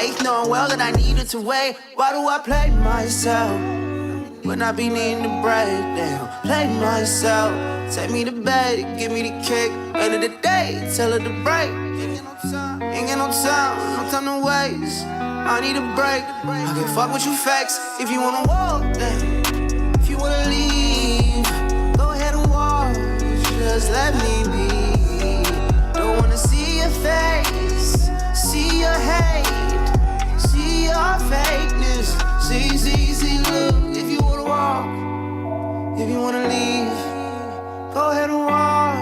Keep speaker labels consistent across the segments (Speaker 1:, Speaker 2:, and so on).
Speaker 1: faith, knowing well that I needed to wait. Why do I play myself when I be needing to break down? Play myself, take me to bed, give me the kick. End of the day, tell her to break. Ain't got no time to waste. I need a break. I can fuck with you facts if you wanna walk, then. If you wanna leave, go ahead and walk. Just let me be. Don't wanna see your face, see your hate, see your fakeness. See, look. If you wanna walk, if you wanna leave, go ahead and walk.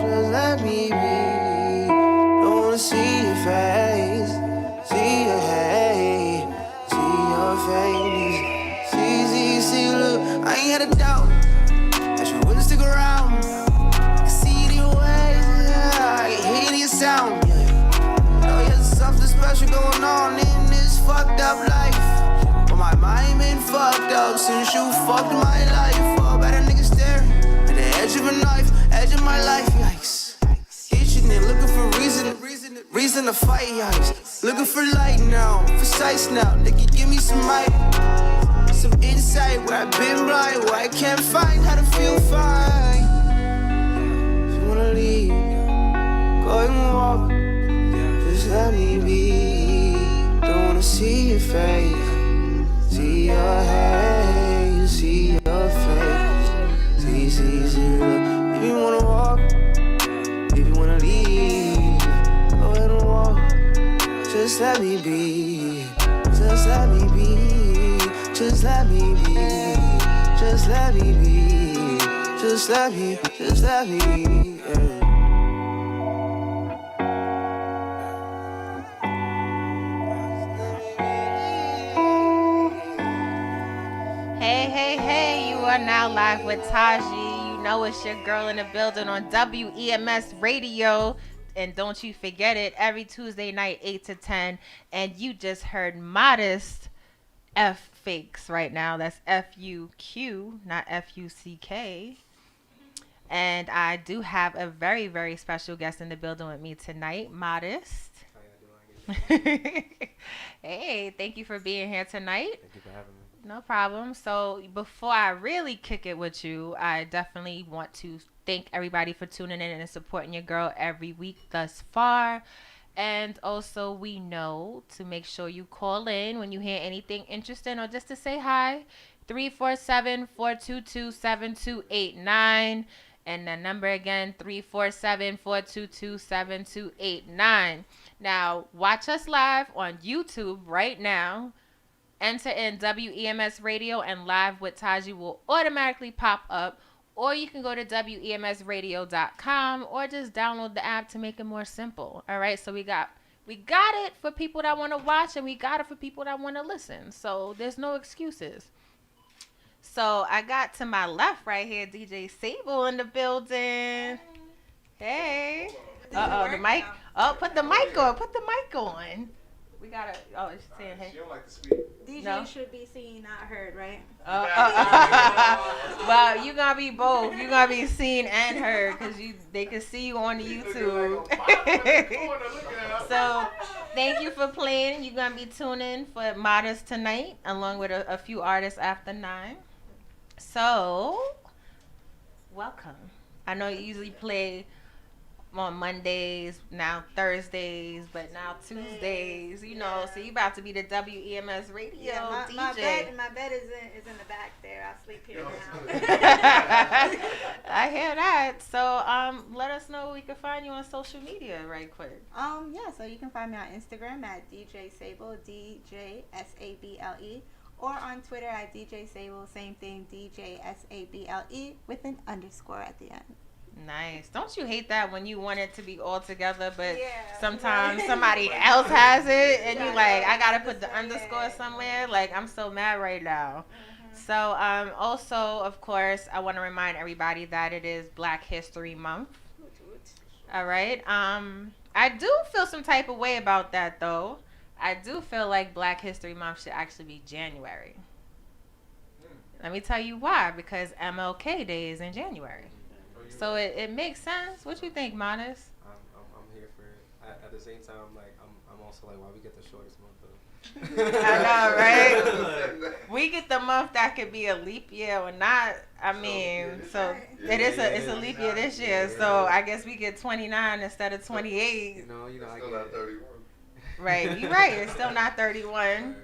Speaker 1: Just let me be. Don't wanna see your face, see your hate, see your fakeness. See, look. I ain't had a doubt that you wouldn't stick around. I see it in your ways, yeah. I can hear it in your sound, yeah. You know there's something special going on in this fucked up life. But my mind been fucked up since you fucked my life up. At a nigga staring at the edge of a knife, edge of my life, yikes. Itching and looking for reason to fight, yikes. Looking for light now, precise now. Nigga, give me some light. Some insight where I've been right, where I can't find how to feel fine. If you wanna leave, go ahead and walk. Just let me be. Don't wanna see your face, see your hate, see your face. See, look. If you wanna walk, if you wanna leave, go ahead and walk. Just let me be. Just let me be. Just let me be, just let me be, just let me be, yeah.
Speaker 2: Hey, you are now live with Taji. You know it's your girl in the building on WEMS Radio. And don't you forget it, every Tuesday night, 8 to 10. And you just heard Modest F fakes right now. That's F-U-Q, not F-U-C-K. And I do have a very, very special guest in the building with me tonight, Modest.
Speaker 3: How you doing?
Speaker 2: Hey, thank you for being here tonight.
Speaker 3: Thank you for having me.
Speaker 2: No problem. So before I really kick it with you, I definitely want to thank everybody for tuning in and supporting your girl every week thus far. And also, we know to make sure you call in when you hear anything interesting or just to say hi. 347-422-7289. And the number again, 347-422-7289. Now, watch us live on YouTube right now. Enter in WEMS Radio and Live with Taji will automatically pop up. Or you can go to WEMSradio.com or just download the app to make it more simple. All right, so we got it for people that want to watch and we got it for people that want to listen. So there's no excuses. So I got to my left right here, DJ Sable in the building. Hey. The mic. Oh, put the mic on. Put the mic on. We gotta. Oh, it's saying hey.
Speaker 3: She don't like to speak.
Speaker 4: DJ should be seen, not heard, right?
Speaker 2: Well, you gonna be both. You gonna be seen and heard because they can see you on the YouTube. So, thank you for playing. You're gonna be tuning for Modest tonight, along with a few artists after 9. So, welcome. I know you usually play on Mondays, now Thursdays, but now Tuesdays, you know, so you about to be the WEMS Radio DJ.
Speaker 4: My bed is in the back there. I sleep here now.
Speaker 2: I hear that. So let us know where we can find you on social media right quick.
Speaker 4: So you can find me on Instagram at DJ Sable, DJSABLE, or on Twitter at DJ Sable, same thing, DJSABLE with an underscore at the end.
Speaker 2: Nice. Don't you hate that when you want it to be all together, but sometimes somebody else has it, and you're like, I gotta put the underscore somewhere. Like, I'm so mad right now. So, also, of course, I want to remind everybody that it is Black History Month. All right. I do feel some type of way about that, though. I do feel like Black History Month should actually be January. Let me tell you why. Because MLK Day is in January. So it makes sense. What you think, Modest?
Speaker 3: I'm here for it. at the same time, like I'm also like, why we get the shortest month though?
Speaker 2: I know, right? We get the month that could be a leap year or not. I mean, so it's a leap year this year. So I guess we get 29 instead of 28.
Speaker 3: You know,
Speaker 5: It's
Speaker 3: I
Speaker 5: still
Speaker 3: get
Speaker 5: not
Speaker 3: it.
Speaker 5: 31.
Speaker 2: Right, you're right. It's still not 31.
Speaker 3: Right.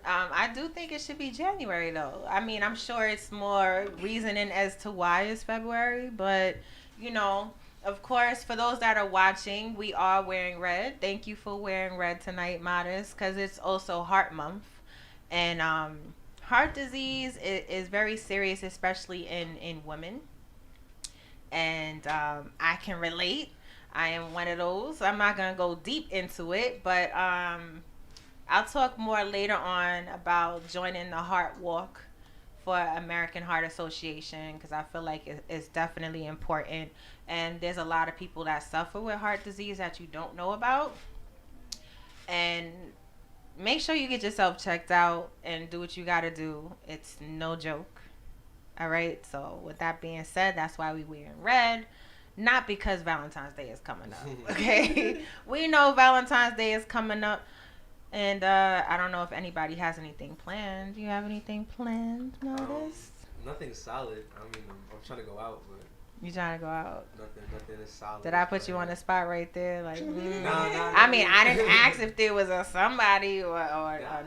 Speaker 2: I do think it should be January though. I mean, I'm sure it's more reasoning as to why it's February, but you know, of course, for those that are watching, we are wearing red. Thank you for wearing red tonight, Modest, because it's also Heart Month, and heart disease is very serious, especially in women, and I can relate. I am one of those. I'm not gonna go deep into it, but I'll talk more later on about joining the Heart Walk for American Heart Association because I feel like it's definitely important. And there's a lot of people that suffer with heart disease that you don't know about. And make sure you get yourself checked out and do what you got to do. It's no joke. All right. So with that being said, that's why we wearing red. Not because Valentine's Day is coming up. Okay. We know Valentine's Day is coming up. And I don't know if anybody has anything planned. Do you have anything planned, Modest?
Speaker 3: Nothing solid. I mean, I'm trying to go out, but
Speaker 2: You trying to go out?
Speaker 3: nothing is solid.
Speaker 2: Did I put you on the spot right there? Like,
Speaker 3: Nah,
Speaker 2: I mean, I didn't ask if there was a somebody or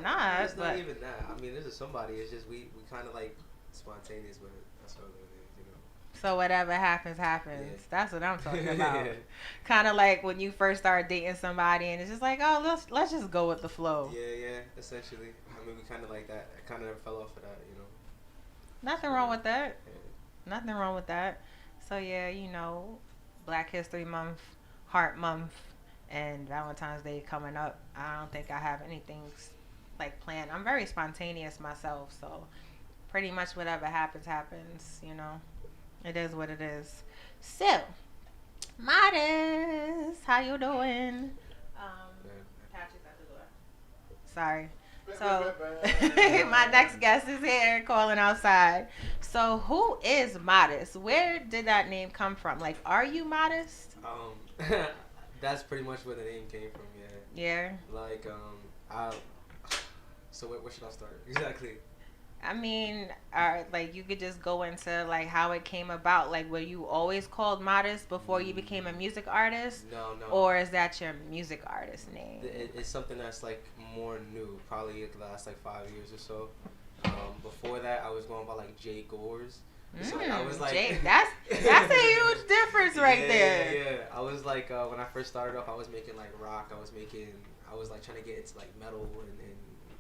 Speaker 2: not.
Speaker 3: It's
Speaker 2: But
Speaker 3: not even that. I mean, this is somebody. It's just we kind of like spontaneous with it. That's all it is, you know.
Speaker 2: so whatever happens, happens.
Speaker 3: Yeah.
Speaker 2: That's what I'm talking about. Kind of like when you first start dating somebody and it's just like, oh, let's just go with the flow.
Speaker 3: Yeah, essentially. I mean, we kind of like that. I kind of fell off of that, you know.
Speaker 2: Nothing wrong with that.
Speaker 3: Yeah.
Speaker 2: Nothing wrong with that. So yeah, you know, Black History Month, Heart Month, and Valentine's Day coming up. I don't think I have anything like planned. I'm very spontaneous myself, so pretty much whatever happens, happens. You know, it is what it is. So, Modest, how you doing? Patrick's at the door. Sorry. So, my next guest is here calling outside. So, who is Modest? Where did that name come from? Like, are you Modest?
Speaker 3: That's pretty much where the name came from.
Speaker 2: Yeah.
Speaker 3: Like so where should I start exactly?
Speaker 2: I mean, like you could just go into like how it came about. Like, were you always called Modest before you became a music artist?
Speaker 3: No.
Speaker 2: Or is that your music artist name?
Speaker 3: It's something that's like more new, probably the last like 5 years or so. Before that, I was going by like Jay Gores. So I was like,
Speaker 2: Jay, that's a huge difference right there.
Speaker 3: Yeah. I was like, when I first started off, I was making like rock. I was like trying to get into like metal and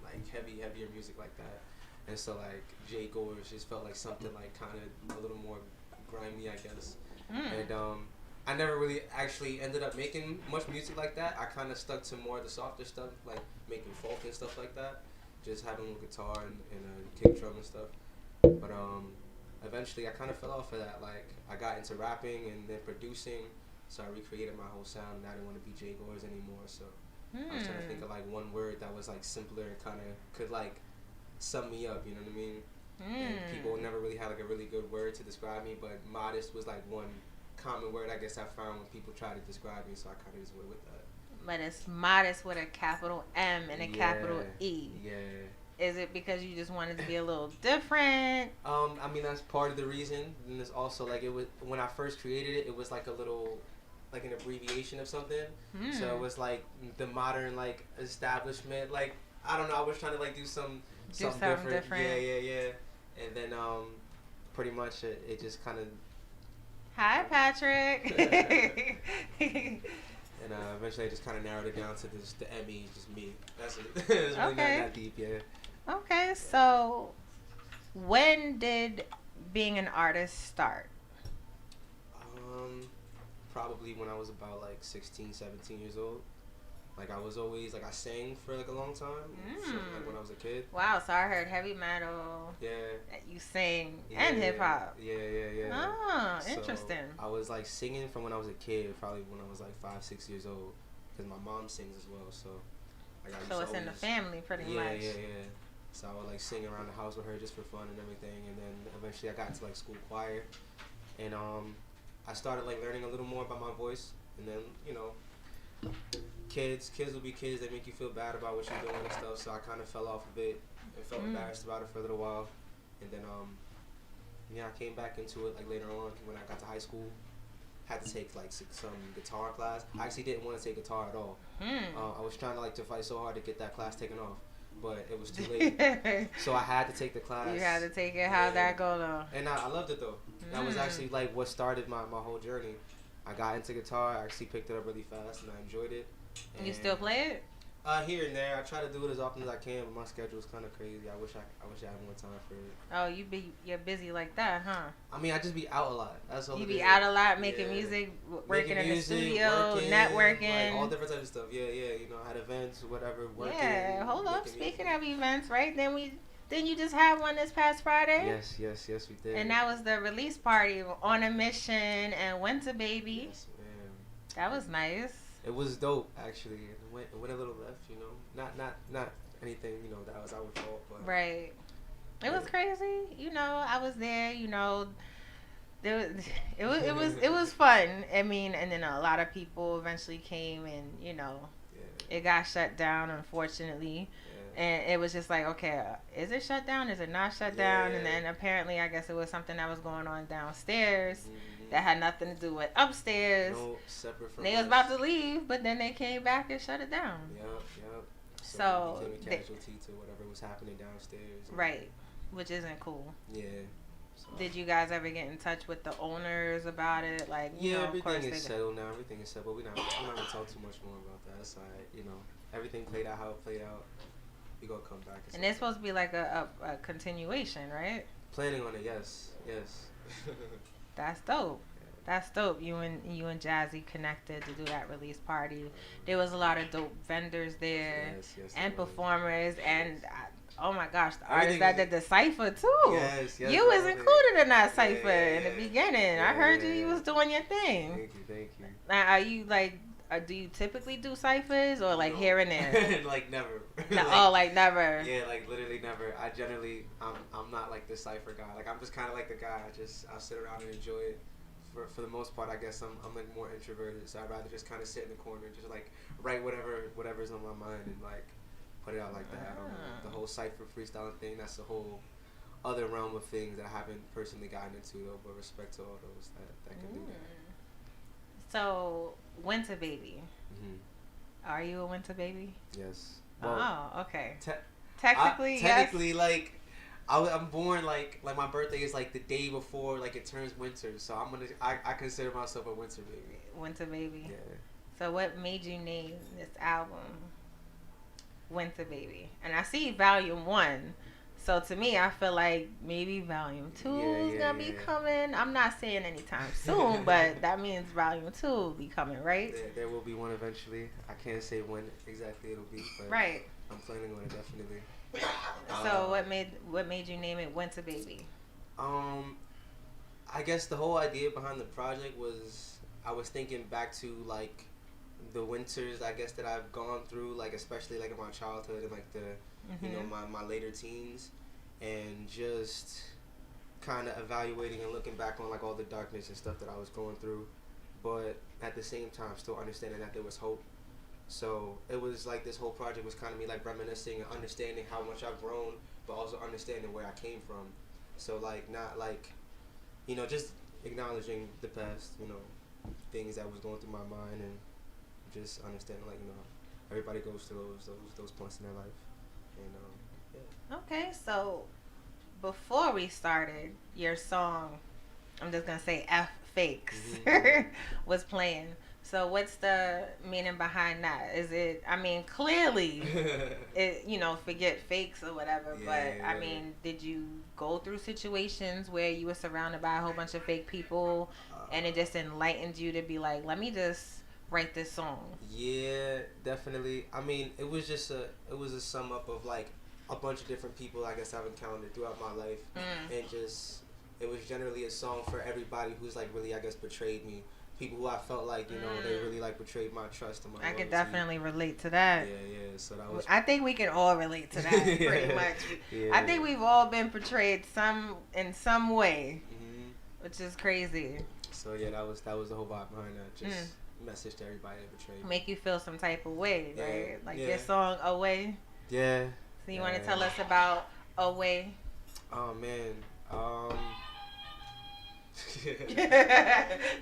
Speaker 3: like heavier music like that. And so like Jay Gores just felt like something like kind of a little more grimy, I guess. And I never really actually ended up making much music like that. I kind of stuck to more of the softer stuff, like making folk and stuff like that. Just having a guitar and a kick drum and stuff. But eventually I kind of fell off of that. Like I got into rapping and then producing, so I recreated my whole sound. And I didn't want to be Jay Gores anymore, so I was trying to think of like one word that was like simpler and kind of could like sum me up, you know what I mean? And people never really had like a really good word to describe me, but Modest was like one common word I guess I found when people try to describe me, so I kind of just went with that.
Speaker 2: But it's Modest with a capital M and a capital E.
Speaker 3: Yeah.
Speaker 2: Is it because you just wanted to be a little different?
Speaker 3: I mean that's part of the reason, and there's also like it was when I first created it, it was like a little like an abbreviation of something. So it was like the modern like establishment, like I don't know, I was trying to like do something different. Yeah. And then pretty much it just kind of.
Speaker 2: Hi, Patrick.
Speaker 3: And eventually I just kind of narrowed it down to just the ME, just me. That's it. It's really not that deep, yeah.
Speaker 2: Okay, so when did being an artist start?
Speaker 3: Probably when I was about like 16, 17 years old. Like I was always like I sang for like a long time, so, like when I was a kid.
Speaker 2: Wow, so I heard heavy metal.
Speaker 3: Yeah.
Speaker 2: You sing and hip hop.
Speaker 3: Yeah.
Speaker 2: Oh,
Speaker 3: So,
Speaker 2: interesting.
Speaker 3: I was like singing from when I was a kid, probably when I was like 5, 6 years old, because my mom sings as well. So. Like,
Speaker 2: So it's in the family, pretty much.
Speaker 3: Yeah. So I would like sing around the house with her just for fun and everything, and then eventually I got into like school choir, and I started like learning a little more about my voice, and then kids will be kids. They make you feel bad about what you're doing and stuff. So I kind of fell off a bit and felt embarrassed about it for a little while, and then yeah, I came back into it like later on when I got to high school. Had to take like some guitar class. I actually didn't want to take guitar at all. I was trying to fight so hard to get that class taken off, but it was too late. So I had to take the class.
Speaker 2: You had to take it. How'd that go though?
Speaker 3: And I loved it though. That was actually like what started my whole journey. I got into guitar. I actually picked it up really fast and I enjoyed it. And
Speaker 2: you still play it?
Speaker 3: Here and there. I try to do it as often as I can, but my schedule is kind of crazy. I wish I had more time for it.
Speaker 2: Oh, you're busy like that, huh?
Speaker 3: I mean, I just be out a lot. That's all.
Speaker 2: You be out a lot, making music, working in the studio, networking,
Speaker 3: like all different types of stuff. Yeah. You know, I had events, whatever. Working,
Speaker 2: yeah, hold up. Speaking
Speaker 3: music.
Speaker 2: of events, right? Then you just had one this past Friday.
Speaker 3: Yes, we did.
Speaker 2: And that was the release party On a Mission and Winter Baby.
Speaker 3: Yes, ma'am.
Speaker 2: That was nice.
Speaker 3: It was dope, actually. It went a little left, you know. Not anything, you know, that was our fault, but
Speaker 2: right. It was crazy, you know. I was there, you know. It was fun. I mean, and then a lot of people eventually came, and you know, it got shut down, unfortunately. And it was just like, okay, is it shut down? Is it not shut down? And then apparently, I guess it was something that was going on downstairs that had nothing to do with upstairs.
Speaker 3: No, separate from
Speaker 2: They was about to leave, but then they came back and shut it down.
Speaker 3: Yep.
Speaker 2: So
Speaker 3: it became a casualty to whatever was happening downstairs.
Speaker 2: Right, which isn't cool.
Speaker 3: Yeah. So.
Speaker 2: Did you guys ever get in touch with the owners about it? Like, you know,
Speaker 3: everything is settled now. Everything is settled. We're not gonna talk too much more about that. It's alright. You know, everything played out how it played out. We gonna come back.
Speaker 2: And it's supposed to be like a continuation, right?
Speaker 3: Planning on it, yes.
Speaker 2: That's dope. That's dope. You and Jazzy connected to do that release party. There was a lot of dope vendors there, and performers, and oh my gosh, the artists that did the cipher too.
Speaker 3: Yes.
Speaker 2: You was included in that cipher in the beginning. I heard you was doing your thing.
Speaker 3: Thank you.
Speaker 2: Now, are you like? Do you typically do ciphers or like here and there?
Speaker 3: Like never.
Speaker 2: Like never.
Speaker 3: Yeah, like literally never. I generally, I'm not like the cipher guy. Like I'm just kind of like the guy. I'll sit around and enjoy it. For the most part, I guess I'm like more introverted, so I'd rather just kind of sit in the corner, just like write whatever's on my mind and like put it out like that. I don't know. The whole cipher freestyling thing, that's a whole other realm of things that I haven't personally gotten into though. But respect to all those that can do that.
Speaker 2: So, Winter Baby. Are you a Winter Baby?
Speaker 3: Yes. Well,
Speaker 2: okay.
Speaker 3: Technically,
Speaker 2: yes.
Speaker 3: Like, I'm born like my birthday is like the day before like it turns winter, so I consider myself a winter baby.
Speaker 2: Winter Baby.
Speaker 3: Yeah.
Speaker 2: So what made you name this album Winter Baby? And I see Volume 1. So to me, I feel like maybe Volume 2 is gonna be coming. I'm not saying anytime soon, but that means Volume 2 will be coming, right?
Speaker 3: There will be one eventually. I can't say when exactly it'll be, but
Speaker 2: right.
Speaker 3: I'm planning on it definitely.
Speaker 2: So what made you name it Winter Baby?
Speaker 3: I guess the whole idea behind the project was I was thinking back to like the winters I guess that I've gone through, like especially like in my childhood and like the you know my later teens, and just kind of evaluating and looking back on like all the darkness and stuff that I was going through, but at the same time still understanding that there was hope. So it was like this whole project was kind of me like reminiscing and understanding how much I've grown, but also understanding where I came from. So like not like, you know, just acknowledging the past, you know, things that was going through my mind, and just understanding like, you know, everybody goes through those points in their life. And yeah.
Speaker 2: Okay, so before we started, your song, I'm just gonna say F Fakes, was playing. So what's the meaning behind that? Is it, I mean, clearly, it, you know, forget fakes or whatever, but I mean, did you go through situations where you were surrounded by a whole bunch of fake people and it just enlightened you to be like, let me just write this song?
Speaker 3: Yeah, definitely. I mean, it was a sum up of like a bunch of different people I guess I've encountered throughout my life, and just, it was generally a song for everybody who's like really, I guess, betrayed me. People who I felt like, you know, they really like betrayed my trust and my loyalty.
Speaker 2: I can definitely relate to that.
Speaker 3: Yeah. So that was.
Speaker 2: I think we can all relate to that pretty much. I think we've all been betrayed in some way, which is crazy.
Speaker 3: So yeah, that was the whole vibe behind that. Just message to everybody that betrayed me.
Speaker 2: Make you feel some type of way,
Speaker 3: Yeah,
Speaker 2: right? Like
Speaker 3: yeah.
Speaker 2: your song Away.
Speaker 3: Yeah.
Speaker 2: So you want to tell us about Away?
Speaker 3: Oh man.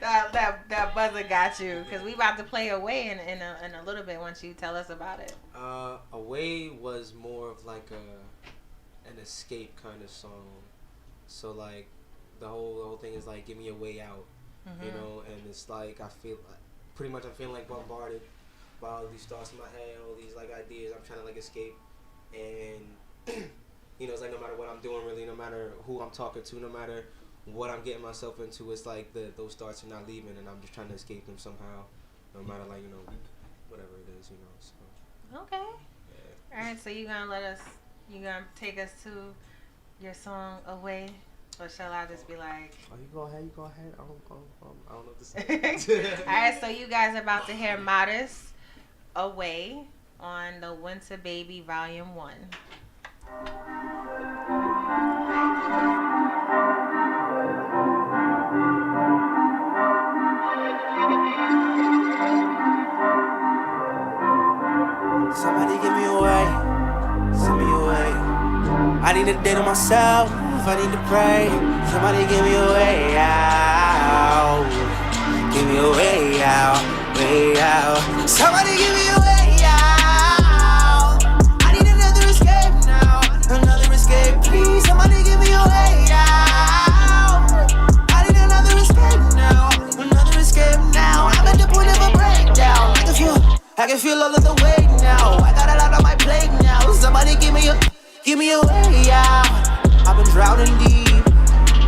Speaker 2: that buzzer got you, because we about to play Away in a little bit once you tell us about it.
Speaker 3: Away was more of like an escape kind of song. So like the whole thing is like give me a way out, you know, and it's like I feel like pretty much I'm feeling like bombarded by all these thoughts in my head, all these like ideas. I'm trying to like escape, and you know, it's like no matter what I'm doing, really, no matter who I'm talking to, no matter what I'm getting myself into, it's like those thoughts are not leaving, and I'm just trying to escape them somehow, no matter like, you know, whatever it is, you know. So.
Speaker 2: Okay.
Speaker 3: Yeah.
Speaker 2: All right. So you gonna take us to your song Away, or shall I just be like?
Speaker 3: Oh, you go ahead. I don't know what to say.
Speaker 2: All right. So you guys are about to hear Modest Away on the Winter Baby Volume 1.
Speaker 1: Somebody give me away, send me away. I need a day to myself, I need to pray. Somebody give me a way out, give me a way out, way out. Somebody give me a way out. I need another escape now, another escape, please. Somebody give me a way out. I need another escape now, another escape now. I'm at the point of a breakdown. I can feel all of the weight now. I got a lot on my plate now. Somebody give me a way out. I've been drowning deep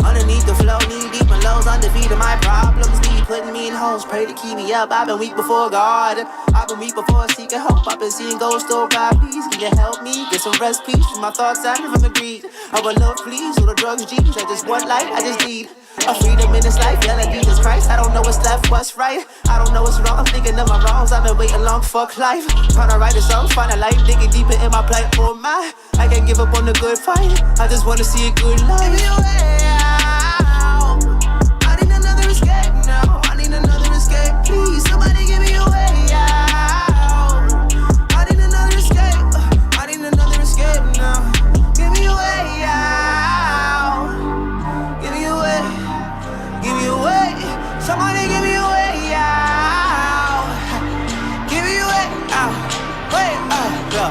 Speaker 1: underneath the flow, knee deep and lows, undefeated. My problems deep, putting me in holes. Pray to keep me up. I've been weak before God. I've been weak before seeking hope. I've been seeing ghosts so bad. Please, can you help me get some rest, peace from my thoughts and from the greed? I would love, please, all the drugs, G's. I just want life. I just need a freedom in this life, yelling Jesus Christ. I don't know what's left, what's right. I don't know what's wrong, I'm thinking of my wrongs. I've been waiting long, fuck life. Trying to write a song, find a life, digging deeper in my plight. Oh my, I can't give up on the good fight. I just wanna see a good life. Give me a way out. I need another escape now. I need another escape, please. Somebody give me a way out. I need another escape. I need another escape now. Give me a way out. Give me a way. Give me a way, somebody give me a way out. Give me a way out, way out, yeah.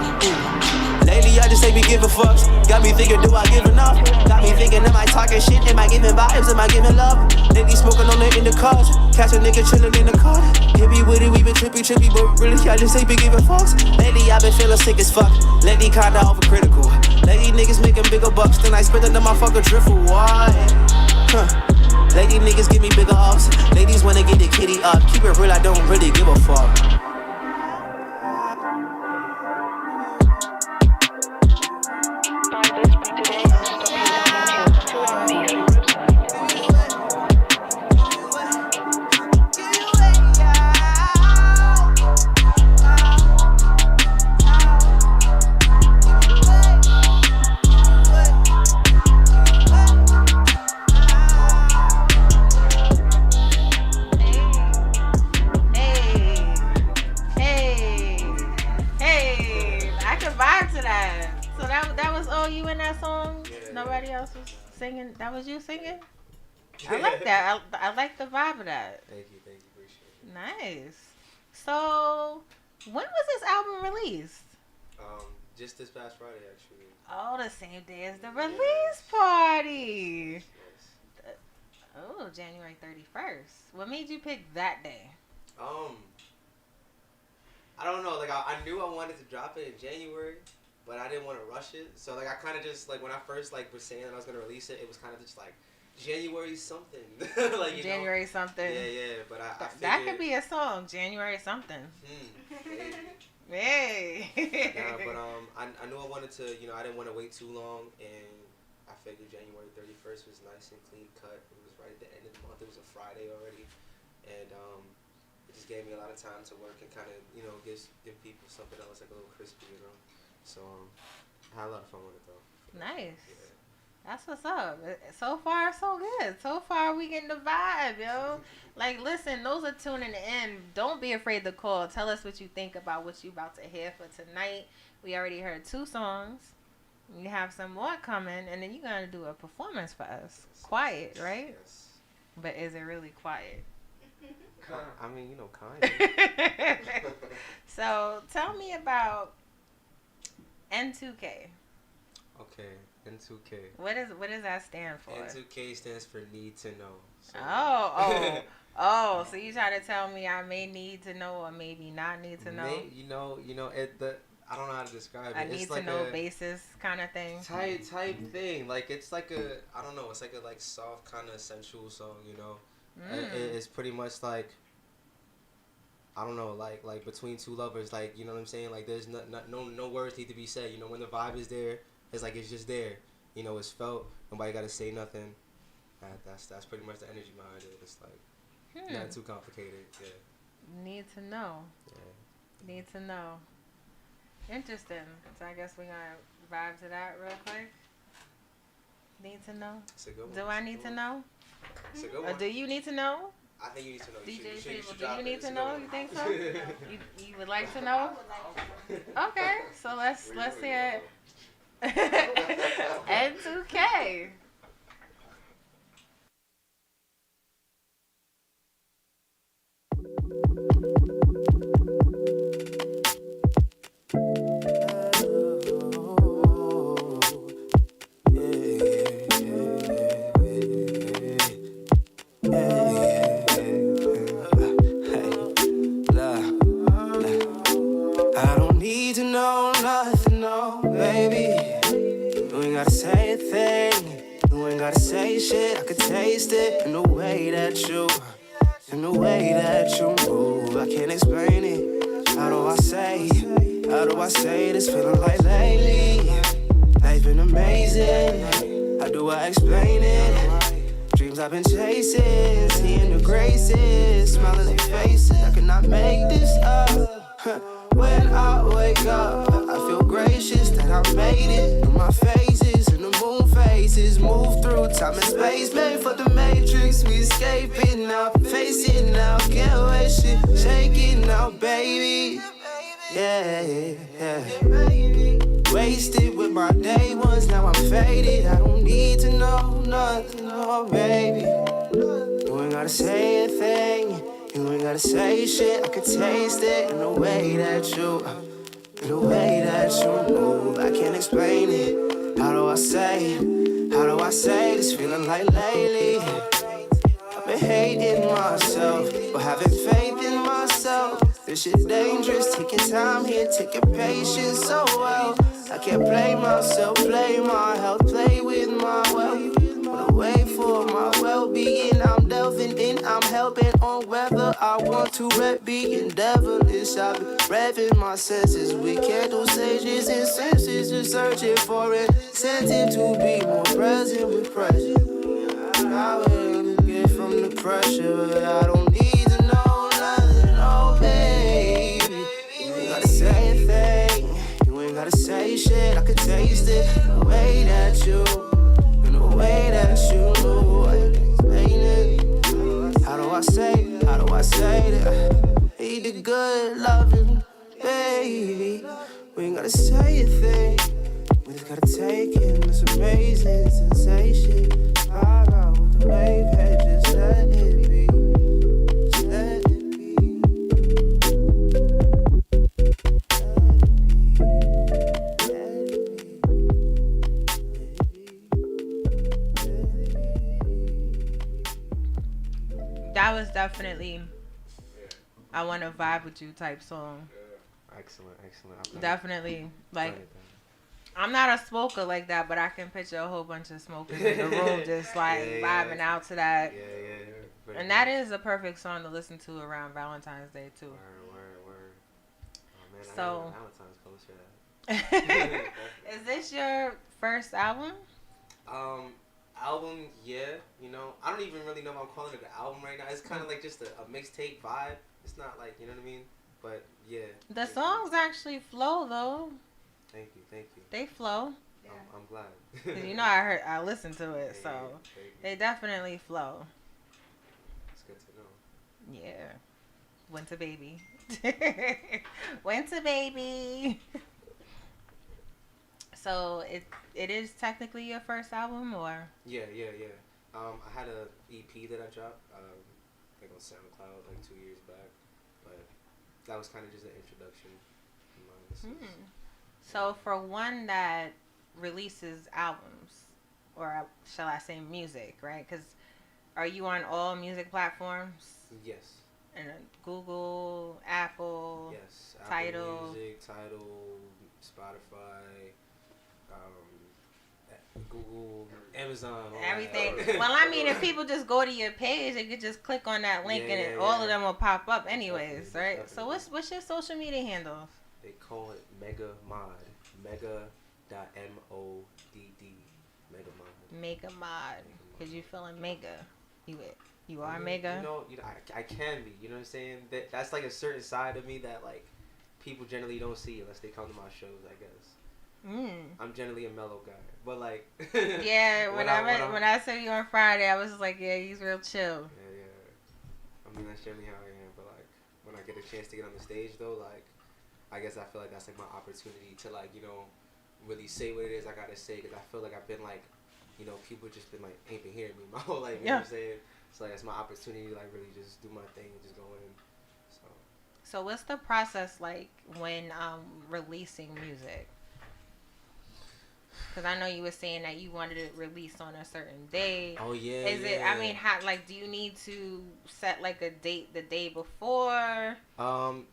Speaker 1: Lately I just ain't been giving fucks. Got me thinking, do I give enough? Got me thinking, am I talking shit? Am I giving vibes? Am I giving love? Lately smoking on it in the cars. Catch a nigga chillin' in the car. Hit me with it, we been trippy, but really I just ain't been giving fucks. Lately I been feeling sick as fuck. Lately kinda overcritical. Lately niggas making bigger bucks than I spent on the motherfucker driftful. Why? Lady niggas give me bigger ups. Ladies wanna get the kitty up. Keep it real, I don't really give a fuck.
Speaker 2: Singing, that was you singing? I like that. I like the vibe of that.
Speaker 3: Thank you, appreciate it.
Speaker 2: Nice. So, when was this album released?
Speaker 3: Just this past Friday, actually.
Speaker 2: Oh, the same day as the release party.
Speaker 3: Yes.
Speaker 2: Oh, January 31st. What made you pick that day?
Speaker 3: I don't know. Like, I knew I wanted to drop it in January, but I didn't want to rush it. So, like, I kind of just, like, when I first, like, was saying that I was going to release it, it was kind of just, like, January something. Like, you
Speaker 2: January
Speaker 3: know?
Speaker 2: something.
Speaker 3: Yeah. But I figured...
Speaker 2: That could be a song, January something. Hey.
Speaker 3: Nah, but I knew I wanted to, you know, I didn't want to wait too long, and I figured January 31st was nice and clean cut. It was right at the end of the month. It was a Friday already, and it just gave me a lot of time to work and kind of, you know, give people something that was like a little crispy, you know. So I had a lot of fun with it though.
Speaker 2: Nice.
Speaker 3: Yeah.
Speaker 2: That's what's up. So far, so good. So far, we getting the vibe, yo. Like, listen, those are tuning in. Don't be afraid to call. Tell us what you think about what you about to hear for tonight. We already heard 2 songs. You have some more coming, and then you're going to do a performance for us. Quiet, right?
Speaker 3: Yes.
Speaker 2: But is it really quiet?
Speaker 3: I mean, kind of.
Speaker 2: So, tell me about N2K.
Speaker 3: Okay, N2K.
Speaker 2: What does that stand for?
Speaker 3: N2K stands for need to know. So.
Speaker 2: Oh, so you trying to tell me I may need to know or maybe not need to know?
Speaker 3: I don't know how to describe it.
Speaker 2: I need to know basis kind of thing.
Speaker 3: Type thing. Like it's like I don't know. It's like a soft kind of sensual song. It's pretty much like, I don't know, like between 2 lovers. Like, you know what I'm saying? Like there's no words need to be said. When the vibe is there, it's like it's just there. It's felt. Nobody got to say nothing. That's pretty much the energy behind it. It's like not too complicated. Yeah.
Speaker 2: Need to know.
Speaker 3: Yeah.
Speaker 2: Need to know. Interesting. So I guess we're gonna vibe to that real quick. Need to know.
Speaker 3: It's a good one.
Speaker 2: Do I need to know?
Speaker 3: It's a good
Speaker 2: Or
Speaker 3: one.
Speaker 2: do you need to know?
Speaker 3: I think you need to know.
Speaker 2: DJ
Speaker 3: should
Speaker 2: Sable,
Speaker 3: drop
Speaker 2: do you
Speaker 3: it.
Speaker 2: need
Speaker 3: It's
Speaker 2: to
Speaker 3: a
Speaker 2: know?
Speaker 3: good
Speaker 2: You
Speaker 3: one.
Speaker 2: think so? You would like to know? Okay, so let's hear it. N2K.
Speaker 1: I don't need to know nothing, no, baby. You ain't gotta say a thing. You ain't gotta say shit. I could taste it in the way that you move. I can't explain it. How do I say this feeling like lately? Life's been amazing. How do I explain it? Dreams I've been chasing, seeing the graces, smiling their faces. I cannot make this up. When I wake up, I feel gracious that I made it. And my phases and the moon phases move through time and space. Made for the matrix, we escaping now, facing now, can't wait, shit shaking now, baby. Yeah. Wasted with my day ones, now I'm faded. I don't need to know nothing, oh baby. You ain't gotta say a thing. You ain't gotta say shit, I can taste it in the way that you move. I can't explain it. How do I say this feeling like lately? I've been hating myself, but having faith in myself. This shit dangerous, taking time here, taking patience so well. I can't play myself, play my health, play with my wealth. Wanna wait for my well-being, I'm delving in, I'm helping on whether I want to rap, being devilish. I've been revving my senses with candle stages and senses, just searching for incentive to be more present with pressure. I will get from the pressure, but I don't need to know nothing, oh baby. You ain't gotta say a thing, you ain't gotta say shit, I can taste it in the way that you move. I can explain it. How do I say that? Need the good loving, baby. We ain't gotta say a thing, we just gotta take in this amazing sensation. Vibe out with the wave head, just let it be. Just let it be.
Speaker 2: That was definitely I want to vibe with you type song.
Speaker 3: Excellent.
Speaker 2: Definitely. Like, I'm not a smoker like that, but I can picture a whole bunch of smokers in the room just like vibing out to that.
Speaker 3: Yeah.
Speaker 2: And that is a perfect song to listen to around Valentine's Day too.
Speaker 3: Word. Oh man,
Speaker 2: So,
Speaker 3: I got Valentine's closer.
Speaker 2: Is this your first album?
Speaker 3: Album, yeah. I don't even really know if I'm calling it an album right now. It's kind of like just a mixtape vibe. It's not like, you know what I mean? But yeah.
Speaker 2: The songs actually flow though.
Speaker 3: Thank you.
Speaker 2: They flow.
Speaker 3: I'm glad.
Speaker 2: 'Cause I listened to it, so they definitely flow.
Speaker 3: It's good to know.
Speaker 2: Yeah. Winter baby. Winter baby. So it is technically your first album, or?
Speaker 3: Yeah. I had a EP that I dropped, like on SoundCloud, like 2 years back, but that was kind of just an introduction.
Speaker 2: So for one that releases albums, or shall I say music, right? Because are you on all music platforms?
Speaker 3: Yes.
Speaker 2: And Google, Apple,
Speaker 3: Yes.
Speaker 2: Tidal.
Speaker 3: Apple Music, Tidal, Spotify, Google, Amazon,
Speaker 2: everything.
Speaker 3: That.
Speaker 2: Well, I mean, if people just go to your page, they could just click on that link, all of them will pop up anyways, right?
Speaker 3: Definitely.
Speaker 2: So what's your social media handles?
Speaker 3: They call it Mega Mod. Mega.modd. Mega Mod.
Speaker 2: Mega Mod. Because you feeling mega. You are mega?
Speaker 3: I can be. You know what I'm saying? That's like a certain side of me that like people generally don't see unless they come to my shows, I guess. I'm generally a mellow guy, but like
Speaker 2: yeah, when I saw you on Friday, I was just like, yeah, he's real chill.
Speaker 3: Yeah. I mean, that's generally how I am. But like when I get a chance to get on the stage, though, like I guess I feel like that's like my opportunity to like really say what it is I gotta say, because I feel like I've been like people just been like ain't been hearing me my whole life. You know what I'm saying? So like it's my opportunity to like really just do my thing and just go in.
Speaker 2: So what's the process like when releasing music? Because I know you were saying that you wanted it released on a certain day.
Speaker 3: Oh yeah.
Speaker 2: Is it? I mean, do you need to set like a date the day before?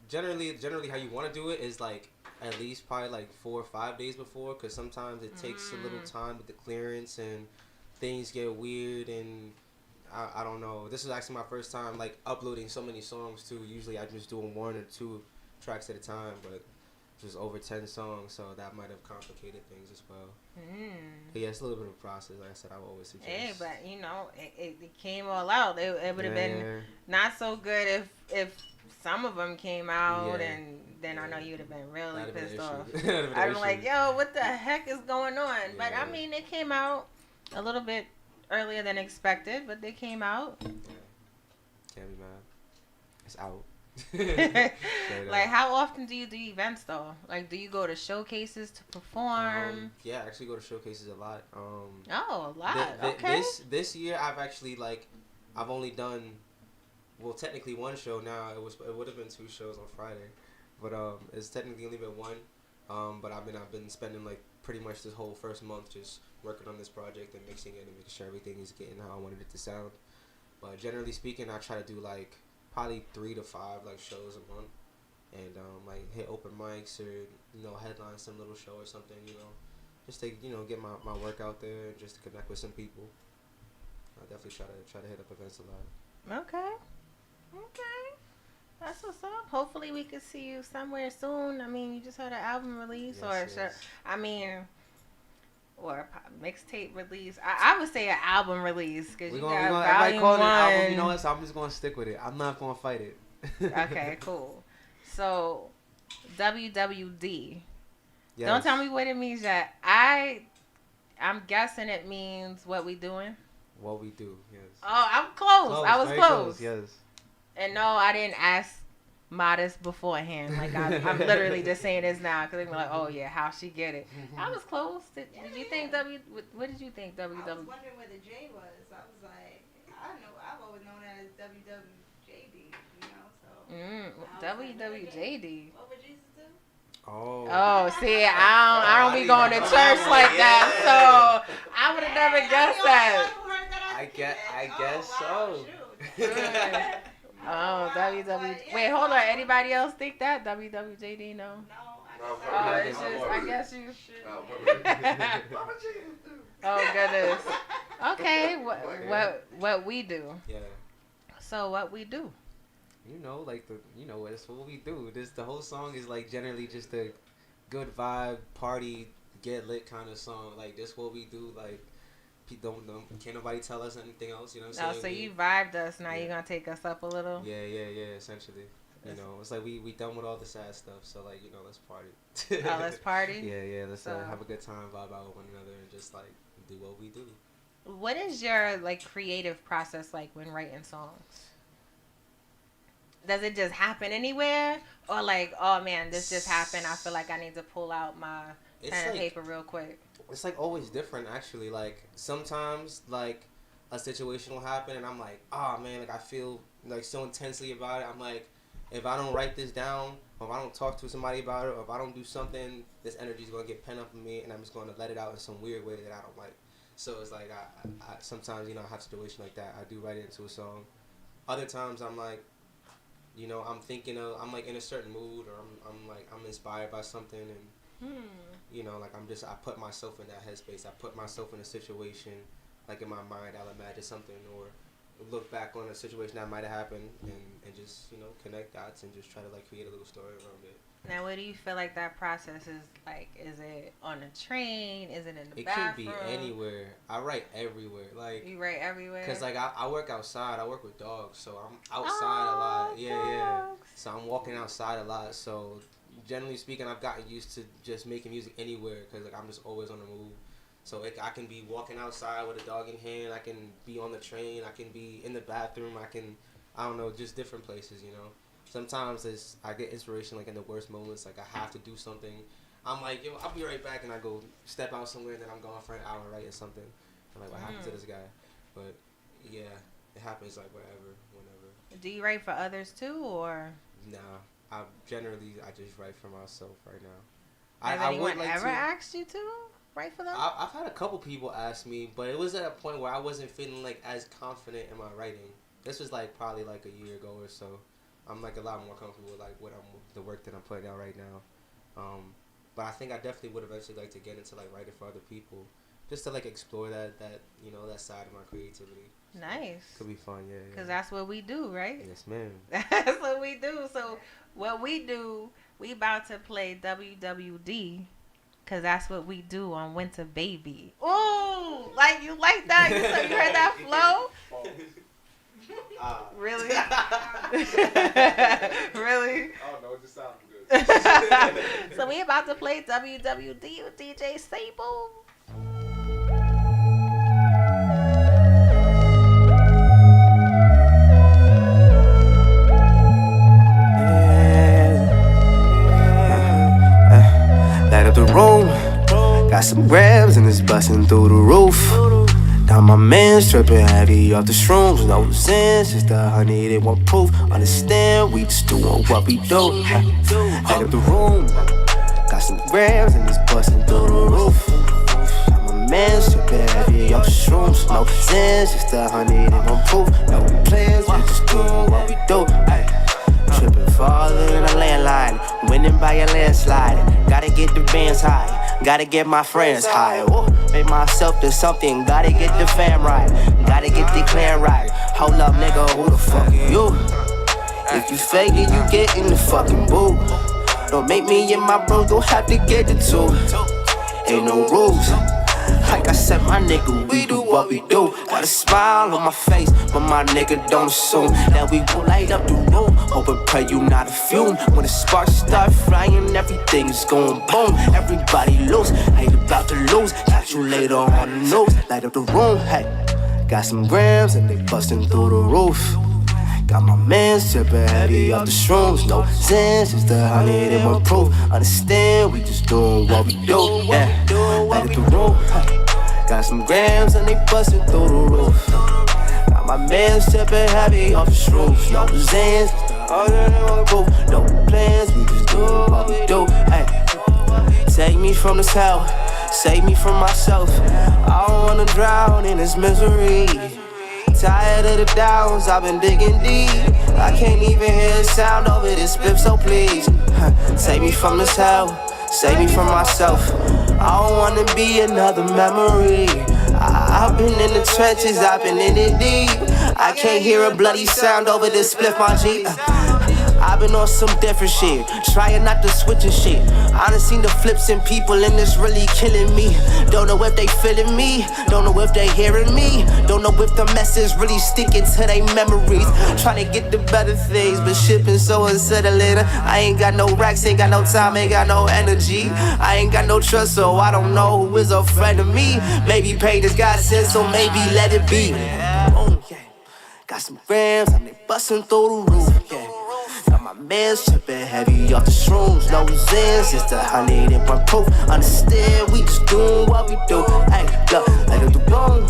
Speaker 3: Generally, how you want to do it is like at least probably like 4 or 5 days before, because sometimes it takes a little time with the clearance and things get weird, and I don't know. This is actually my first time like uploading so many songs too. Usually I just do 1 or 2 tracks at a time, but just over 10 songs, so that might have complicated things as well. But yeah, it's a little bit of a process. Like I said, I would always suggest.
Speaker 2: Hey, but it came all out. It would have been not so good if some of them came out, and then I know you'd have been really pissed off. I'd be like, yo, what the heck is going on? Yeah. But I mean, it came out a little bit earlier than expected, but they came out.
Speaker 3: Yeah. Can't be mad. It's out.
Speaker 2: Like, how often do you do events though? Like, do you go to showcases to perform?
Speaker 3: Yeah, I actually go to showcases a lot.
Speaker 2: A lot. Okay.
Speaker 3: This year I've only done, well, technically 1 show now. It would have been 2 shows on Friday, but it's technically only been 1. But I've been spending like pretty much this whole first month just working on this project and mixing it and making sure everything is getting how I wanted it to sound. But generally speaking, I try to do like probably 3 to 5 like shows a month, and like hit open mics or headline some little show or something, just to get my work out there and just to connect with some people. I definitely try to hit up events a lot.
Speaker 2: Okay, that's what's up. Hopefully we could see you somewhere soon. I mean, you just had an album release, or a mixtape release. I would say an album release, because you got Volume 1.
Speaker 3: Album, you know what? So I'm just gonna stick with it. I'm not gonna fight it.
Speaker 2: Okay, cool. So WWD.
Speaker 3: Yes.
Speaker 2: Don't tell me what it means yet. I'm guessing it means what we doing.
Speaker 3: What we do, yes.
Speaker 2: Oh, I'm close. I was close.
Speaker 3: Yes.
Speaker 2: And no, I didn't ask Modest beforehand. Like, I'm literally just saying this now because they're like, oh yeah, how she get it? I was close. Did you think what did you think WW?
Speaker 4: I was wondering where the J was. I was like, I've always known that as WWJD, so.
Speaker 2: WWJD.
Speaker 4: What would Jesus do?
Speaker 3: Oh,
Speaker 2: see, I don't be going to church like that, so I would have never guessed that.
Speaker 3: I guess so.
Speaker 2: Oh, WW. Wait, hold on. Anybody else think that? WWJD? No. It's just, I guess you should. Oh, goodness. Okay, what we do.
Speaker 3: Yeah.
Speaker 2: So, what we do.
Speaker 3: It's what we do. The whole song is like generally just a good vibe, party, get lit kind of song. Like, this what we do. Like, can't nobody tell us anything else. You know what I'm saying?
Speaker 2: So you vibed us. Now you're gonna take us up a little.
Speaker 3: Yeah. Essentially. You know, it's like we done with all the sad stuff, so like, you know, let's party.
Speaker 2: Oh, let's party?
Speaker 3: Yeah, let's have a good time, vibe out with one another, and just like do what we do.
Speaker 2: What is your like creative process like when writing songs? Does it just happen anywhere, or like, oh man, this just happened, I feel like I need to pull out my pen and paper real quick?
Speaker 3: It's like always different, actually. Like sometimes like a situation will happen and I'm like, oh man, like I feel like so intensely about it. I'm like, if I don't write this down, or if I don't talk to somebody about it, or if I don't do something, this energy is going to get pent up in me, and I'm just going to let it out in some weird way that I don't like. So it's like I sometimes, you know, I have a situation like that. I do write it into a song. Other times I'm like, you know, I'm like in a certain mood, or I'm inspired by something, and you know, like I put myself in that headspace. I put myself in a situation, like in my mind, I'll imagine something or look back on a situation that might have happened, and just, you know, connect dots and just try to like create a little story around it.
Speaker 2: Now, what do you feel like that process is like? Is it on a train? Is it in the bathroom?
Speaker 3: It could be anywhere. I write everywhere. Like,
Speaker 2: you write everywhere?
Speaker 3: Cause like I work outside. I work with dogs, so I'm outside a lot. Yeah. So I'm walking outside a lot. So generally speaking, I've gotten used to just making music anywhere, cause like I'm just always on the move. So I can be walking outside with a dog in hand. I can be on the train. I can be in the bathroom. I don't know, just different places, you know. Sometimes I get inspiration like in the worst moments. Like I have to do something. I'm like, yo, I'll be right back, and I go step out somewhere, and then I'm gone for an hour writing something. I'm like, what happened to this guy? But yeah, it happens like wherever, whenever.
Speaker 2: Do you write for others too, or?
Speaker 3: Nah, I just write for myself right now.
Speaker 2: Has anyone ever asked you to write for them?
Speaker 3: I've had a couple people ask me, but it was at a point where I wasn't feeling like as confident in my writing. This was like probably like a year ago or so. I'm like a lot more comfortable with like the work that I'm putting out right now. But I think I definitely would eventually like to get into like writing for other people, just to like explore that you know, that side of my creativity.
Speaker 2: Nice.
Speaker 3: Could be fun, yeah.
Speaker 2: Because that's what we do, right?
Speaker 3: Yes, ma'am.
Speaker 2: That's what we do. So what we do, we about to play WWD. Cause that's what we do on Winter Baby. Ooh, like you like that? So you heard that flow? Really? Really?
Speaker 5: Oh no, it just sounds good.
Speaker 2: So we about to play WWD with DJ Sable.
Speaker 1: Light up the room, got some grams and it's busting through the roof. Now my man's tripping heavy off the shrooms, no sense, just the honey they want proof. Understand, we just doing what we do. Light up the room, got some grams and it's busting through the roof. Now my man's tripping heavy off the shrooms, no sense, just the honey they want proof. No plans, we just doing what we do. Tripping farther than a landline, winning by a landslide. Gotta get the bands high, gotta get my friends high. Whoa. Make myself to something, gotta get the fam right, gotta get the clan right. Hold up, nigga, who the fuck you? If you fake it, you get in the fucking booth. Don't make me and my bros gon' have to get the two. Ain't no rules. Like I said, my nigga, we do what we do. Got a smile on my face, but my nigga don't assume that we will light up the room. Hope and pray you not a fume. When the sparks start flying, everything is going boom. Everybody loose, ain't about to lose. Catch you later on the news. Light up the room, hey. Got some grams and they busting through the roof. Got my man sipping heavy off the shrooms. No sense, it's the honey they want proof. Understand, we just doing what we do. Yeah, light up the room, hey. Got some grams and they bustin' through the roof. Got my man sippin' heavy off the shrooms. No zans, all that on the roof. No plans, we just do what we do. Ay. Save me from this hell, save me from myself. I don't wanna drown in this misery. Tired of the downs, I've been digging deep. I can't even hear the sound of it, it's spit, so please. Save me from this hell, save me from myself. I don't wanna be another memory. I've been in the trenches, I've been in it deep. I can't hear a bloody sound over this spliff, my G. I've been on some different shit, trying not to switch and shit. I done seen the flips in people and it's really killing me. Don't know if they feeling me, don't know if they hearing me. Don't know if the message really sticking to their memories. Trying to get the better things, but shit been so unsettling. I ain't got no racks, ain't got no time, ain't got no energy. I ain't got no trust, so I don't know who is a friend of me. Maybe pain is God sent, so maybe let it be. Oh, yeah. Got some grams, I'm they bustin' through the roof, yeah. Got my mans trippin' heavy off the shrooms, no zins, it's the 101 proof. Understand, we just doing what we do. Hey, look, I do the wrong.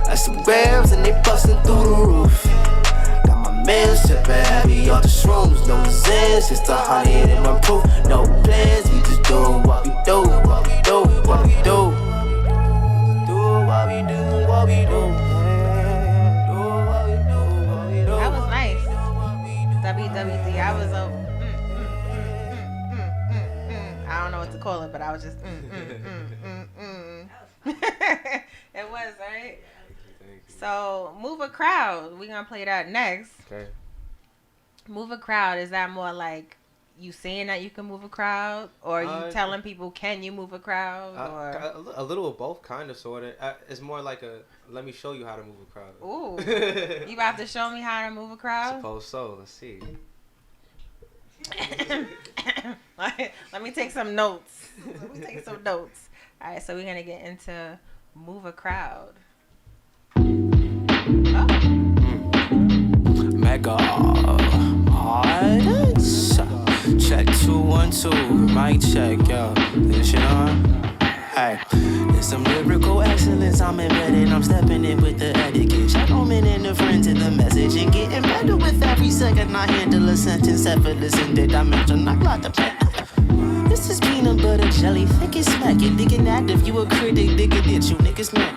Speaker 1: Got some grams and they bustin' through the roof. Got my mans trippin' heavy off the shrooms, no zins, it's the 101 proof. No plans, we just doing what we do, what we do, what we do. Do what we do, what we do.
Speaker 2: That was nice. WWD. I was I don't know what to call it, but I was just It was, right?
Speaker 3: Thank you.
Speaker 2: So, move a crowd. We're gonna play that next.
Speaker 3: Okay.
Speaker 2: Move a crowd. Is that more like you saying that you can move a crowd, or you telling people can you move a crowd, or
Speaker 3: a little of both, kind of, sort of. It's more like a let me show you how to move a crowd.
Speaker 2: ooh, you about to show me how to move a crowd?
Speaker 3: Suppose so. Let's see.
Speaker 2: Let me take some notes. All right, so we're gonna get into move a crowd.
Speaker 1: Mega artists. Check 2 1 2. Mic check, yo. This shit on? Hey, there's some lyrical excellence I'm embedding. I'm stepping in with the etiquette. Check on in the friend to the message and getting better with every second I handle a sentence. Effortless in the dimension. I got the pen. This is peanut butter jelly, thick and smacking. Digging active, you a critic, digging it, you niggas not.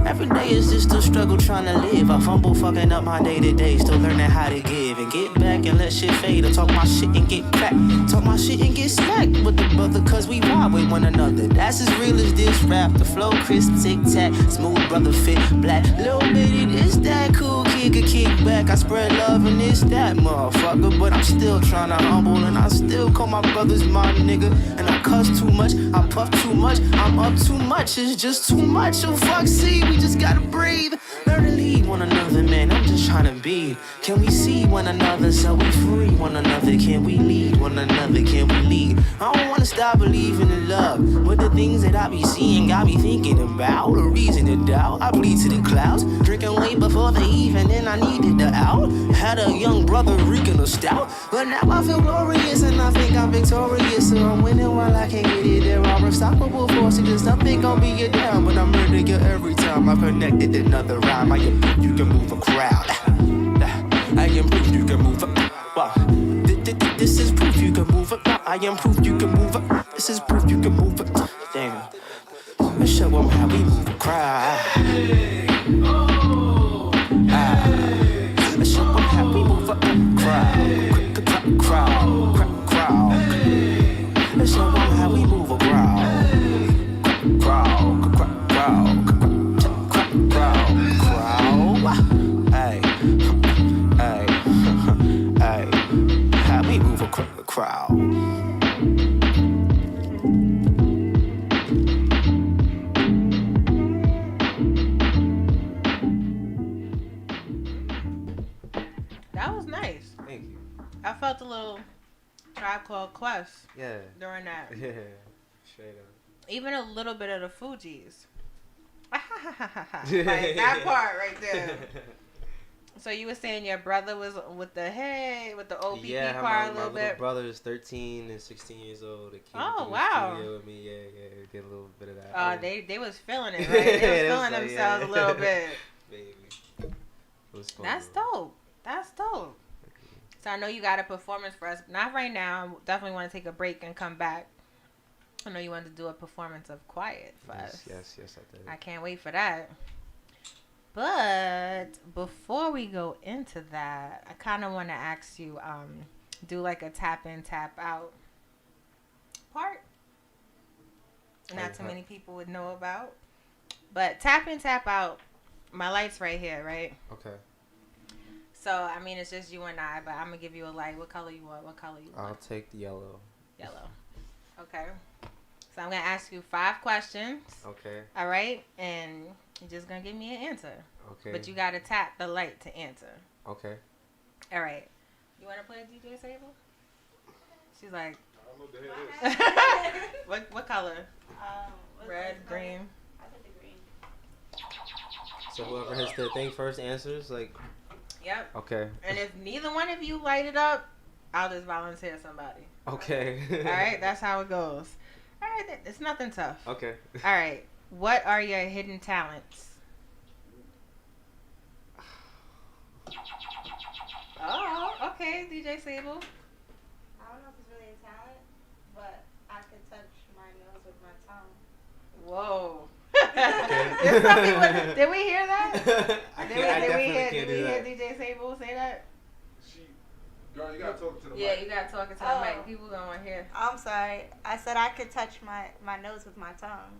Speaker 1: Every day is just a struggle trying to live. I fumble fucking up my day-to-day. Still learning how to give and get back and let shit fade. Or talk my shit and get cracked. Talk my shit and get smacked with the brother cause we ride with one another. That's as real as this rap. The flow crisp, tic-tac, smooth brother fit black. Little bitty this, that cool kid could kick back. I spread love and this, that motherfucker. But I'm still trying to humble and I still call my brothers my nigga. And I cuss too much, I puff too much, I'm up too much. It's just too much, oh fuck, see, we just gotta breathe. Learn to lead one another, man, I'm just trying to be. Can we see one another so we free one another? Can we lead one another? Can we lead? I don't wanna stop believing in love. But the things that I be seeing got me thinking about a reason to doubt. I bleed to the clouds, drinking way before the evening. I needed the out. Had a young brother reeking a stout, but now I feel glorious and I think I'm victorious. So I'm winning while I can't get it. There are unstoppable forces, just nothing gon' be it down. But I'm ready to get every time I connected another rhyme. I am proof you can move a crowd. I am proof you can move a wow. This is proof you can move a. I am proof you can move a. This is proof you can move a. Damn. Let's show them how we move a crowd. Let's show them how we move a crowd. Crowd. Let's show them how we move a crowd. Crowd. Hey, how we move a crowd.
Speaker 2: That was nice.
Speaker 3: Thank you.
Speaker 2: I felt a little Tribe Called Quest
Speaker 3: Yeah.
Speaker 2: during that.
Speaker 3: Yeah. Straight up.
Speaker 2: Even a little bit of the Fugees. Like that part right there. So you were saying your brother was with the head, with the OPP
Speaker 3: yeah,
Speaker 2: part a
Speaker 3: my
Speaker 2: little
Speaker 3: little
Speaker 2: bit?
Speaker 3: brother is 13 and 16 years old. They came
Speaker 2: Oh,
Speaker 3: to
Speaker 2: wow.
Speaker 3: the studio with me. Yeah, get a little bit of that.
Speaker 2: They was feeling it, right? They was feeling themselves a little bit.
Speaker 3: Baby. It was fun,
Speaker 2: That's
Speaker 3: though.
Speaker 2: dope. So I know you got a performance for us. Not right now. I definitely want to take a break and come back. I know you wanted to do a performance of Quiet for us.
Speaker 3: Yes, I did.
Speaker 2: I can't wait for that. But before we go into that, I kind of want to ask you, do like a tap in, tap out part. Not too many people would know about. But tap in, tap out, my light's right here, right?
Speaker 3: Okay.
Speaker 2: So, I mean, it's just you and I, but I'm going to give you a light. What color you want?
Speaker 3: I'll take the yellow.
Speaker 2: Yellow. Okay. So, I'm going to ask you 5 questions.
Speaker 3: Okay.
Speaker 2: All right? And you're just going to give me an answer.
Speaker 3: Okay.
Speaker 2: But you got to tap the light to answer.
Speaker 3: Okay.
Speaker 2: All right. You want to play DJ Sable? She's like,
Speaker 5: I don't know what the hell it is.
Speaker 2: what color? Red,
Speaker 4: what's
Speaker 2: green.
Speaker 4: I said the green.
Speaker 3: So whoever has the thing first answers, like.
Speaker 2: Yep.
Speaker 3: Okay.
Speaker 2: And if neither one of you light it up, I'll just volunteer somebody.
Speaker 3: Okay.
Speaker 2: All right, that's how it goes. All right, it's nothing tough.
Speaker 3: Okay.
Speaker 2: All right, what are your hidden talents? Oh, okay, DJ Sable.
Speaker 4: I don't know if it's really a talent, but I can touch my nose with my tongue.
Speaker 2: Whoa.
Speaker 3: Okay.
Speaker 2: There's something with, did we hear that?
Speaker 3: I
Speaker 2: Did
Speaker 3: definitely
Speaker 2: we
Speaker 3: can't do that.
Speaker 2: hear DJ Sable say that?
Speaker 5: Girl, you gotta talk to the
Speaker 2: Yeah,
Speaker 5: mic.
Speaker 2: you gotta talk into
Speaker 4: Oh.
Speaker 2: the mic. People don't want to hear.
Speaker 4: I'm sorry. I said I could touch my nose with my tongue.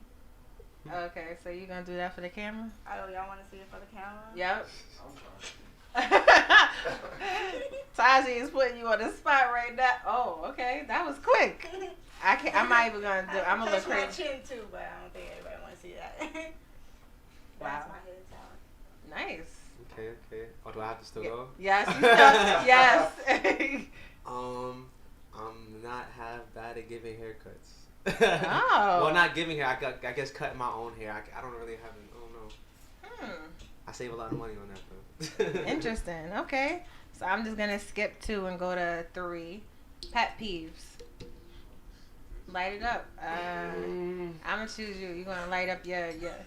Speaker 2: Okay, so you gonna do that for the camera?
Speaker 4: Oh, y'all want to see it for the camera?
Speaker 2: Yep.
Speaker 5: I'm trying.
Speaker 2: Taji is putting you on the spot right now. Oh, okay, that was quick. I'm not even gonna do. I'm gonna look
Speaker 4: touch my
Speaker 2: crazy.
Speaker 4: chin too, but I don't think anybody want to see that. That's
Speaker 2: Wow.
Speaker 4: my hidden talent.
Speaker 2: Nice.
Speaker 3: Okay. Oh, do I have to still go?
Speaker 2: Yes. You still, yes.
Speaker 3: I'm not half bad at giving haircuts.
Speaker 2: Oh.
Speaker 3: Well, not giving hair. I guess cutting my own hair. I don't really have. I don't know. I save a lot of money on that though.
Speaker 2: Interesting. Okay. So I'm just gonna skip 2 and go to 3. Pet peeves. Light it up. I'm gonna choose you. You're gonna light up your. There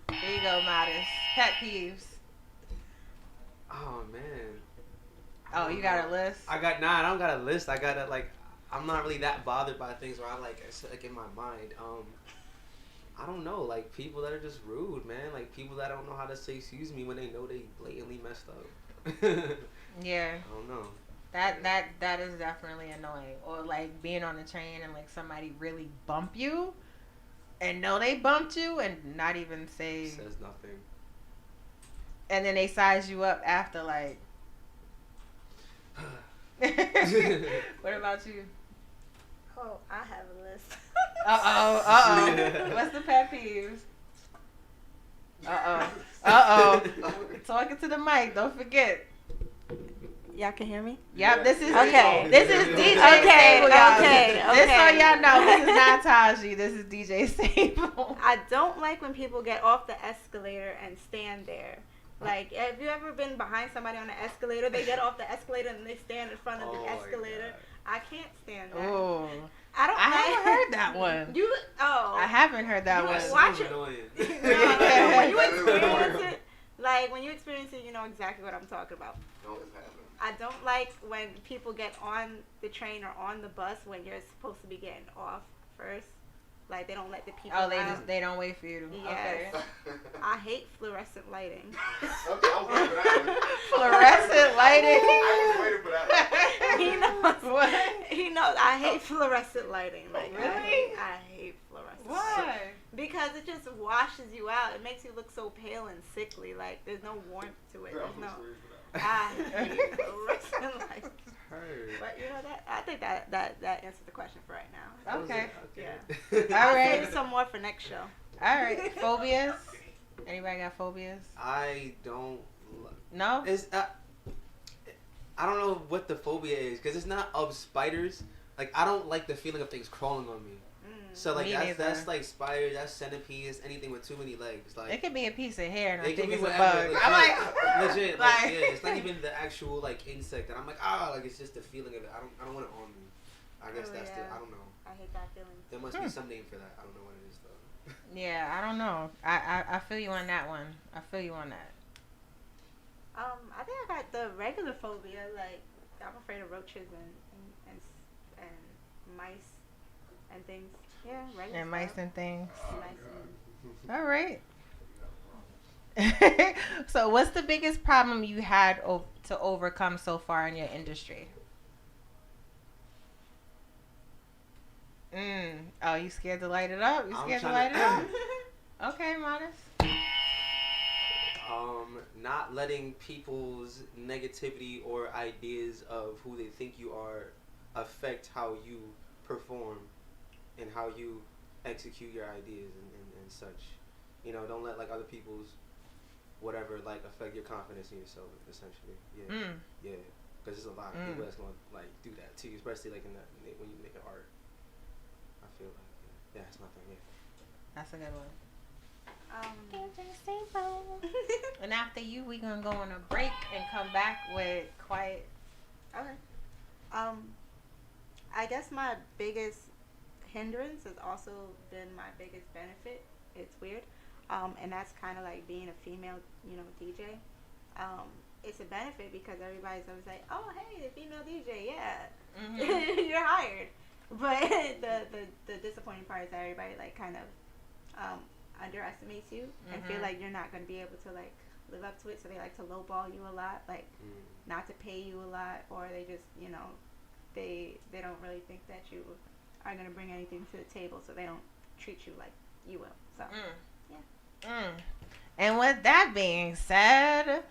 Speaker 2: you go, Modest. Pet peeves.
Speaker 3: Oh man.
Speaker 2: Oh, you got a list?
Speaker 3: I don't got a list. I got I'm not really that bothered by things where it's like in my mind. I don't know, like people that are just rude, man. Like people that don't know how to say excuse me when they know they blatantly messed up.
Speaker 2: Yeah.
Speaker 3: I don't know.
Speaker 2: That is definitely annoying. Or like being on the train and like somebody really bump you and know they bumped you and not even say
Speaker 3: Says nothing.
Speaker 2: and then they size you up after like What about you?
Speaker 4: Oh, I have a list.
Speaker 2: Uh-oh. What's the pet peeves? Uh-oh. Talking to the mic, don't forget.
Speaker 4: Y'all can hear me?
Speaker 2: Yep, this is
Speaker 4: Okay.
Speaker 2: This is DJ
Speaker 4: Okay,
Speaker 2: Sable, y'all.
Speaker 4: okay.
Speaker 2: This so y'all know, this is not Taji. This is DJ Sable.
Speaker 4: I don't like when people get off the escalator and stand there. Like, have you ever been behind somebody on the escalator? They get off the escalator and they stand in front of the escalator. I can't stand that.
Speaker 2: Oh,
Speaker 4: I don't.
Speaker 2: I haven't heard that one. I haven't heard that
Speaker 4: You
Speaker 2: one.
Speaker 4: watch it.
Speaker 3: Annoying.
Speaker 4: No, when you experience it, you know exactly what I'm talking about.
Speaker 5: Don't happen.
Speaker 4: I don't like when people get on the train or on the bus when you're supposed to be getting off first. Like they don't let the people.
Speaker 2: Oh,
Speaker 4: out.
Speaker 2: they don't wait for you to.
Speaker 4: Yes.
Speaker 2: Okay.
Speaker 4: I hate fluorescent lighting.
Speaker 5: Okay, I was waiting for that one.
Speaker 2: Fluorescent lighting.
Speaker 5: I was waiting for that
Speaker 4: He knows.
Speaker 2: What?
Speaker 4: He knows. I hate fluorescent lighting. Like
Speaker 2: Really?
Speaker 4: I hate fluorescent.
Speaker 2: Why?
Speaker 4: Because it just washes you out. It makes you look so pale and sickly. Like there's no warmth to it.
Speaker 5: one.
Speaker 4: There's
Speaker 5: I'm
Speaker 4: no.
Speaker 5: just waiting for that.
Speaker 4: I hate fluorescent lighting.
Speaker 3: Heard.
Speaker 4: But you know that I think that answers the question for right now.
Speaker 2: Okay.
Speaker 4: Yeah.
Speaker 2: All
Speaker 4: I'll
Speaker 2: right.
Speaker 4: save some more for next show.
Speaker 2: All right. Phobias. Anybody got phobias?
Speaker 3: I don't.
Speaker 2: No.
Speaker 3: It's I don't know what the phobia is because it's not of spiders. Like I don't like the feeling of things crawling on me. So like
Speaker 2: Me
Speaker 3: that's
Speaker 2: neither.
Speaker 3: like spiders, that's centipedes, anything with too many legs. Like
Speaker 2: It could be a piece of hair and I
Speaker 3: it could
Speaker 2: think
Speaker 3: be
Speaker 2: it's a
Speaker 3: whatever.
Speaker 2: bug. I'm like,
Speaker 3: legit.
Speaker 2: like-
Speaker 3: Like yeah, it's not even the actual like insect that I'm like like it's just the feeling of it. I don't want it on me. I guess
Speaker 4: Oh,
Speaker 3: that's
Speaker 4: yeah.
Speaker 3: I don't know.
Speaker 4: I hate that feeling.
Speaker 3: There must be some name for that. I don't know what it is though.
Speaker 2: Yeah, I don't know. I feel you on that one. I feel you on that.
Speaker 4: I think I got the regular phobia. Like I'm afraid of roaches and mice and things. Yeah, regular.
Speaker 2: And mice
Speaker 4: stuff.
Speaker 2: and things.
Speaker 4: Mice and-
Speaker 2: All right. So, what's the biggest problem you had to overcome so far in your industry? Oh, you scared to light it up? You
Speaker 3: I'm
Speaker 2: scared to
Speaker 3: tryna-
Speaker 2: light it up? Okay, Modest.
Speaker 3: Not letting people's negativity or ideas of who they think you are affect how you perform and how you execute your ideas and such. You know, don't let like other people's whatever like affect your confidence in yourself. Essentially, yeah. Because there's a lot of people that's gonna like do that to you, especially like when you make an art. I feel like that's my thing. Yeah.
Speaker 2: That's a good one. And after you, we gonna go on a break and come back with Quiet.
Speaker 4: Okay. I guess my biggest hindrance has also been my biggest benefit. It's weird. And that's kind of like being a female, DJ. It's a benefit because everybody's always like, oh, hey, the female DJ, yeah. Mm-hmm. You're hired. But the disappointing part is that everybody like kind of underestimates you and feel like you're not going to be able to like live up to it, so they like to lowball you a lot, like not to pay you a lot, or they just they don't really think that you are going to bring anything to the table, so they don't treat you like you will. So
Speaker 2: And with that being said,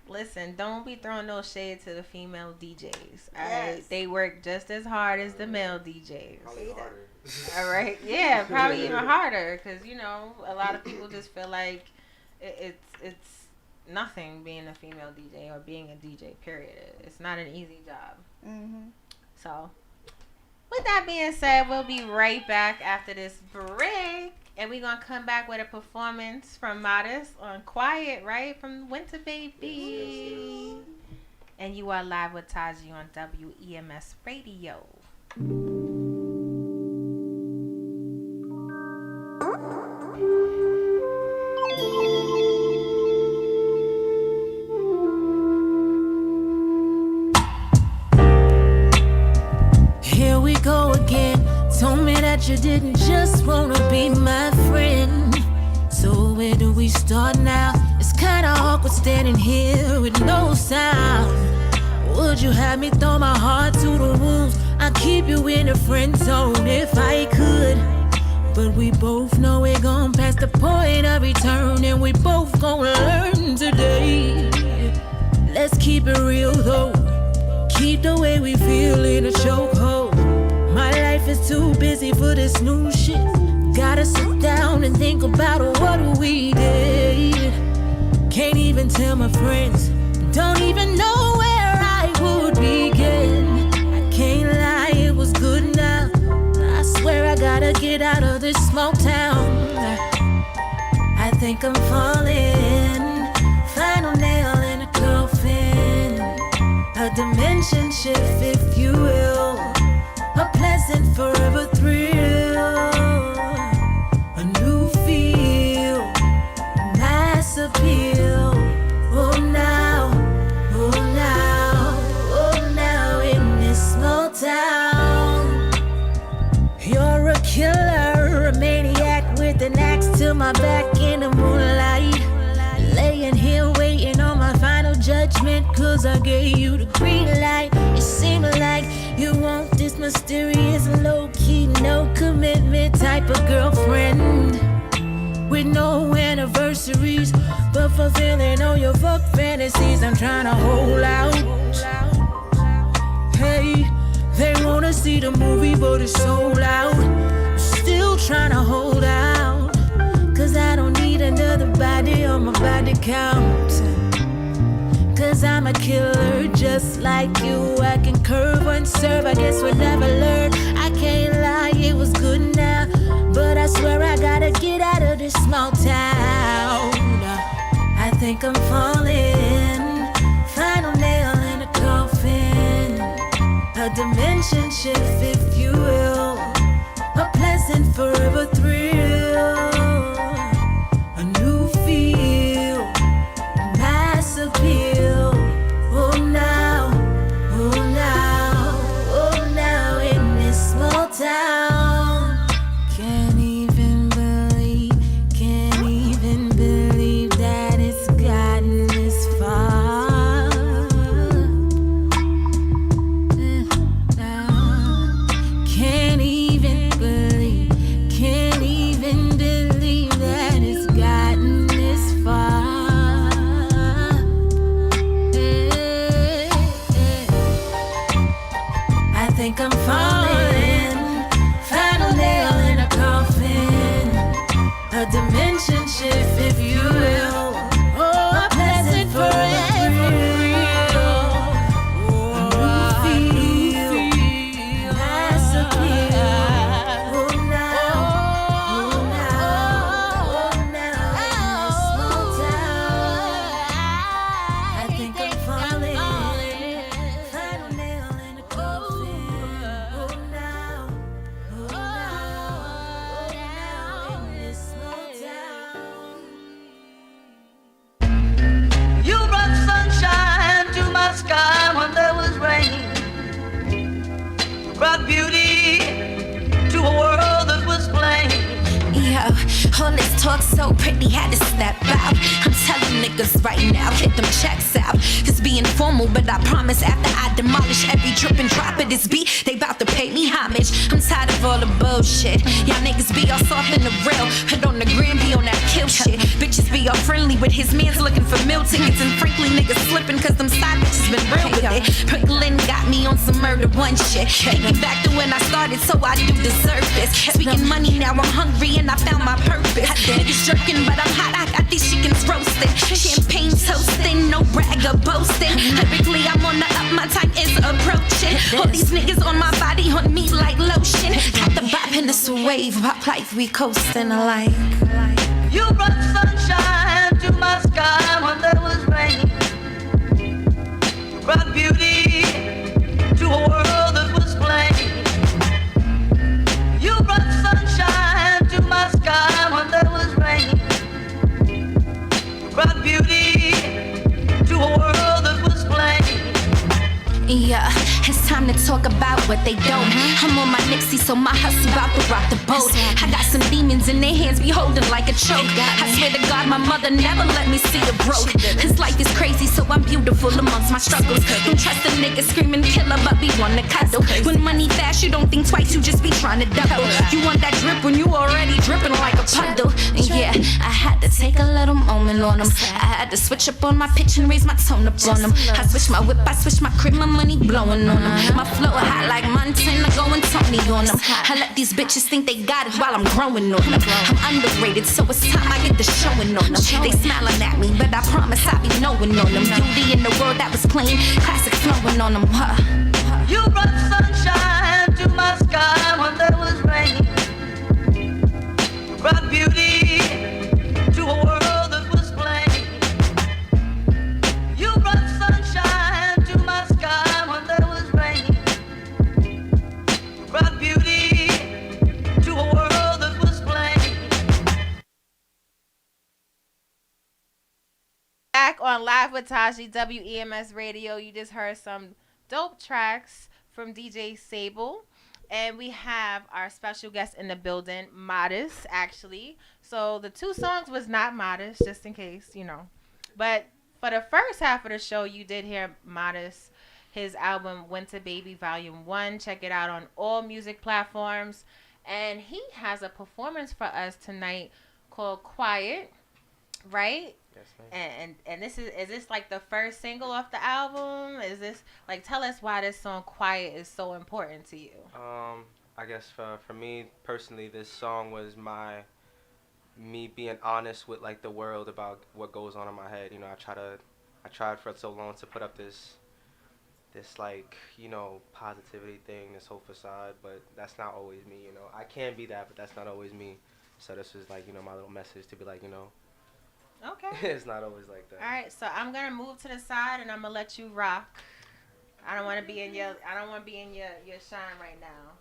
Speaker 2: listen, don't be throwing no shade to the female DJs. Alright, they work just as hard as the male DJs.
Speaker 3: Probably harder.
Speaker 2: All right, yeah, probably even harder, because a lot of people just feel like it's nothing being a female DJ or being a DJ. Period. It's not an easy job. So, with that being said, we'll be right back after this break, and we're gonna come back with a performance from Modest on Quiet, right, from Winter Baby. Yes. And you are live with Taji on WEMS Radio.
Speaker 6: Here we go again. Told me that you didn't just wanna be my friend. So where do we start now? It's kinda awkward standing here with no sound. Would you have me throw my heart to the wolves? I'd keep you in a friend zone if I could. But we both know we're gone past the point of return, and we both gonna learn today. Let's keep it real though. Keep the way we feel in a chokehold. My life is too busy for this new shit. Gotta sit down and think about what we did. Can't even tell my friends. Don't even know where I would begin. I can't lie, it was good now. I swear I gotta get out of this small town. I think I'm falling. Final nail in a coffin. A dimension shift, if you will. A pleasant forever thrill. A new feel. Mass appeal. Oh now, oh now, oh now in this small town. You're a killer, a maniac with an axe to my back in the moonlight. Laying here waiting on my final judgment, cause I gave you the green light. It seemed like you want this mysterious, low-key, no commitment type of girlfriend. With no anniversaries, but fulfilling all your fuck fantasies. I'm trying to hold out. Hey, they wanna see the movie, but it's so loud. I'm still trying to hold out, cause I don't need another body on my body count. Cause I'm a killer just like you. I can curve and serve, I guess we'll never learn. I can't lie, it was good now, but I swear I gotta get out of this small town. I think I'm falling. Final nail in a coffin. A dimension shift, if you will. A pleasant forever thrill. A new feel. Mass appeal. Oh now, oh now, oh now in this small town. Can't even believe that it's gotten this far. I'm falling. Final nail in a coffin. A dimension shift, if you will. Oh, a blessing forever real. Oh, I feel mass appeal. Oh, now, oh, now, oh, now, in this small town, I think I'm falling. Final nail in a coffin. Oh, now, oh, now, oh, now, in this small town.
Speaker 7: You brought sunshine to my sky when there was rain. Brought beauty to a world that was plain.
Speaker 6: Yo, all this talk so pretty, had to snap out. I'm telling niggas right now, hit them checks out. It's being formal, but I promise after I demolish every drip and drop of this beat, they bout to pay me homage. I'm tired of all the bullshit. Y'all niggas be all soft in the real, but on the gram be on that kill shit. Bitches be all friendly with his mans looking for meal tickets, and frankly niggas slipping cause them side bitches been real with it. Brooklyn got me on some murder one shit. Thinking back to when I started, so I do deserve this. Speaking money, now I'm hungry and I found my purpose. Niggas jerking, but I'm hot, I got these chickens roasted. Champagne toasting, no brag or boasting. Lyrically, I'm on the up, my time is approaching. All these niggas on my body, on me like lotion. Got the vibe in this wave, pop like we coasting alike.
Speaker 7: You brought sunshine to my sky when there was rain. Brought beauty to a world that was plain. You brought sunshine to my sky when there was rain. Brought beauty to a world that was plain.
Speaker 6: Yeah, it's time to talk about what they don't. I'm on my Nixie, so my hustle about to rock the boat. I got some demons in their hands, be holding like a choke. I swear to God, my mother never let me see her broke. His life is crazy, so I'm beautiful amongst my struggles. Don't trust a nigga screaming killer, but we wanna cuddle. When money fast, you don't think twice, you just be trying to double. You want that drip when you already dripping like a puddle. And yeah, I had to take a little moment on them. I had to switch up on my pitch and raise my tone up on them. I switch my whip, I switch my crib, my money blowing on them. My flow hot like Montana, going Tony on them. I let these bitches think they got it while I'm growing on them. I'm underrated, so it's time I get the showing on them. They smiling at me, but I promise I be knowing on them. Beauty in the world that was plain, classic flowing on them.
Speaker 7: You brought sunshine to my sky when there was rain. Brought beauty to a world that was plain. You brought sunshine to my sky when there was rain. Brought beauty to a world that was plain.
Speaker 2: Back on Live with Taji, WEMS Radio. You just heard some dope tracks from DJ Sable. And we have our special guest in the building, Modest, actually. So the two songs was not Modest, just in case, you know. But for the first half of the show, you did hear Modest, his album Winter Baby Volume 1. Check it out on all music platforms. And he has a performance for us tonight called Quiet, right?
Speaker 3: Yes, ma'am.
Speaker 2: And this is this like the first single off the album? Is this like, tell us why this song Quiet is so important to you?
Speaker 3: I guess for me personally, this song was me being honest with like the world about what goes on in my head. You know, I tried for so long to put up this like, you know, positivity thing, this whole facade, but that's not always me. You know, I can be that, but that's not always me. So this was like, you know, my little message to be like, you know.
Speaker 2: Okay.
Speaker 3: It's not always like that.
Speaker 2: All right, so I'm gonna move to the side and I'm gonna let you rock. I don't want to be in your shine right now.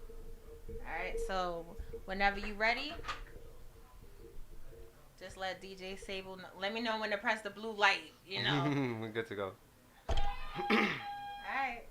Speaker 2: All right, so whenever you ready, just let DJ Sable know. Let me know when to press the blue light. You know.
Speaker 3: We're good to go.
Speaker 2: All right.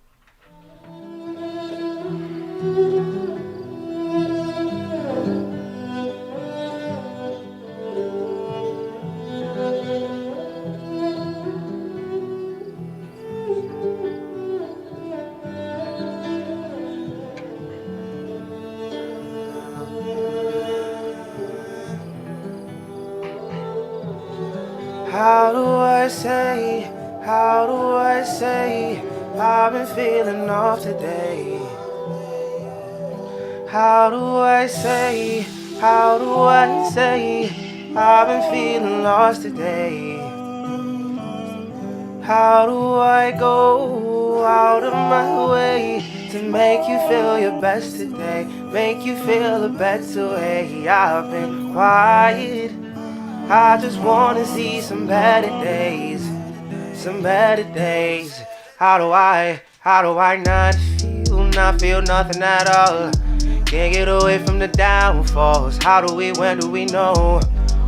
Speaker 1: How do I say I've been feeling off today? How do I say, how do I say, I've been feeling lost today. How do I go out of my way to make you feel your best today, make you feel a better way? I've been quiet, I just wanna see some better days, some better days. How do I not feel nothing at all? Can't get away from the downfalls. How do we, when do we know?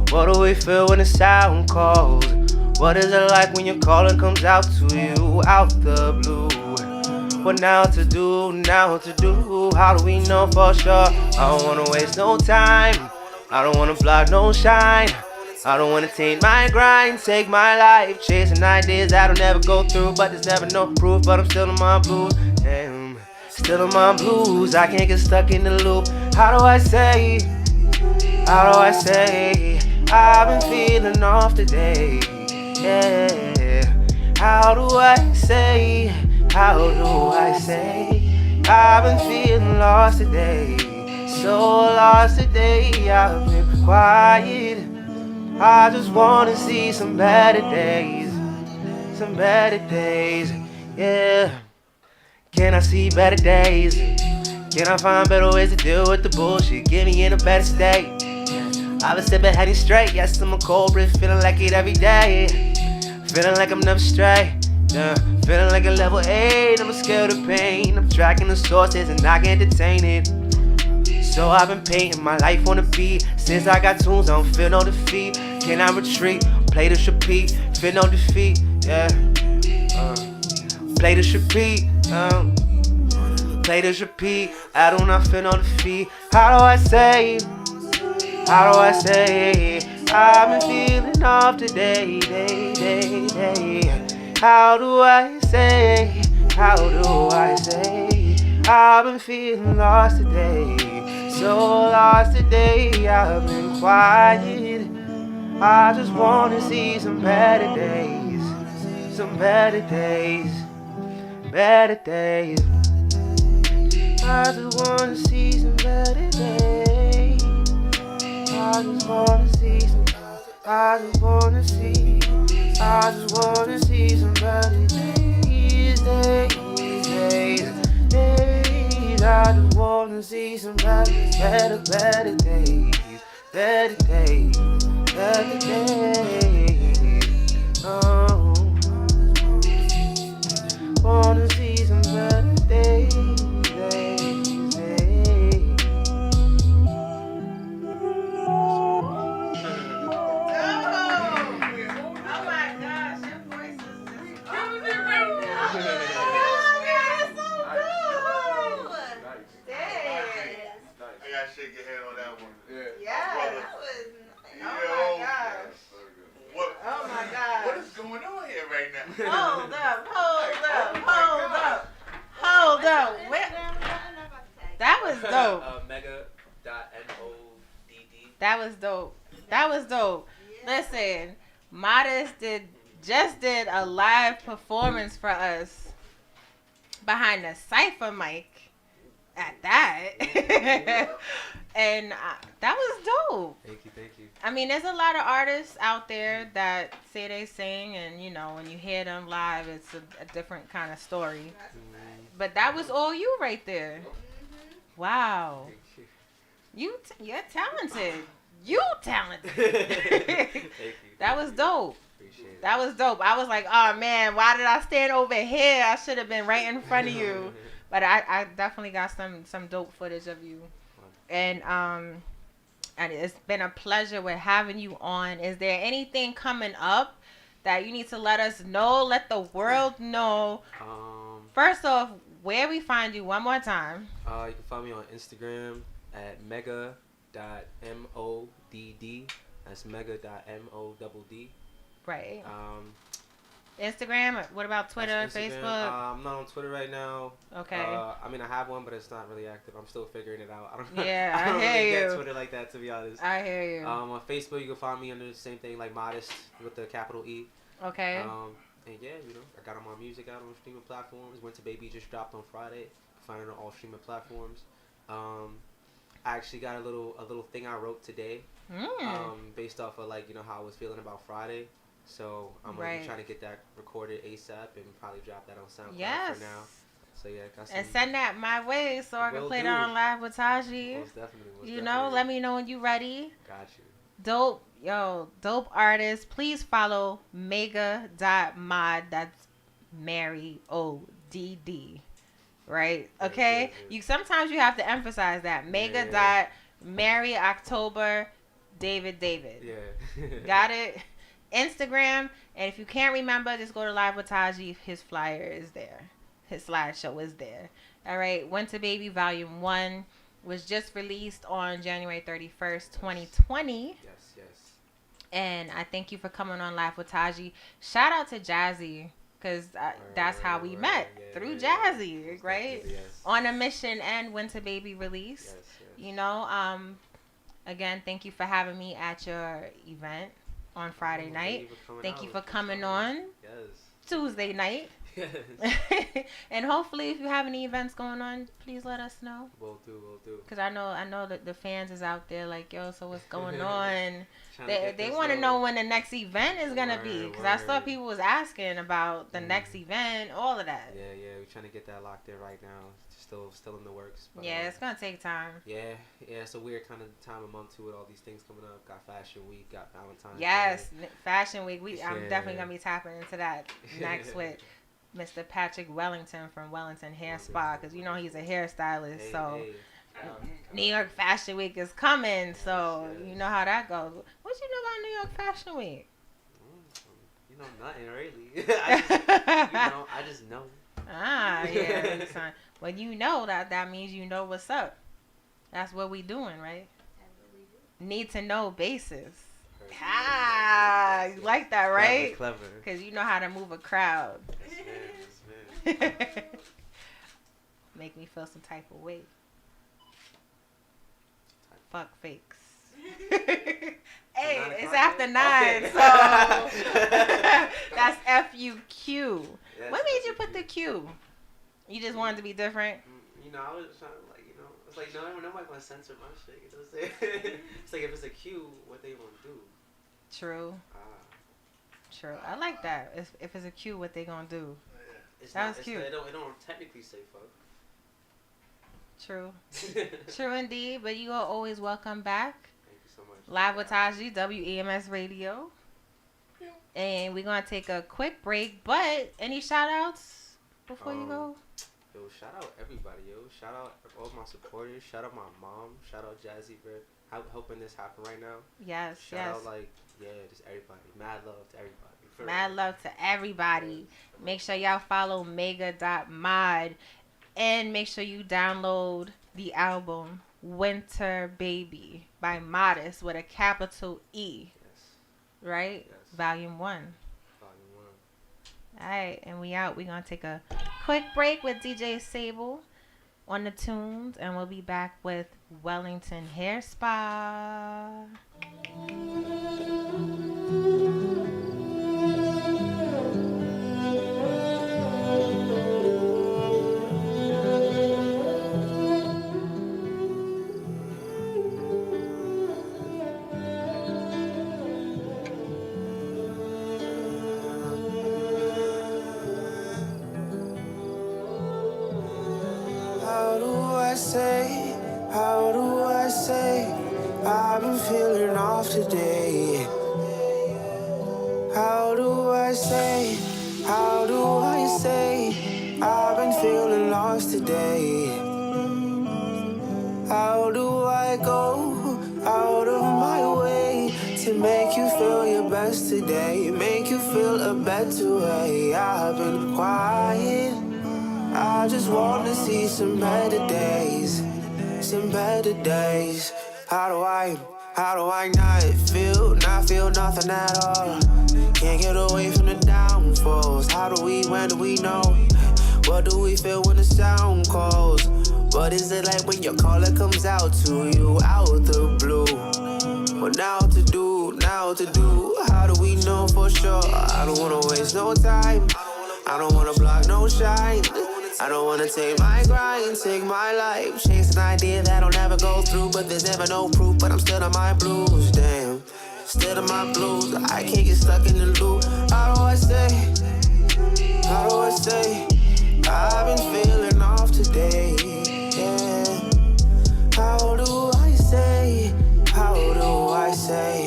Speaker 1: What do we feel when the sound calls? What is it like when your calling comes out to you out the blue? What now to do, now to do? How do we know for sure? I don't wanna waste no time, I don't wanna block no shine, I don't wanna taint my grind, take my life chasing ideas that'll never go through. But there's never no proof, but I'm still in my blues. Damn, still in my blues, I can't get stuck in the loop. How do I say, how do I say, I've been feeling off today? Yeah. How do I say, how do I say, I've been feeling lost today, so lost today. I've been quiet, I just wanna see some better days, some better days, yeah. Can I see better days? Can I find better ways to deal with the bullshit? Get me in a better state. I've been sipping heading straight, yes I'm a culprit, feeling like it every day. Feeling like I'm never straight, yeah. Feeling like a level 8, I'm scared of pain. I'm tracking the sources and I can't detain it. So I've been painting my life on the beat. Since I got tunes, I don't feel no defeat. Can I retreat? Play this repeat, feel no defeat, yeah. Play this repeat, play this repeat. I do not feel no defeat. How do I say, how do I say, I've been feeling off today, How do I say, how do I say, I've been feeling lost today, so lost today. I've been quiet, I just wanna see some better days, some better days, better days. I just wanna see some better days. I just wanna see some, I just wanna see, I just wanna see some better days, days. I just wanna see some better days, better days, better days. Oh, wanna see some better days,
Speaker 5: Shake your head on that one.
Speaker 4: Yeah, that was. Oh my gosh.
Speaker 5: What?
Speaker 4: Oh my gosh.
Speaker 5: What is going on here right now?
Speaker 4: Hold up, hold up, hold up, hold up. That was dope.
Speaker 3: Mega.modd.
Speaker 2: That was dope. That was dope. Listen, Modest just did a live performance for us behind the cypher mic. At that. And that was dope.
Speaker 3: Thank you.
Speaker 2: I mean, there's a lot of artists out there that say they sing, and you know, when you hear them live, it's a different kind of story. But that was all you right there. Wow. You're talented. You talented.
Speaker 3: Thank you.
Speaker 2: That was dope.
Speaker 3: Appreciate it.
Speaker 2: That was dope. I was like, oh man, why did I stand over here? I should have been right in front of you. But I definitely got some dope footage of you. And it's been a pleasure with having you on. Is there anything coming up that you need to let us know, let the world know? First off, where we find you one more time.
Speaker 3: You can find me on Instagram at mega.modd. That's mega.modd.
Speaker 2: Right. Instagram? What about Twitter,
Speaker 3: Instagram.
Speaker 2: Facebook?
Speaker 3: I'm not on Twitter right now.
Speaker 2: Okay.
Speaker 3: I mean, I have one, but it's not really active. I'm still figuring it out. I don't
Speaker 2: hear
Speaker 3: really
Speaker 2: you.
Speaker 3: get Twitter like that, to be honest.
Speaker 2: I hear you.
Speaker 3: On Facebook, you can find me under the same thing, like Modest with the capital E.
Speaker 2: Okay.
Speaker 3: And yeah, you know, I got all my music out on streaming platforms. Winter Baby just dropped on Friday. You can find it on all streaming platforms. I actually got a little thing I wrote today, based off of like how I was feeling about Friday. So I'm gonna be trying to get that recorded ASAP and probably drop that on SoundCloud for now. So yeah, got some,
Speaker 2: and send that my way so I can play that on Live with Taji.
Speaker 3: Most definitely.
Speaker 2: You know, let me know when you ready.
Speaker 3: Got you.
Speaker 2: Dope artist. Please follow mega.mod. That's Mary ODD. Right? Okay?
Speaker 3: Yeah.
Speaker 2: Sometimes you have to emphasize that. Mega. Mary October David.
Speaker 3: Yeah.
Speaker 2: Got it? Instagram. And if you can't remember, just go to Live with Taji. His flyer is there. His slideshow is there. All right. Winter Baby Volume 1 was just released on January 31st, 2020.
Speaker 3: Yes.
Speaker 2: And I thank you for coming on Live with Taji. Shout out to Jazzy, because that's how we met, through Jazzy, right?
Speaker 3: Yes.
Speaker 2: On a Mission and Winter Baby release.
Speaker 3: Yes.
Speaker 2: Again, thank you for having me at your event on Friday night. Thank you for coming on Tuesday night.
Speaker 3: Yes.
Speaker 2: And hopefully, if you have any events going on, please let us know.
Speaker 3: Will do.
Speaker 2: Because I know that the fans is out there like, yo, so what's going on? They want to know when the next event is going to be. Because I saw people was asking about the next event, all of that.
Speaker 3: Yeah, we're trying to get that locked in right now. Still in the works. But,
Speaker 2: yeah, it's going to take time.
Speaker 3: Yeah, it's a weird kind of time of month too with all these things coming up. Got Fashion Week, got Valentine's Day.
Speaker 2: Fashion Week. I'm definitely going to be tapping into that next with Mr. Patrick Wellington from Wellington Hair Spa, because he's a hairstylist. New York Fashion Week is coming, so you know how that goes. What you know about New York Fashion Week?
Speaker 3: Nothing really. I just know.
Speaker 2: Yeah. When you know that means you know what's up. That's what we doing, right? Need to know basis. You like that, right?
Speaker 3: Clever.
Speaker 2: Because you know how to move a crowd.
Speaker 3: Yes, man.
Speaker 2: Make me feel some type of way. Fuck fakes. Hey, it's after 9, so that's F-U-Q.
Speaker 3: Yes,
Speaker 2: What made you put the Q? You just wanted to be different?
Speaker 3: I was trying to it's like nobody gonna censor my shit. You know what I'm saying? It's like if it's a Q, what they gonna do?
Speaker 2: True. True. I like that. If it's a Q, what they gonna do? That was cute.
Speaker 3: It don't technically say fuck.
Speaker 2: True. True indeed. But you are always welcome back.
Speaker 3: Thank you so much.
Speaker 2: Live with Taji, WEMS Radio. And we're going to take a quick break. But any shout outs before you go?
Speaker 3: Yo, shout out everybody, Shout out all my supporters. Shout out my mom. Shout out Jazzy for helping this happen right now.
Speaker 2: Yes,
Speaker 3: Shout out just everybody. Mad love to everybody.
Speaker 2: Mad love to everybody. Make sure y'all follow mega.mod. And make sure you download the album Winter Baby by Modest with a capital E.
Speaker 3: Yes.
Speaker 2: Right?
Speaker 3: Yes.
Speaker 2: Volume 1. Alright, and we out. We're going to take a quick break with DJ Sable on the tunes. And we'll be back with Wellington Hair Spa.
Speaker 1: How do I say I've been feeling off today? How do I say I've been feeling lost today? How do I go out of my way to make you feel your best today? Make you feel a better way. I've been quiet, I just want to see some better days. Some better days. How do I not feel nothing at all? Can't get away from the downfalls. How do we, when do we know? What do we feel when the sound calls? What is it like when your caller comes out to you out the blue? What now to do? How do we know for sure? I don't wanna waste no time. I don't wanna block no shine. I don't wanna take my grind, take my life. Chase an idea that'll never go through, but there's never no proof. But I'm still on my blues, damn. Still on my blues. I can't get stuck in the loop. How do I say? How do I say? I've been feeling off today, yeah. How do I say? How do I say?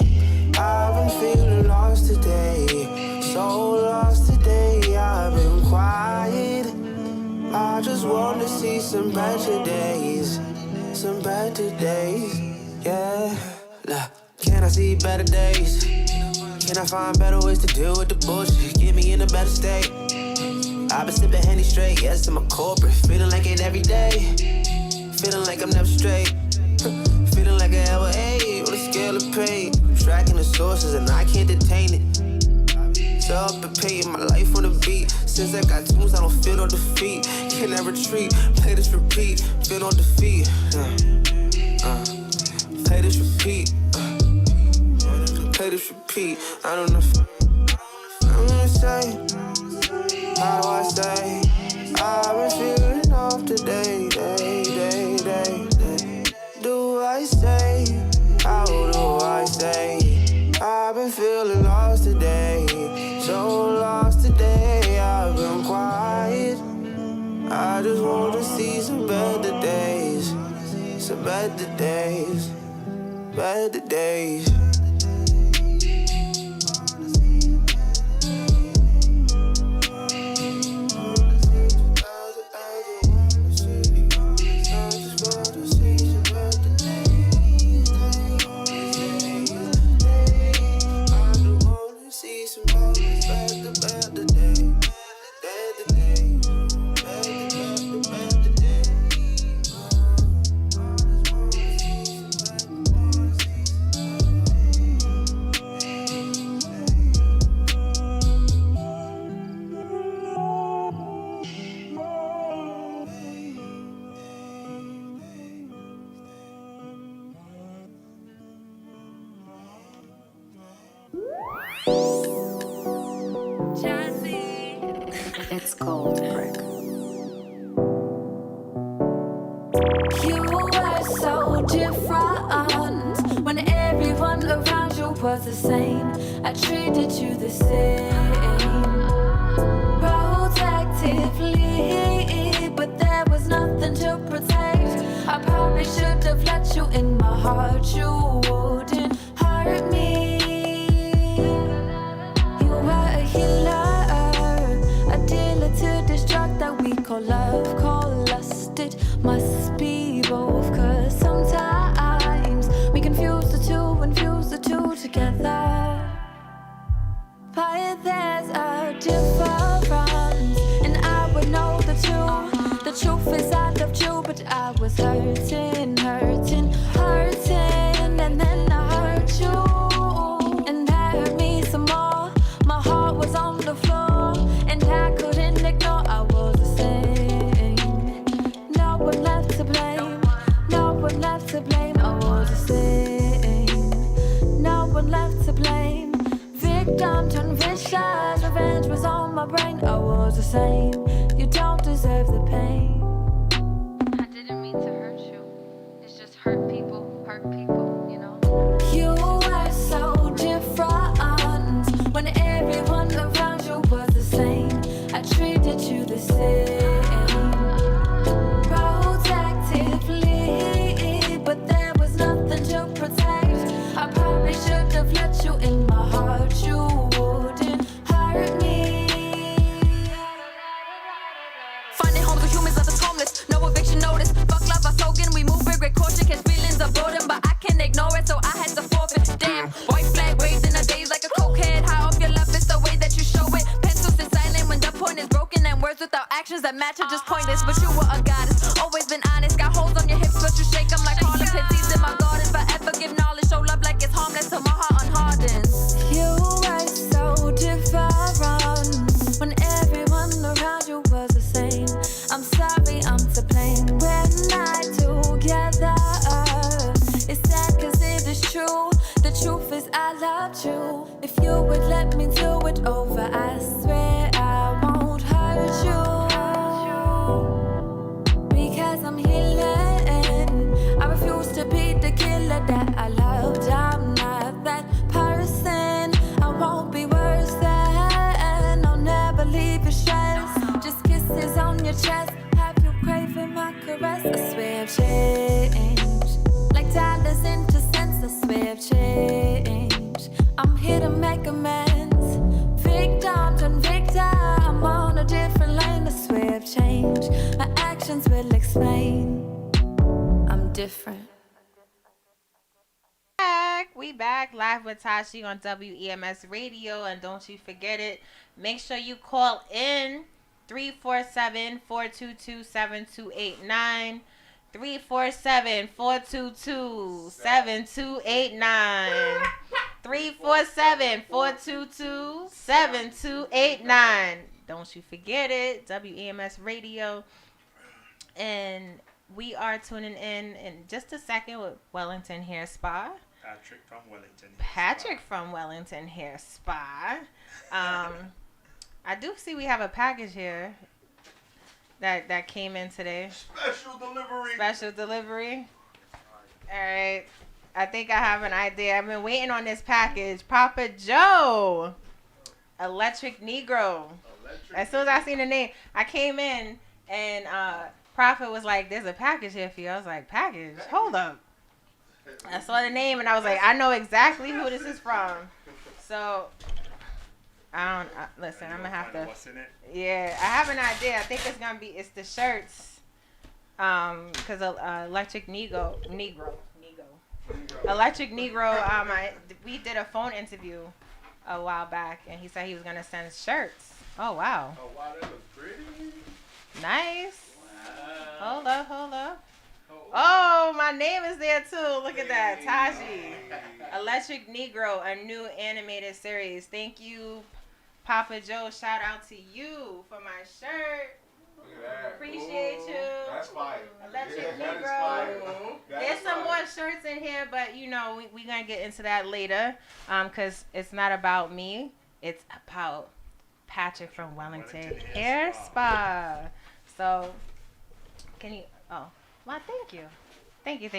Speaker 1: I've been feeling lost today, so lost today. I've been quiet. I just want to see some better days, some better days, yeah. Look, can I see better days? Can I find better ways to deal with the bullshit? Get me in a better state. I've been sipping Henny straight, yes, I'm a corporate. Feeling like it every day. Feeling like I'm never straight. Feeling like I ever ate on a scale of pain. Tracking the sources and I can't detain it. So up and paying my life on the beat. Since I got tunes, I don't feel no defeat. Can I retreat? Play this repeat. Feel no defeat. Play this repeat. Play this repeat. I don't know if I'm gonna say. How do I say? I've been feeling off today, day. Do I say? How do I say? I've been feeling lost today, so lost today. I've been quiet. I just want to see some better days, some better days, better days.
Speaker 6: It's cold brick. You were so different when everyone around you was the same. I treated you the same, protectively, but there was nothing to protect. I probably should have let you in my heart. You wouldn't hurt me. You were a healer, to destruct that we call love, call lust. It must be both, cause sometimes we confuse the two and fuse the two together. But there's a difference, and I would know the truth. The truth is I loved you, but I was hurting, and then I hurt you, and that hurt me some more. My heart was on the floor, and I couldn't ignore. I was the same. No one left to blame. No one left to blame. I was the same. No one left to blame. Victim turned vicious. Revenge was on my brain. I was the same. You don't deserve the pain. I didn't mean to hurt you. It's just hurt people, you know. You were so different when everyone around you was the same. I treated you the same, protectively, but there was nothing to protect. I probably should have let you in my heart. You wouldn't hurt me. Finding homes with humans, others homeless. No eviction notice. Fuck love, I soaking. We move with great caution. Catch feelings of boredom, but I can't ignore it, so I had to forfeit. Damn, white flag waved in a daze like a cokehead. High off your love, it's the way that you show it. Pencils is silent when the point is broken, and words without actions that match are just pointless. But you were a goddess, always been honest. Got holes on your hips, but you shake them like Harlem. Pities in my garden, forever give knowledge. Show love like it's harmless till my heart unhardens. You were so different when everyone around you was the same. I'm sorry, I'm to blame. We're not together. It's sad cause it is true. The truth is I loved you. If you would let me do it over, I swear I won't hurt you. different.
Speaker 2: We back live with Taji on WEMS Radio, and don't you forget it. Make sure you call in 347-422-7289. 347-422-7289. 347-422-7289. Don't you forget it. WEMS Radio. And we are tuning in just a second with Wellington Hair Spa.
Speaker 8: Patrick from Wellington.
Speaker 2: Patrick from Wellington Hair Spa. I do see we have a package here that came in today.
Speaker 5: Special delivery.
Speaker 2: Special delivery. All right. I think I have an idea. I've been waiting on this package. Papa Joe. Electric Negro. As soon as I seen the name, I came in and Prophet was like, there's a package here for you. I was like, package? Hold up. I saw the name and I was like, I know exactly who this is from. So, listen, I'm going to have to.
Speaker 8: What's in it?
Speaker 2: Yeah, I have an idea. I think it's the shirts. Because Electric Negro. Electric Negro, we did a phone interview a while back and he said he was going to send shirts. Oh, wow.
Speaker 5: Oh, wow, that looks pretty.
Speaker 2: Nice.
Speaker 5: Wow.
Speaker 2: Hold up. Oh, my name is there too. Look at that. Taji. Electric Negro, a new animated series. Thank you, Papa Joe. Shout out to you for my shirt.
Speaker 5: Look at that.
Speaker 2: Appreciate you.
Speaker 5: That's fire.
Speaker 2: Electric
Speaker 5: Yeah, that is
Speaker 2: Negro.
Speaker 5: fire.
Speaker 2: There's some more shirts in here, but you know, we're going to get into that later. Because it's not about me. It's about Patrick from Wellington Hair Spa. So, can you... Oh, well, thank you. Thank you.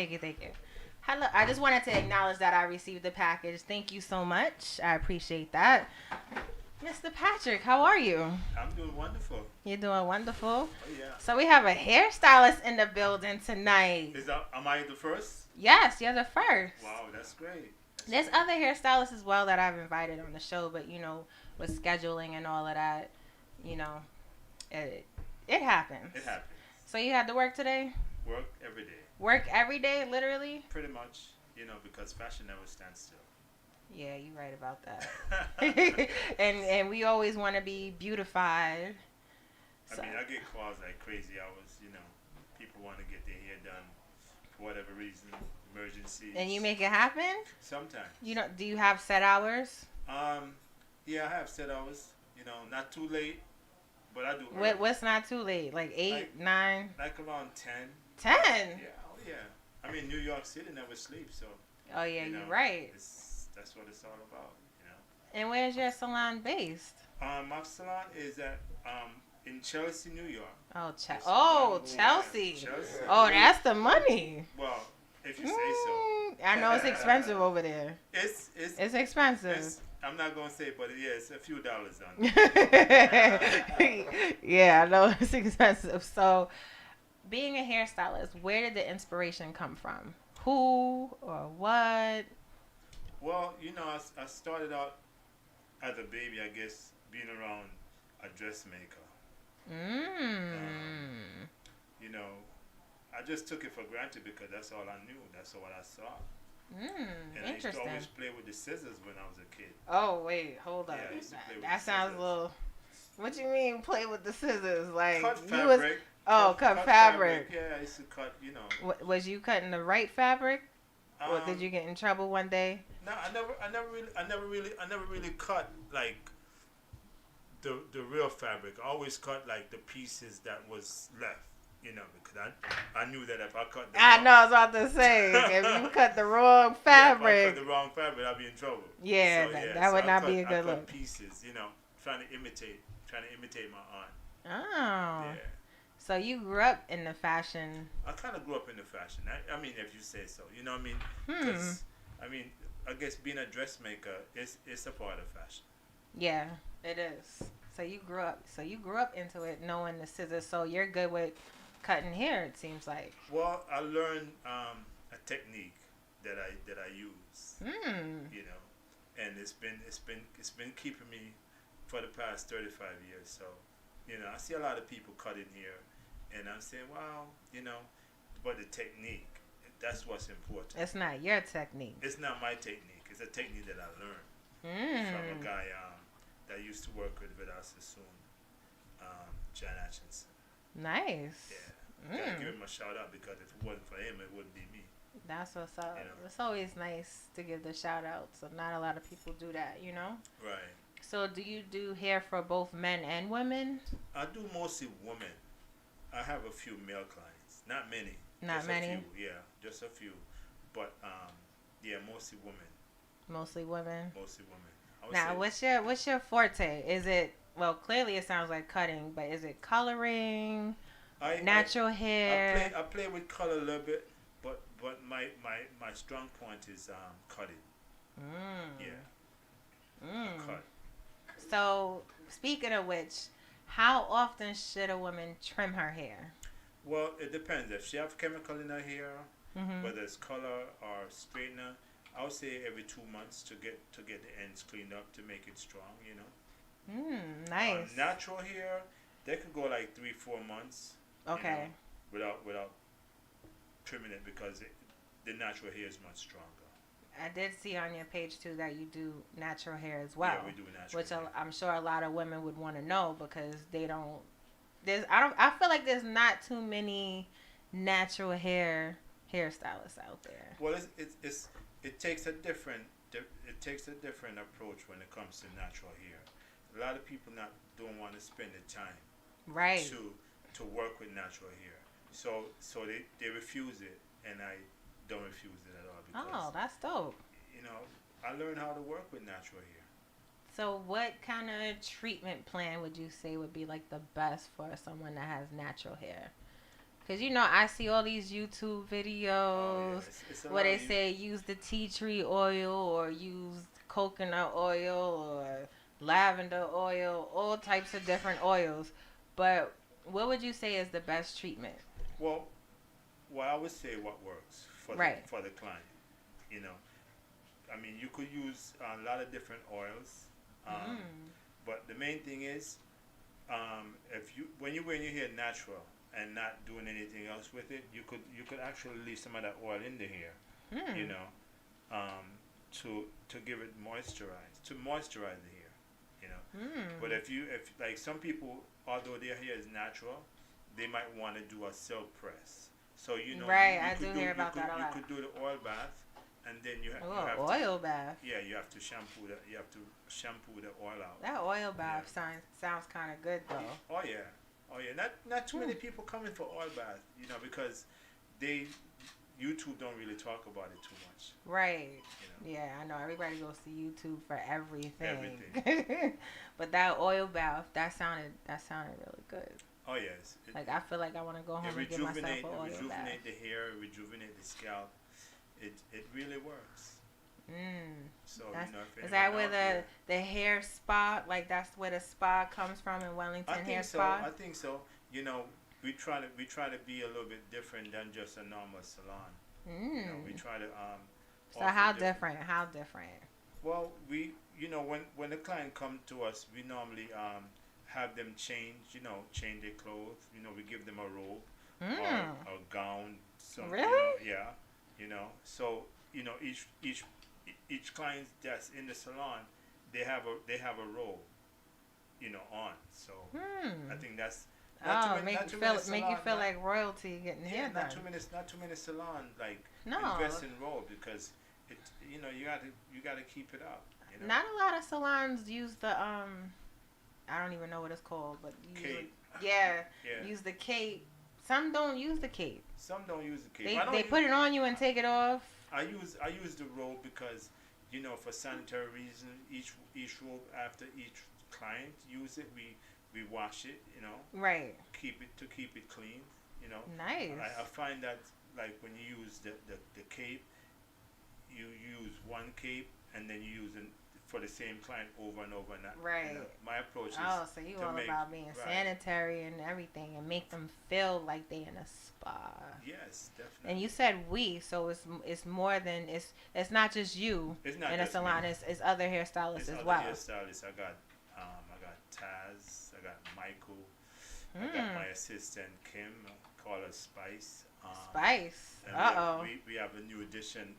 Speaker 2: Hello. I just wanted to acknowledge that I received the package. Thank you so much. I appreciate that. Mr. Patrick, how are you?
Speaker 8: I'm doing wonderful.
Speaker 2: You're doing wonderful.
Speaker 8: Oh, yeah.
Speaker 2: So we have a hairstylist in the building tonight.
Speaker 8: Am I the first?
Speaker 2: Yes, you're the first.
Speaker 8: Wow, that's great.
Speaker 2: There's other hairstylists as well that I've invited on the show, but you know, with scheduling and all of that, you know, it happens.
Speaker 8: It happens.
Speaker 2: So you had to work today?
Speaker 8: Work every day.
Speaker 2: Work every day, literally?
Speaker 8: Pretty much, you know, because fashion never stands still.
Speaker 2: Yeah, you're right about that. and we always want to be beautified.
Speaker 8: I mean, I get calls like crazy hours, you know. People want to get their hair done for whatever reason, emergencies.
Speaker 2: And you make it happen?
Speaker 8: Sometimes.
Speaker 2: You know, do you have set hours?
Speaker 8: Yeah, I have set hours. You know, not too late, but I do.
Speaker 2: What's not too late? Like 8, 9?
Speaker 8: Like around 10.
Speaker 2: 10?
Speaker 8: Yeah, oh yeah. I mean, New York City never sleeps, so.
Speaker 2: Oh yeah,
Speaker 8: you know,
Speaker 2: you're right.
Speaker 8: That's what it's all about, you know.
Speaker 2: And where's your salon based?
Speaker 8: My salon is at in Chelsea, New York.
Speaker 2: Oh, Chelsea.
Speaker 8: Chelsea.
Speaker 2: Oh, that's the money.
Speaker 8: Well, if you say so.
Speaker 2: I know it's expensive over there.
Speaker 8: It's
Speaker 2: expensive.
Speaker 8: I'm not gonna say, but yeah, it's a few dollars on
Speaker 2: Yeah, I know it's expensive. So, being a hairstylist, where did the inspiration come from? Who or what?
Speaker 8: Well, you know, I started out as a baby, I guess, being around a dressmaker. You know, I just took it for granted because that's all I knew. That's all I saw. And I used to always play with the scissors when I was a kid.
Speaker 2: Oh, wait, hold up.
Speaker 8: Yeah, I used to play with
Speaker 2: that
Speaker 8: the
Speaker 2: sounds
Speaker 8: scissors.
Speaker 2: a little... What you mean, play with the scissors? Like,
Speaker 8: Cut
Speaker 2: you
Speaker 8: fabric.
Speaker 2: cut fabric.
Speaker 8: Yeah, I used to cut, you know.
Speaker 2: Was you cutting the right fabric? Or did you get in trouble one day?
Speaker 8: No, I never really cut like the real fabric. I always cut like the pieces that was left, you know, because I knew that if I cut the
Speaker 2: I was about to say, if you cut the wrong fabric.
Speaker 8: Yeah, if I cut the wrong fabric, I'd be in trouble.
Speaker 2: Yeah,
Speaker 8: so,
Speaker 2: that would not be a
Speaker 8: I
Speaker 2: good
Speaker 8: cut
Speaker 2: look.
Speaker 8: pieces, you know, trying to imitate my aunt.
Speaker 2: Oh.
Speaker 8: Yeah.
Speaker 2: So you grew up in the fashion.
Speaker 8: I kind of grew up in the fashion. I mean, if you say so, you know what I mean? Because I mean, I guess being a dressmaker is a part of fashion.
Speaker 2: Yeah, it is. So you grew up into it, knowing the scissors. So you're good with cutting hair. It seems like.
Speaker 8: Well, I learned a technique that I use. You know, and it's been keeping me for the past 35 years. So, you know, I see a lot of people cutting here, and I'm saying, wow, you know, but the technique, That's what's important.
Speaker 2: It's not your technique.
Speaker 8: It's not my technique. It's a technique that I learned from a guy that used to work with us soon, Jan Atchison.
Speaker 2: Nice.
Speaker 8: Yeah. Gotta give him a shout out because if it wasn't for him, it wouldn't be me.
Speaker 2: That's what's up.
Speaker 8: You know?
Speaker 2: It's always nice to give the shout outs. So not a lot of people do that, you know?
Speaker 8: Right.
Speaker 2: So do you do hair for both men and women?
Speaker 8: I do mostly women. I have a few male clients. Not many.
Speaker 2: Not
Speaker 8: just
Speaker 2: many?
Speaker 8: A few. Yeah, just a few. But yeah, mostly women.
Speaker 2: Mostly women.
Speaker 8: Mostly women. I would
Speaker 2: Now,
Speaker 8: say-
Speaker 2: what's your forte? Is it, well, clearly it sounds like cutting, but is it coloring, natural hair?
Speaker 8: I play with color a little bit, but my strong point is cutting. Yeah. Cut.
Speaker 2: So, speaking of which, how often should a woman trim her hair?
Speaker 8: Well, it depends. If she have chemical in her hair, whether it's color or straightener, I would say every 2 months to get the ends cleaned up to make it strong. You know.
Speaker 2: Nice.
Speaker 8: Natural hair, they could go like 3-4 months.
Speaker 2: Okay.
Speaker 8: You know, without trimming it because the natural hair is much stronger.
Speaker 2: I did see on your page too that you do natural hair as well.
Speaker 8: Yeah, we do natural
Speaker 2: which
Speaker 8: hair.
Speaker 2: I'm sure a lot of women would want to know because they don't. I feel like there's not too many natural hairstylists out there.
Speaker 8: Well, it takes a different approach when it comes to natural hair. A lot of people don't want to spend the time
Speaker 2: Right.
Speaker 8: to work with natural hair. So they refuse it, and I don't refuse it at all because
Speaker 2: That's dope.
Speaker 8: you know I learned how to work with natural hair.
Speaker 2: So what kind of treatment plan would you say would be like the best for someone that has natural hair? Because, you know, I see all these YouTube videos
Speaker 8: It's a
Speaker 2: where
Speaker 8: lot
Speaker 2: they
Speaker 8: of
Speaker 2: say use the tea tree oil or use coconut oil or lavender oil, all types of different oils. But what would you say is the best treatment?
Speaker 8: Well, I would say what works for the client. You know, I mean, you could use a lot of different oils, but the main thing is, when you're wearing your hair natural and not doing anything else with it, you could actually leave some of that oil in the hair. You know, to give it to moisturize the hair. You know, but if like some people, although their hair is natural, they might want to do a silk press. So you know,
Speaker 2: I do hear about that a lot.
Speaker 8: You could do the oil bath, and then you have
Speaker 2: oil bath.
Speaker 8: Yeah, you have to shampoo that. You have to shampoo the oil out.
Speaker 2: That oil bath sounds kind of good though.
Speaker 8: Oh yeah. Not too many people coming for oil bath, you know, because YouTube don't really talk about it too much.
Speaker 2: Right.
Speaker 8: You know?
Speaker 2: Yeah, I know everybody goes to YouTube for everything. But that oil bath, that sounded really good.
Speaker 8: Oh yes.
Speaker 2: I feel like I want to go home and give myself an oil bath.
Speaker 8: Rejuvenate the hair, rejuvenate the scalp. It really works. So
Speaker 2: is that where the hair spa, like that's where the spa comes from in Wellington Hair Spa?
Speaker 8: I think so. You know, we try to be a little bit different than just a normal salon. You know, we try to
Speaker 2: So how different? How different?
Speaker 8: Well, when the client come to us, we normally have them change their clothes. You know, we give them a robe or a gown.
Speaker 2: Really?
Speaker 8: You know, so you know each client that's in the salon, they have a robe, you know, on. So I think that's
Speaker 2: make you feel like royalty getting hair done.
Speaker 8: Not too many salon
Speaker 2: No.
Speaker 8: invest in robe because you gotta keep it up. You know?
Speaker 2: Not a lot of salons use the I don't even know what it's called, but
Speaker 8: cape.
Speaker 2: Use the cape. Some don't use the cape.
Speaker 8: Some don't use the cape.
Speaker 2: They put it on you and take it off.
Speaker 8: I use the robe because, you know, for sanitary reasons, each robe after each client use it, we wash it, you know.
Speaker 2: Right.
Speaker 8: Keep it clean, you know.
Speaker 2: Nice.
Speaker 8: I find that like when you use the cape, you use one cape and then you use it for the same client over and over and that.
Speaker 2: Right.
Speaker 8: You know, my approach is
Speaker 2: so you all about being sanitary and everything and make them feel like they in a spa.
Speaker 8: Yes, definitely.
Speaker 2: And you said so it's more than it's not just you in a salon.
Speaker 8: Me.
Speaker 2: It's other hairstylists as
Speaker 8: other
Speaker 2: well.
Speaker 8: Hairstylists. I got Taz. I got Michael. I got my assistant Kim. Call her Spice.
Speaker 2: Spice.
Speaker 8: And
Speaker 2: Uh-oh.
Speaker 8: we have a new addition,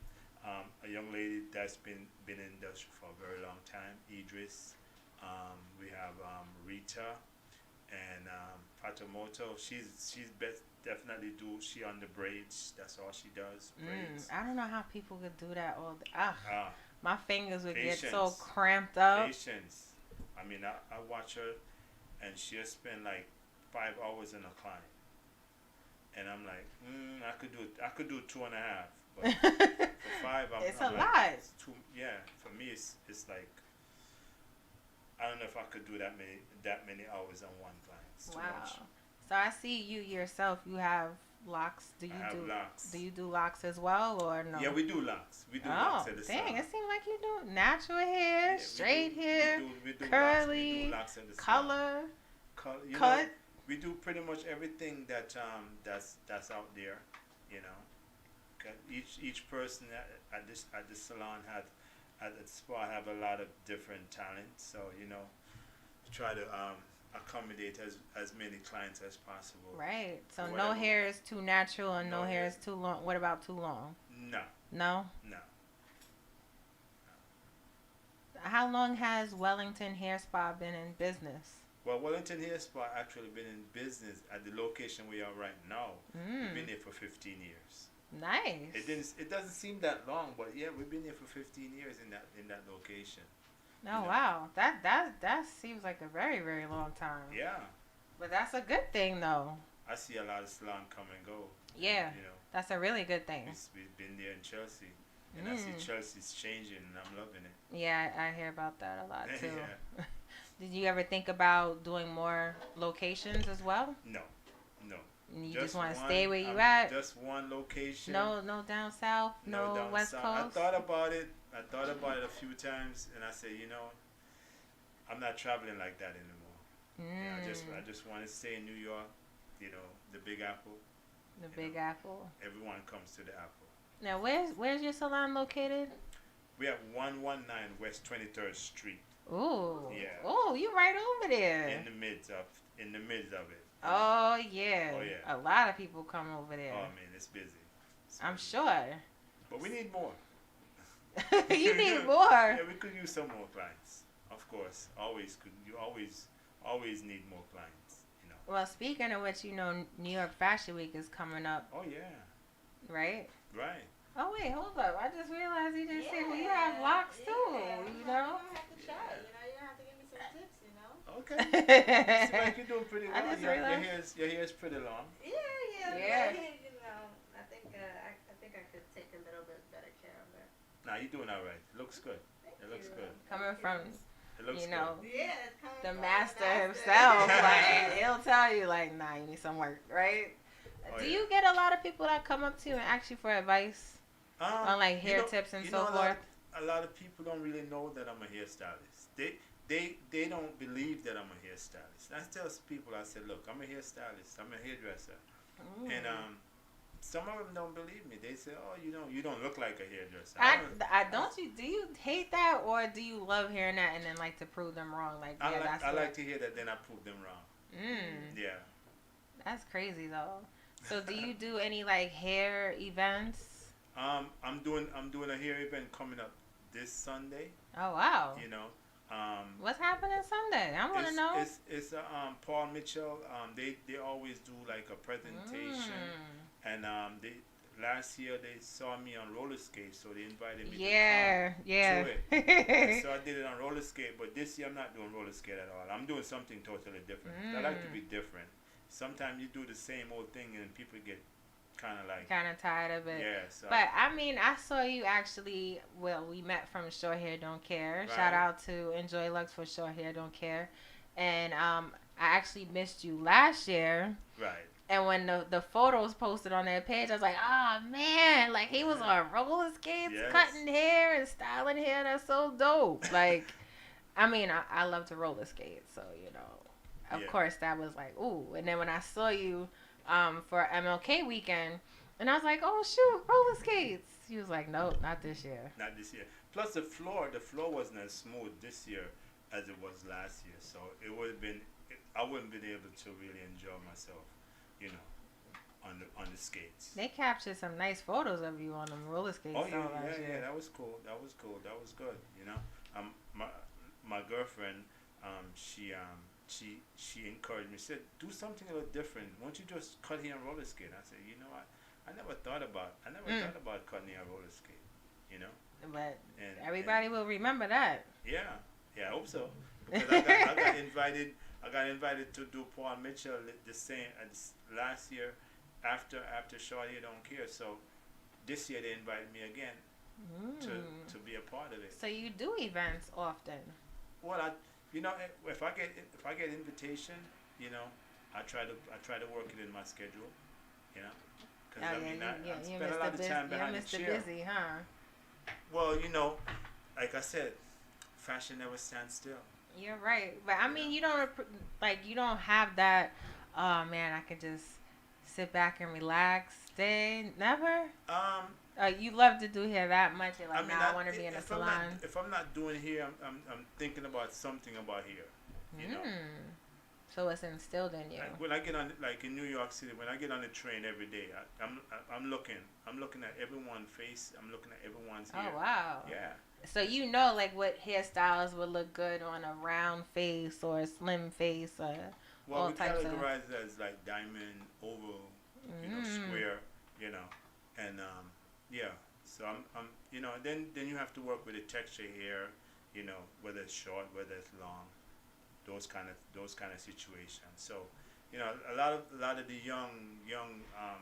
Speaker 8: a young lady that's been in the industry for a very long time, Idris. We have Rita and Patamoto. She's definitely she on the braids. That's all she does. Braids.
Speaker 2: I don't know how people could do that all day. My fingers would get so
Speaker 8: Patience.
Speaker 2: cramped up.
Speaker 8: Patience. I mean, I watch her, and she'll spend like 5 hours in a client, and I'm like, I could do 2.5, but for 5,
Speaker 2: It's
Speaker 8: I'm
Speaker 2: a
Speaker 8: like,
Speaker 2: lot.
Speaker 8: It's too, yeah, for me, it's like I don't know if I could do that many hours on one client. It's too much.
Speaker 2: So I see you yourself. You have locks. Do you
Speaker 8: I have
Speaker 2: do
Speaker 8: locks.
Speaker 2: Do you do locks as well or no?
Speaker 8: Yeah, we do locks. We do locks at the
Speaker 2: dang!
Speaker 8: salon.
Speaker 2: It seems like you do natural hair,
Speaker 8: Yeah,
Speaker 2: straight
Speaker 8: we
Speaker 2: hair,
Speaker 8: do
Speaker 2: curly,
Speaker 8: locks. We do locks at the salon.
Speaker 2: color,
Speaker 8: You
Speaker 2: cut.
Speaker 8: know, we do pretty much everything that's out there, you know. 'Cause each person at this salon at the spa have a lot of different talents, so you know, try to accommodate as many clients as possible.
Speaker 2: Right. So no
Speaker 8: Whatever.
Speaker 2: hair is too natural and no
Speaker 8: No
Speaker 2: hair
Speaker 8: hair.
Speaker 2: is too long. What about too long?
Speaker 8: No.
Speaker 2: No.
Speaker 8: No.
Speaker 2: How long has Wellington Hair Spa been in business?
Speaker 8: Well, Wellington Hair Spa actually been in business at the location we are right now. We've been here for 15 years.
Speaker 2: Nice.
Speaker 8: It doesn't seem that long, but yeah, we've been here for 15 years in that location.
Speaker 2: Oh
Speaker 8: know.
Speaker 2: wow, that seems like a very very long time.
Speaker 8: Yeah,
Speaker 2: But that's a good thing though.
Speaker 8: I see a lot of salon come and go.
Speaker 2: Yeah,
Speaker 8: You know,
Speaker 2: that's a really good thing.
Speaker 8: we've been there in Chelsea, and I see Chelsea's changing, and I'm loving it.
Speaker 2: Yeah, I hear about that a lot too.
Speaker 8: Yeah.
Speaker 2: Did you ever think about doing more locations as well?
Speaker 8: No.
Speaker 2: You just want to
Speaker 8: one-
Speaker 2: stay where you
Speaker 8: I'm
Speaker 2: at?
Speaker 8: Just one location.
Speaker 2: No down south, no
Speaker 8: down
Speaker 2: west
Speaker 8: south.
Speaker 2: coast.
Speaker 8: I thought about it a few times, and I said, you know, I'm not traveling like that anymore. Yeah, I just want to stay in New York. You know, the Big Apple.
Speaker 2: The Big Apple.
Speaker 8: Everyone comes to the Apple.
Speaker 2: Now, where's your salon located?
Speaker 8: We have 119 West 23rd Street.
Speaker 2: Ooh.
Speaker 8: Yeah.
Speaker 2: Oh, you right over there.
Speaker 8: In the midst of it.
Speaker 2: Oh yeah.
Speaker 8: Oh, yeah.
Speaker 2: A lot of people come over there.
Speaker 8: Oh man, it's busy.
Speaker 2: I'm sure.
Speaker 8: But we need more.
Speaker 2: You need more.
Speaker 8: Yeah, we could use some more clients. Of course, you always need more clients. You know.
Speaker 2: Well, speaking of which, you know, New York Fashion Week is coming up,
Speaker 8: Oh yeah.
Speaker 2: right?
Speaker 8: Right.
Speaker 2: Oh wait, hold up! I just realized you just said you have locks too. You know.
Speaker 4: You have to try. You know, you have to give me some tips. You know.
Speaker 8: Okay. Seems like you're doing pretty
Speaker 2: I
Speaker 8: well.
Speaker 2: just
Speaker 8: Your
Speaker 2: realized.
Speaker 8: hair is pretty long.
Speaker 4: Yeah.
Speaker 2: Yeah.
Speaker 4: You know, I think I could take a little bit better care of it.
Speaker 8: Nah, you're doing all right. It looks good. It looks good.
Speaker 2: Coming from,
Speaker 8: It looks
Speaker 2: you know,
Speaker 4: Yeah, it's coming
Speaker 2: the
Speaker 4: from
Speaker 2: master
Speaker 4: the
Speaker 2: himself, like he'll tell you, like, nah, you need some work, right?
Speaker 8: Oh,
Speaker 2: Do
Speaker 8: yeah.
Speaker 2: you get a lot of people that come up to you and ask you for advice on like hair tips and so forth?
Speaker 8: A lot of people don't really know that I'm a hairstylist. They don't believe that I'm a hairstylist. I tell people, I said, look, I'm a hairstylist. I'm a hairdresser. And some of them don't believe me. They say, oh, you don't look like a hairdresser.
Speaker 2: Do you hate that or do you love hearing that and then like to prove them wrong? Like, yeah, that's
Speaker 8: I
Speaker 2: what-
Speaker 8: like to hear that, then I prove them wrong. Yeah.
Speaker 2: That's crazy though. So do you do any like hair events?
Speaker 8: I'm doing a hair event coming up this Sunday.
Speaker 2: Oh wow.
Speaker 8: You know.
Speaker 2: What's happening Sunday? I want to know.
Speaker 8: It's Paul Mitchell. They always do like a presentation, and last year they saw me on roller skates, so they invited me to come to it. So I did it on roller skate, but this year I'm not doing roller skate at all. I'm doing something totally different. I like to be different. Sometimes you do the same old thing and people get kind of
Speaker 2: tired of it.
Speaker 8: Yeah. So
Speaker 2: But I mean, I saw you actually. Well, we met from Short Hair Don't Care.
Speaker 8: Right.
Speaker 2: Shout out to Enjoy Lux for Short Hair Don't Care. And I actually missed you last year.
Speaker 8: Right.
Speaker 2: And when the photos posted on their page, I was like, oh man, like he was on roller skates,
Speaker 8: Yes.
Speaker 2: cutting hair and styling hair. That's so dope. Like, I mean, I love to roller skate, so you know, of course that was like, ooh. And then when I saw you for MLK weekend, and I was like, oh shoot, roller skates. He was like, nope, not this year.
Speaker 8: Not this year. Plus the floor wasn't as smooth this year as it was last year, so it would have been. I wouldn't been able to really enjoy myself, you know. on the skates.
Speaker 2: They captured some nice photos of you on them roller skates.
Speaker 8: Oh yeah,
Speaker 2: last year.
Speaker 8: yeah, that was cool. That was good. You know, my girlfriend, she encouraged me. She said, do something a little different. Won't you just cut hair and roller skate? I said, you know what? I never thought about cutting hair and roller skate. You know.
Speaker 2: But everybody will remember that.
Speaker 8: Yeah, I hope so. Because I got invited. I got invited to do Paul Mitchell the same last year, after Shorty Don't Care. So this year they invited me again to be a part of it.
Speaker 2: So you do events often.
Speaker 8: Well, if I get invitation, you know, I try to work it in my schedule, you know, because I spend a lot of time behind the chair.
Speaker 2: You're Mr. Busy, huh?
Speaker 8: Well, you know, like I said, fashion never stands still.
Speaker 2: You're right, but I mean, you don't have that. Oh man, I could just sit back and relax. Never. You love to do hair that much. You're like, I want to be in a salon.
Speaker 8: If I'm not doing hair, I'm thinking about something about hair. You know.
Speaker 2: So it's instilled in you.
Speaker 8: When I get on, like in New York City, when I get on the train every day, I'm looking at everyone's face. I'm looking at everyone's hair.
Speaker 2: Oh wow.
Speaker 8: Yeah.
Speaker 2: So you know, like, what hairstyles would look good on a round face or a slim face or
Speaker 8: well,
Speaker 2: all
Speaker 8: we
Speaker 2: types of.
Speaker 8: categorize it as like diamond, oval, you know, square, you know, and yeah. So I'm you know, then you have to work with the texture hair, you know, whether it's short, whether it's long, those kind of situations. So, you know, a lot of the young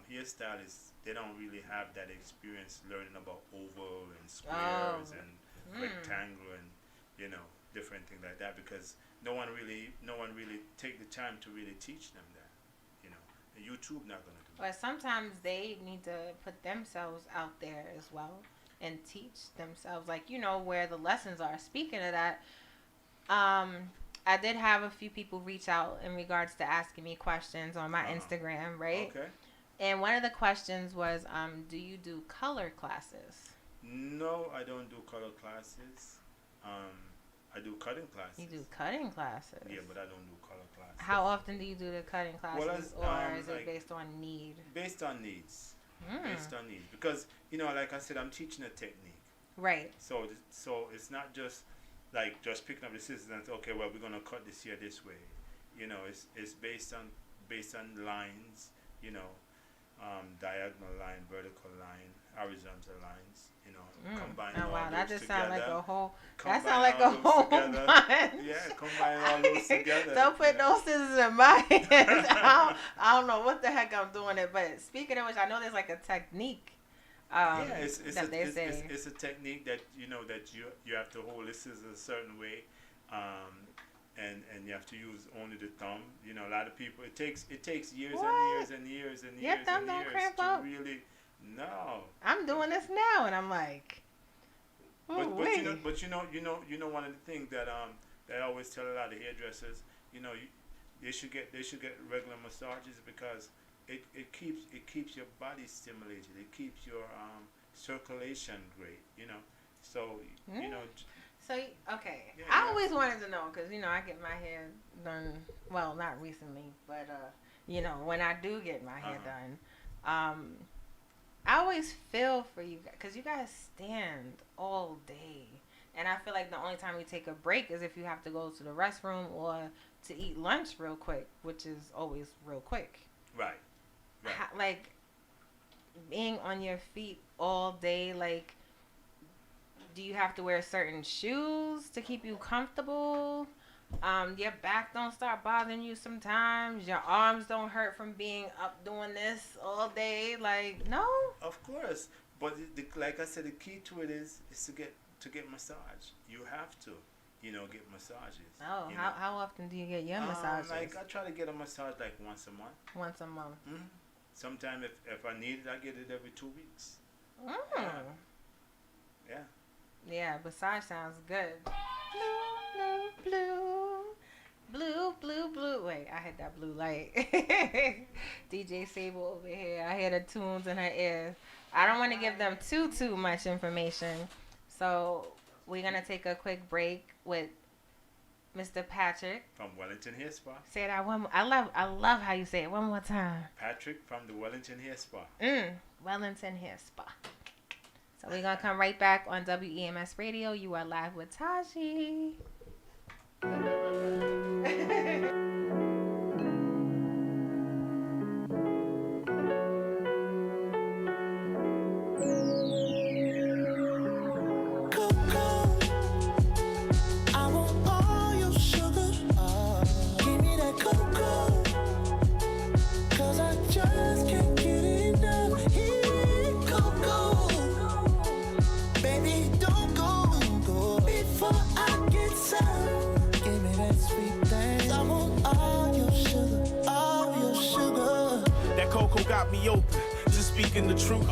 Speaker 8: hairstylists, they don't really have that experience learning about oval and squares and rectangle and, you know, different things like that, because no one really take the time to really teach them that, you know. And YouTube not gonna do
Speaker 2: But sometimes they need to put themselves out there as well and teach themselves, like, you know, where the lessons are. Speaking of that, I did have a few people reach out in regards to asking me questions on my Instagram, right?
Speaker 8: Okay.
Speaker 2: And one of the questions was, do you do color classes?
Speaker 8: No, I don't do color classes. I do cutting classes.
Speaker 2: You do cutting classes?
Speaker 8: Yeah, but I don't do color classes.
Speaker 2: How often do you do the cutting classes,
Speaker 8: Well,
Speaker 2: or is it
Speaker 8: like,
Speaker 2: based on need?
Speaker 8: Based on needs. Based on needs. Because, you know, like I said, I'm teaching a technique.
Speaker 2: Right.
Speaker 8: So it's not just like just picking up the scissors and say, okay, well, we're gonna cut this here this way. You know, it's based on lines. You know, diagonal line, vertical line, horizontal lines. You know, combining all those
Speaker 2: that just
Speaker 8: together.
Speaker 2: Sound like a whole.
Speaker 8: Combine
Speaker 2: That sound like a
Speaker 8: all those
Speaker 2: whole
Speaker 8: together.
Speaker 2: bunch.
Speaker 8: Yeah, combine all those together.
Speaker 2: Don't put those scissors in my hands. I don't know what the heck I'm doing it. But speaking of which, I know there's like a technique.
Speaker 8: It's a technique that you have to hold the scissors a certain way, and you have to use only the thumb. You know, a lot of people it takes years and years and years and
Speaker 2: Your
Speaker 8: years
Speaker 2: thumb
Speaker 8: and
Speaker 2: don't
Speaker 8: years
Speaker 2: cramp
Speaker 8: to
Speaker 2: up?
Speaker 8: really. No.
Speaker 2: I'm doing this now, and I'm like,
Speaker 8: But you know one of the things that I always tell a lot of hairdressers, you know, they should get regular massages, because it keeps your body stimulated. It keeps your circulation great. You know, so you know.
Speaker 2: So okay,
Speaker 8: Yeah,
Speaker 2: I always wanted to know, because you know I get my hair done. Well, not recently, but you know, when I do get my hair done, I always feel for you guys, because you guys stand all day, and I feel like the only time you take a break is if you have to go to the restroom or to eat lunch real quick, which is always real quick.
Speaker 8: Right.
Speaker 2: Like being on your feet all day, like, do you have to wear certain shoes to keep you comfortable? Your back don't start bothering you sometimes. Your arms don't hurt from being up doing this all day. Like, no.
Speaker 8: Of course, but like I said, the key to it is to get massage. You have to, you know, get massages.
Speaker 2: Oh, how often do you get your massages?
Speaker 8: Like I try to get a massage like once a month.
Speaker 2: Once a month.
Speaker 8: Mm-hmm. Sometimes if I need it, I get it every 2 weeks. Yeah.
Speaker 2: Yeah, massage sounds good. Blue. Wait, I had that blue light. DJ Sable over here. I hear the tunes in her ears. I don't want to give them too much information. So we're going to take a quick break with Mr. Patrick.
Speaker 8: From Wellington Hair Spa.
Speaker 2: Say that one more. I love how you say it. One more time.
Speaker 8: Patrick from the Wellington Hair Spa.
Speaker 2: Wellington Hair Spa. So we're going to come right back on WEMS Radio. You are live with Taji.
Speaker 9: Got me open, just speaking the truth.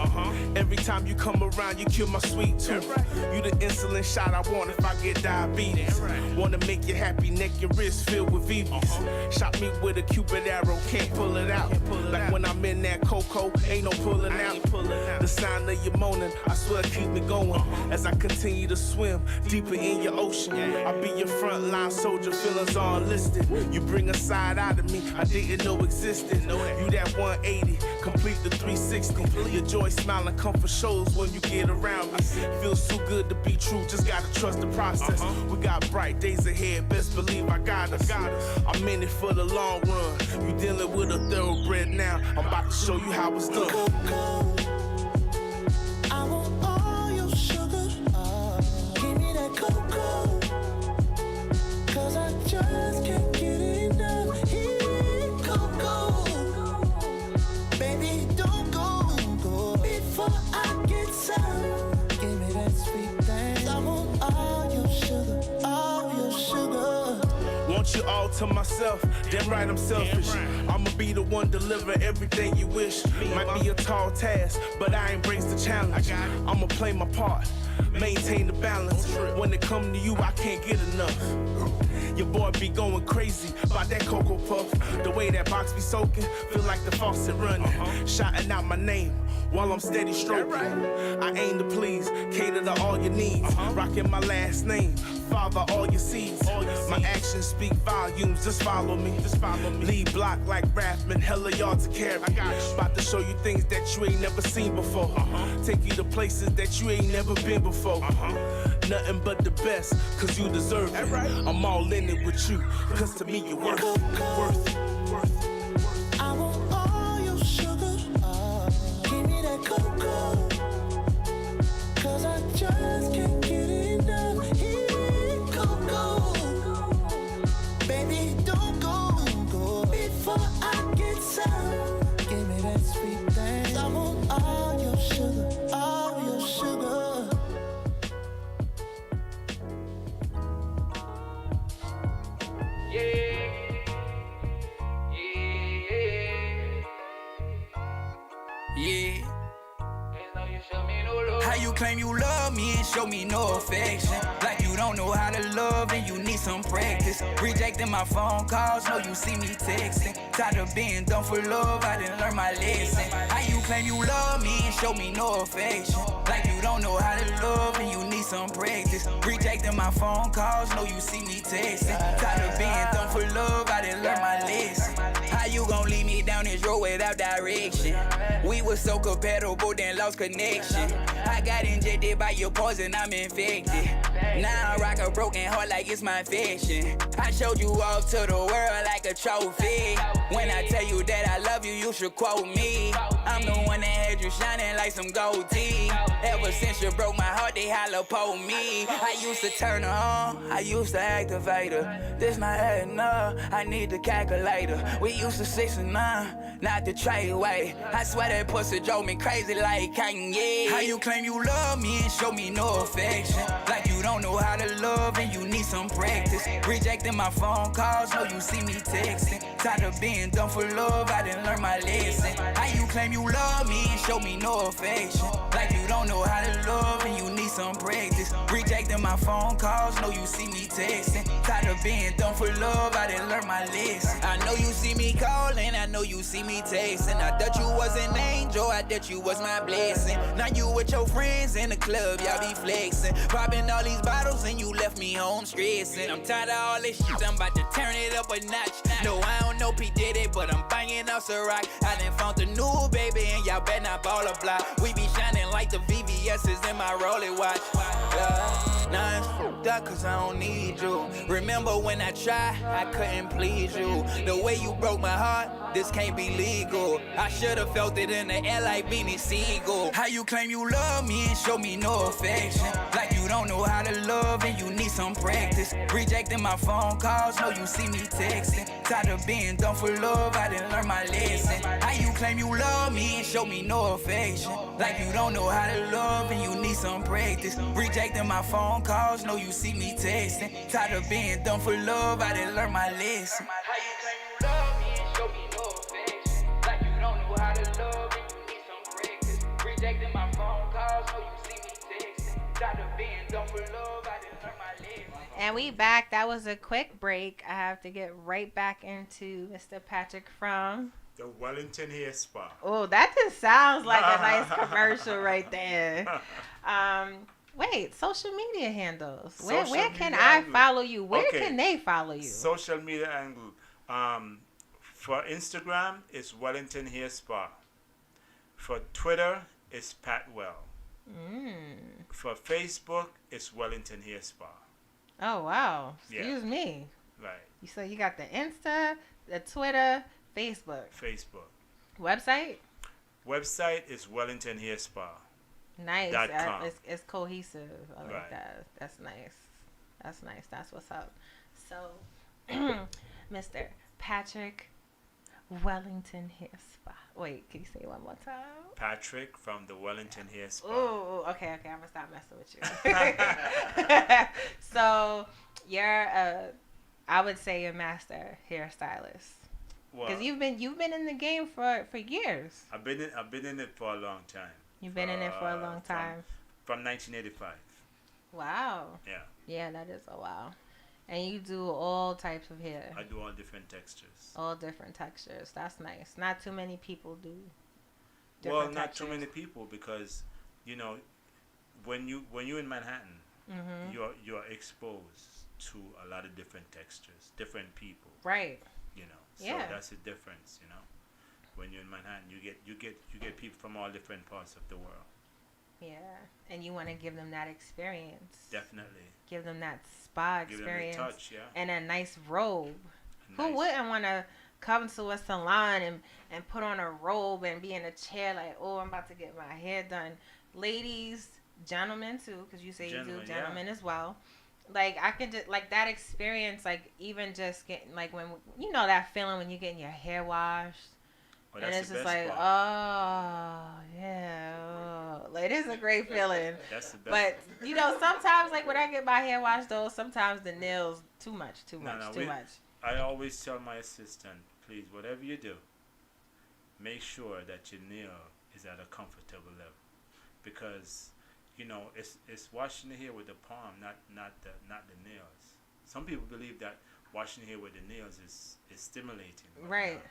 Speaker 9: Every time you come around, you kill my sweet tooth. You the insulin shot I want if I get diabetes. Wanna make you happy, neck and wrist filled with VVs. Shot me with a Cupid arrow, can't pull it out. Like when I'm in that cocoa, ain't no pulling out. The sign of your moaning, I swear keep me going. As I continue to swim deeper in your ocean. I'll be your frontline soldier, feelings all listed. You bring a side out of me I didn't know existed. You that 180, complete the 360. Your joy smiling comfort shows when you get around me. Feels too good to be true, just gotta trust the process. We got bright days ahead, best believe I got us. I'm in it for the long run. You dealing with a thoroughbred now. I'm about to show you how it's done.
Speaker 1: I want all your sugar. Give me that cocoa. 'Cause I just can't get enough. Here, cocoa. Baby, don't go before I get some. Give me that sweet thing. I want all your sugar, all your sugar.
Speaker 9: Want you all to myself, damn right I'm selfish. I'ma be the one deliver everything you wish. Might be a tall task, but I embrace the challenge. I'ma play my part, maintain the balance. When it come to you, I can't get enough. Your boy be going crazy about that Cocoa Puff. The way that box be soaking, feel like the faucet running. Shouting out my name while I'm steady stroking. I aim to please, cater to all your needs. Rocking my last name, father all your seeds. My actions speak volumes, just follow me. Lead block like Rathman, hella yards to carry. About to show you things that you ain't never seen before. Take you to places that you ain't never been before. Nothing but the best, 'cause you deserve it. I'm all in it with you, 'cause to me you're worth it.
Speaker 1: I want all your sugar. Give me that cocoa. 'Cause I just can't get enough. Here, cocoa. Baby, don't go before I get some. Give me that sweet thing. I want all your sugar, all your sugar.
Speaker 10: How you claim you love me and show me no affection? Like you don't know how to love and you need some practice. Rejecting my phone calls, know you see me texting. Tired of being done for love, I didn't learn my lesson. How you claim you love me and show me no affection? Like you don't know how to love and you need some practice. Rejecting my phone calls, know you see me texting. Tired of being done for love, I didn't learn my lesson. How you gon' lead me down this road without direction? We were so compatible, then lost connection. I got injected by your poison, I'm infected. Now I rock a broken heart like it's my fashion. I showed you off to the world like a trophy. When I tell you that I love you, you should quote me. I'm the one that had you shining like some gold teeth. Ever since you broke my heart, they holla po me. I used to turn her on, I used to activate her. This not adding up, I need the calculator. We used to 6 and 9, not the trade way. I swear that pussy drove me crazy like Kanye. How you claim you love me and show me no affection? Like you don't know how to love and you need some practice. Rejecting my phone calls, know you see me texting. Tired of being done for love, I didn't learn my lesson. How you claim you love me and show me no affection? Like you don't know how to love and you need some practice. Rejecting my phone calls, know you see me texting. Tired of being done for love, I didn't learn my lesson. I know you see me calling, I know you see me texting. I thought you was an angel, I thought you was my blessing. Now you with your friends in the club, y'all be flexing. Popping all these bottles and you left me home stressing. I'm tired of all this shit, I'm about to turn it up a notch. No, I don't know P did it, but I'm banging off Ciroc. I done found the new baby and y'all better not ball a block. We be shining like the VVS's in my Rollie watch. Now it's fucked up cause I don't need you. Remember when I tried, I couldn't please you. The way you broke my heart, this can't be legal. I should've felt it in the air like Beanie Siegel. How you claim you love me and show me no affection? Like you don't know how to love and you need some practice. Rejecting my phone calls, know you see me texting. Tired of being done for love, I didn't learn my lesson. How you claim you love me and show me no affection? Like you don't know how to love and you need some practice. Rejecting my phone calls, know you see me texting. Tired of being done for love, I didn't learn my lesson. How you claim you love me and show me no affection? Like you don't know how to love and you need some practice. Rejecting my phone calls, know you see me texting. Tired of being done for love, I didn't learn my lesson.
Speaker 2: And we back. That was a quick break. I have to get right back into Mr. Patrick from
Speaker 8: the Wellington Hair Spa.
Speaker 2: Oh, that just sounds like a nice commercial right there. Wait, social media handles. Where can I follow you? Where can they follow you?
Speaker 8: Social media angle. For Instagram, it's Wellington Hair Spa. For Twitter, it's Pat Well. For Facebook, it's Wellington Hair Spa.
Speaker 2: Oh, wow. Excuse me.
Speaker 8: Right.
Speaker 2: You said you got the Insta, the Twitter, Facebook. Website?
Speaker 8: Website is Wellington Hair Spa.
Speaker 2: Nice. It's cohesive. I like that. That's nice. That's what's up. So, Mr. Patrick Wellington Hair Spa. Wait, can you say it one more time?
Speaker 8: Patrick from the Wellington Hair Spa.
Speaker 2: Oh, okay. I'm gonna stop messing with you. So, you're I would say you're master hairstylist. Because you've been in the game for years.
Speaker 8: I've been in it for a long time.
Speaker 2: You've been in it for a long time.
Speaker 8: From 1985.
Speaker 2: Wow.
Speaker 8: Yeah.
Speaker 2: Yeah, that is a while. And you do all types of hair.
Speaker 8: I do all different textures.
Speaker 2: All different textures. That's nice. Not too many people do.
Speaker 8: Well, not too many people because, you know, when you're in Manhattan, you're exposed to a lot of different textures, different people.
Speaker 2: Right.
Speaker 8: You know. So that's the difference, you know. When you're in Manhattan, you get people from all different parts of the world.
Speaker 2: Yeah, and you want to give them that experience.
Speaker 8: Definitely.
Speaker 2: Give them that spa experience.
Speaker 8: Give them a touch,
Speaker 2: and a nice robe. Who wouldn't want to come to a salon and put on a robe and be in a chair like, oh, I'm about to get my hair done. Ladies, gentlemen too, because you say you do gentlemen as well. Like, I can just, like, that experience, like, even just getting, like, when, you know that feeling when you're getting your hair washed.
Speaker 8: Oh,
Speaker 2: and it's just like,
Speaker 8: part.
Speaker 2: oh, yeah. Oh. Like, it is a great feeling.
Speaker 8: That's the best
Speaker 2: But,
Speaker 8: part.
Speaker 2: you know, sometimes, like, when I get my hair washed, though, sometimes the nails, too much.
Speaker 8: I always tell my assistant, please, whatever you do, make sure that your nail is at a comfortable level. Because, you know, it's washing the hair with the palm, not the nails. Some people believe that washing the hair with the nails is stimulating.
Speaker 2: Right.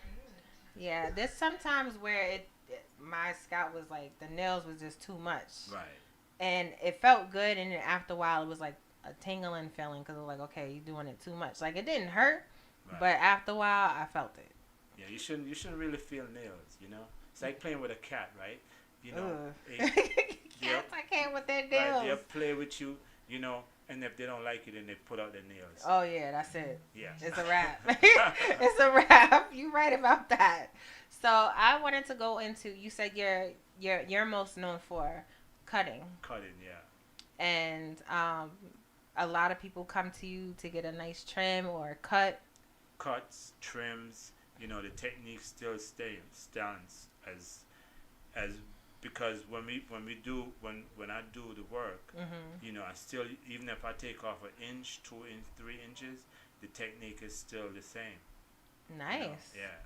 Speaker 2: Yeah, there's sometimes where my scalp was like, the nails was just too much.
Speaker 8: Right.
Speaker 2: And it felt good, and then after a while, it was like a tingling feeling because it was like, okay, you're doing it too much. Like, it didn't hurt, but after a while, I felt it.
Speaker 8: Yeah, you shouldn't really feel nails, you know? It's like playing with a cat, right? You know,
Speaker 2: cats, I can't with their nails.
Speaker 8: Right, they'll play with you, you know, and if they don't like it, then they put out their nails.
Speaker 2: Oh, yeah, that's it.
Speaker 8: Yeah.
Speaker 2: It's a wrap. It's a wrap. You're right about that. So I wanted to go into, you said you're most known for cutting.
Speaker 8: Cutting, yeah.
Speaker 2: And a lot of people come to you to get a nice trim or a cut.
Speaker 8: Cuts, trims, you know, the technique still stands as because when I do the work, you know, I still, even if I take off 1 inch, 2 inch, 3 inches, the technique is still the same.
Speaker 2: Nice.
Speaker 8: You know? Yeah.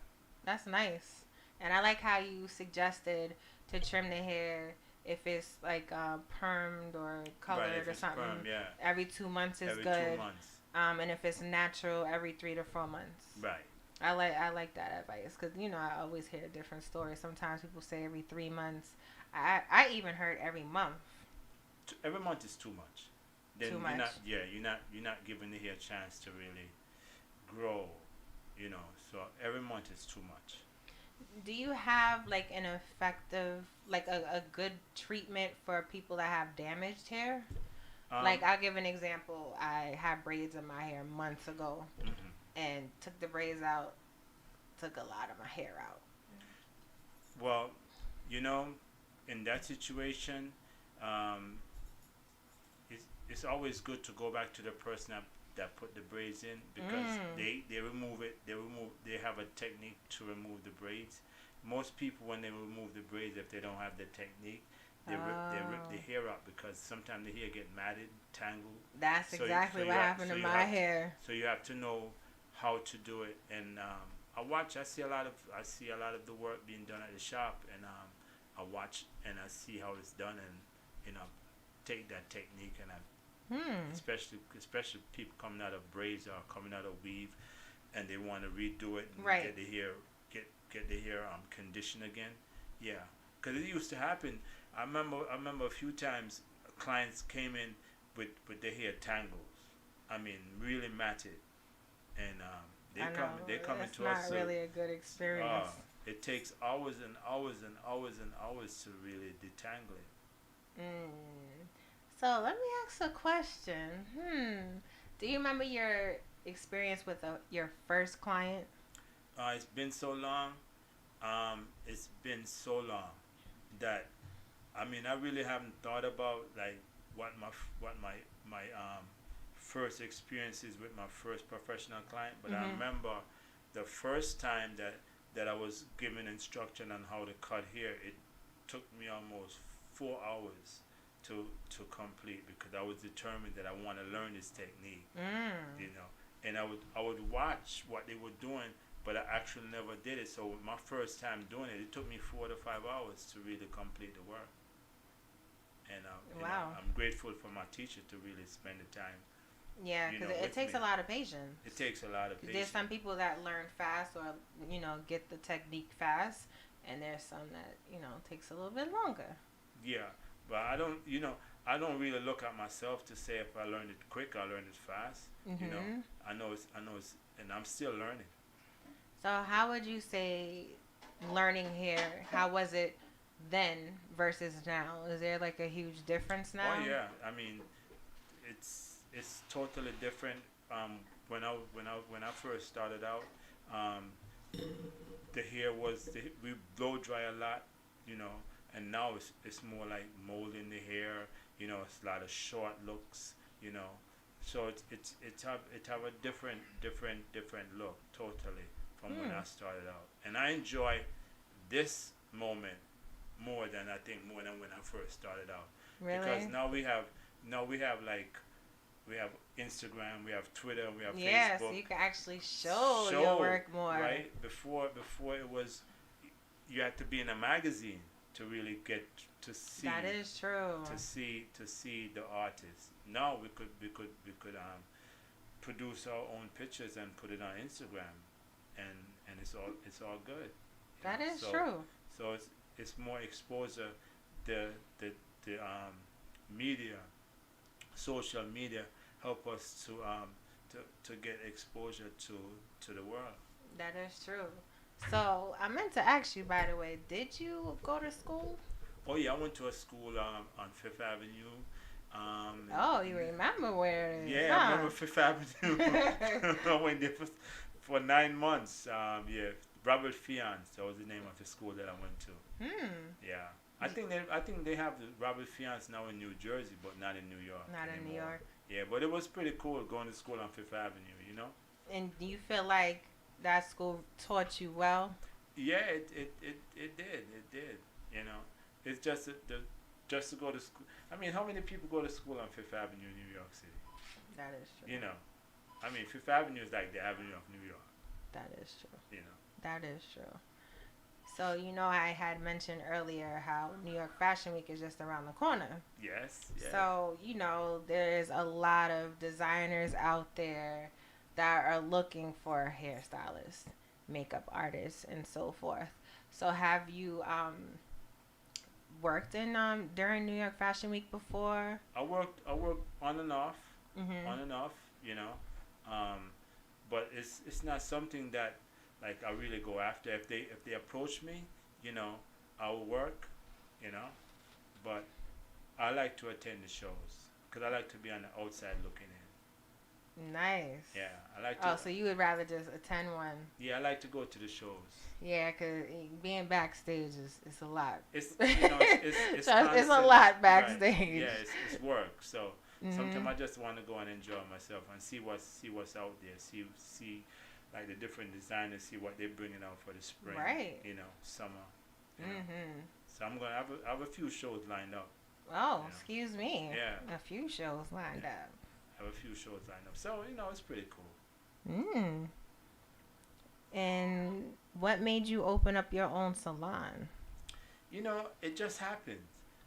Speaker 2: That's nice. And I like how you suggested to trim the hair if it's like permed or colored
Speaker 8: Right, if
Speaker 2: or
Speaker 8: it's
Speaker 2: something,
Speaker 8: perm, yeah.
Speaker 2: every 2 months is
Speaker 8: Every
Speaker 2: good.
Speaker 8: 2 months.
Speaker 2: And if it's natural, every 3 to 4 months.
Speaker 8: Right.
Speaker 2: I like that advice because I always hear different stories. Sometimes people say every 3 months. I even heard every month.
Speaker 8: Every month is too much. Then
Speaker 2: Too much.
Speaker 8: You're not giving the hair a chance to really grow. So every month is too much.
Speaker 2: Do you have like an effective, like a good treatment for people that have damaged hair? Like I'll give an example. I had braids in my hair months ago, and took the braids out, took a lot of my hair out.
Speaker 8: Well, in that situation, it's always good to go back to the person that put the braids in, because they remove it. They have a technique to remove the braids. Most people, when they remove the braids, if they don't have the technique, they rip the hair up, because sometimes the hair get matted, tangled.
Speaker 2: That's exactly what happened to my hair.
Speaker 8: So you have to know how to do it. And I see a lot of the work being done at the shop, and I watch and I see how it's done, and take that technique, and especially people coming out of braids or coming out of weave, and they want to redo it and get the hair conditioned again. Yeah, because it used to happen. I remember a few times clients came in with their hair tangles. I mean, really matted, and they come into us.
Speaker 2: It's not really a good experience.
Speaker 8: It takes hours and hours and hours and hours to really detangle it.
Speaker 2: So let me ask a question. Do you remember your experience with your first client?
Speaker 8: It's been so long. That I really haven't thought about like what my first experiences with my first professional client. But I remember the first time that I was given instruction on how to cut hair. It took me almost 4 hours to complete, because I was determined that I want to learn this technique. And I would watch what they were doing, but I actually never did it. So my first time doing it took me 4 to 5 hours to really complete the work. And
Speaker 2: wow.
Speaker 8: I'm grateful for my teacher to really spend the time.
Speaker 2: Yeah, because it takes a lot of patience.
Speaker 8: It takes a lot of patience.
Speaker 2: There's some people that learn fast, or get the technique fast, and there's some that takes a little bit longer.
Speaker 8: Yeah, but I don't really look at myself to say if I learned it quick or learned it fast. I know it's, and I'm still learning.
Speaker 2: So how would you say learning hair? How was it then versus now? Is there like a huge difference now?
Speaker 8: Oh yeah, it's totally different. When I first started out, the hair we blow dry a lot, and now it's more like molding the hair. It's a lot of short looks, So it have a different look totally from when I started out, and I enjoy this moment more than when I first started out.
Speaker 2: Really?
Speaker 8: Because now we have Instagram, we have Twitter, we have
Speaker 2: Facebook.
Speaker 8: so
Speaker 2: you can actually show your work more.
Speaker 8: Right? Before it was, you had to be in a magazine to really get to see.
Speaker 2: That is true.
Speaker 8: To see the artist. Now we could produce our own pictures and put it on Instagram, and it's all good.
Speaker 2: That is true.
Speaker 8: So it's more exposure. The media, social media, help us to get exposure to the world.
Speaker 2: That is true. So I meant to ask you, by the way, did you go to school?
Speaker 8: Oh yeah, I went to a school on Fifth Avenue.
Speaker 2: You remember where it is?
Speaker 8: Yeah, I remember Fifth Avenue. I went there for 9 months. Robert Fiance, that was the name of the school that I went to. Yeah. I think they have the Robert Fiance now in New Jersey, but not in New York.
Speaker 2: Not
Speaker 8: anymore.
Speaker 2: in New York.
Speaker 8: Yeah, but it was pretty cool going to school on Fifth Avenue,
Speaker 2: And do you feel like that school taught you well?
Speaker 8: Yeah, it did. It's just to go to school. I mean, how many people go to school on Fifth Avenue in New York City?
Speaker 2: That is true.
Speaker 8: I mean, Fifth Avenue is like the Avenue of New York.
Speaker 2: That is true.
Speaker 8: You know.
Speaker 2: That is true. So, I had mentioned earlier how New York Fashion Week is just around the corner.
Speaker 8: Yes.
Speaker 2: So, there's a lot of designers out there that are looking for hairstylists, makeup artists, and so forth. So, have you worked in during New York Fashion Week before?
Speaker 8: I worked on and off, but it's not something that like I really go after. If they approach me, I'll work, but I like to attend the shows because I like to be on the outside looking in.
Speaker 2: Nice.
Speaker 8: Yeah, I like to.
Speaker 2: Oh, so you would rather just attend one?
Speaker 8: Yeah, I like to go to the shows.
Speaker 2: Yeah, because being backstage is a lot.
Speaker 8: It's it's
Speaker 2: it's a lot backstage.
Speaker 8: Right. Yeah, it's work. So sometimes I just want to go and enjoy myself and see what's out there. See like the different designers. See what they're bringing out for the spring.
Speaker 2: Right.
Speaker 8: Summer. So I'm gonna have a few shows lined up.
Speaker 2: Oh, excuse me.
Speaker 8: Yeah.
Speaker 2: A few shows lined up.
Speaker 8: I have a few shows lined up. So it's pretty cool.
Speaker 2: And what made you open up your own salon?
Speaker 8: It just happened.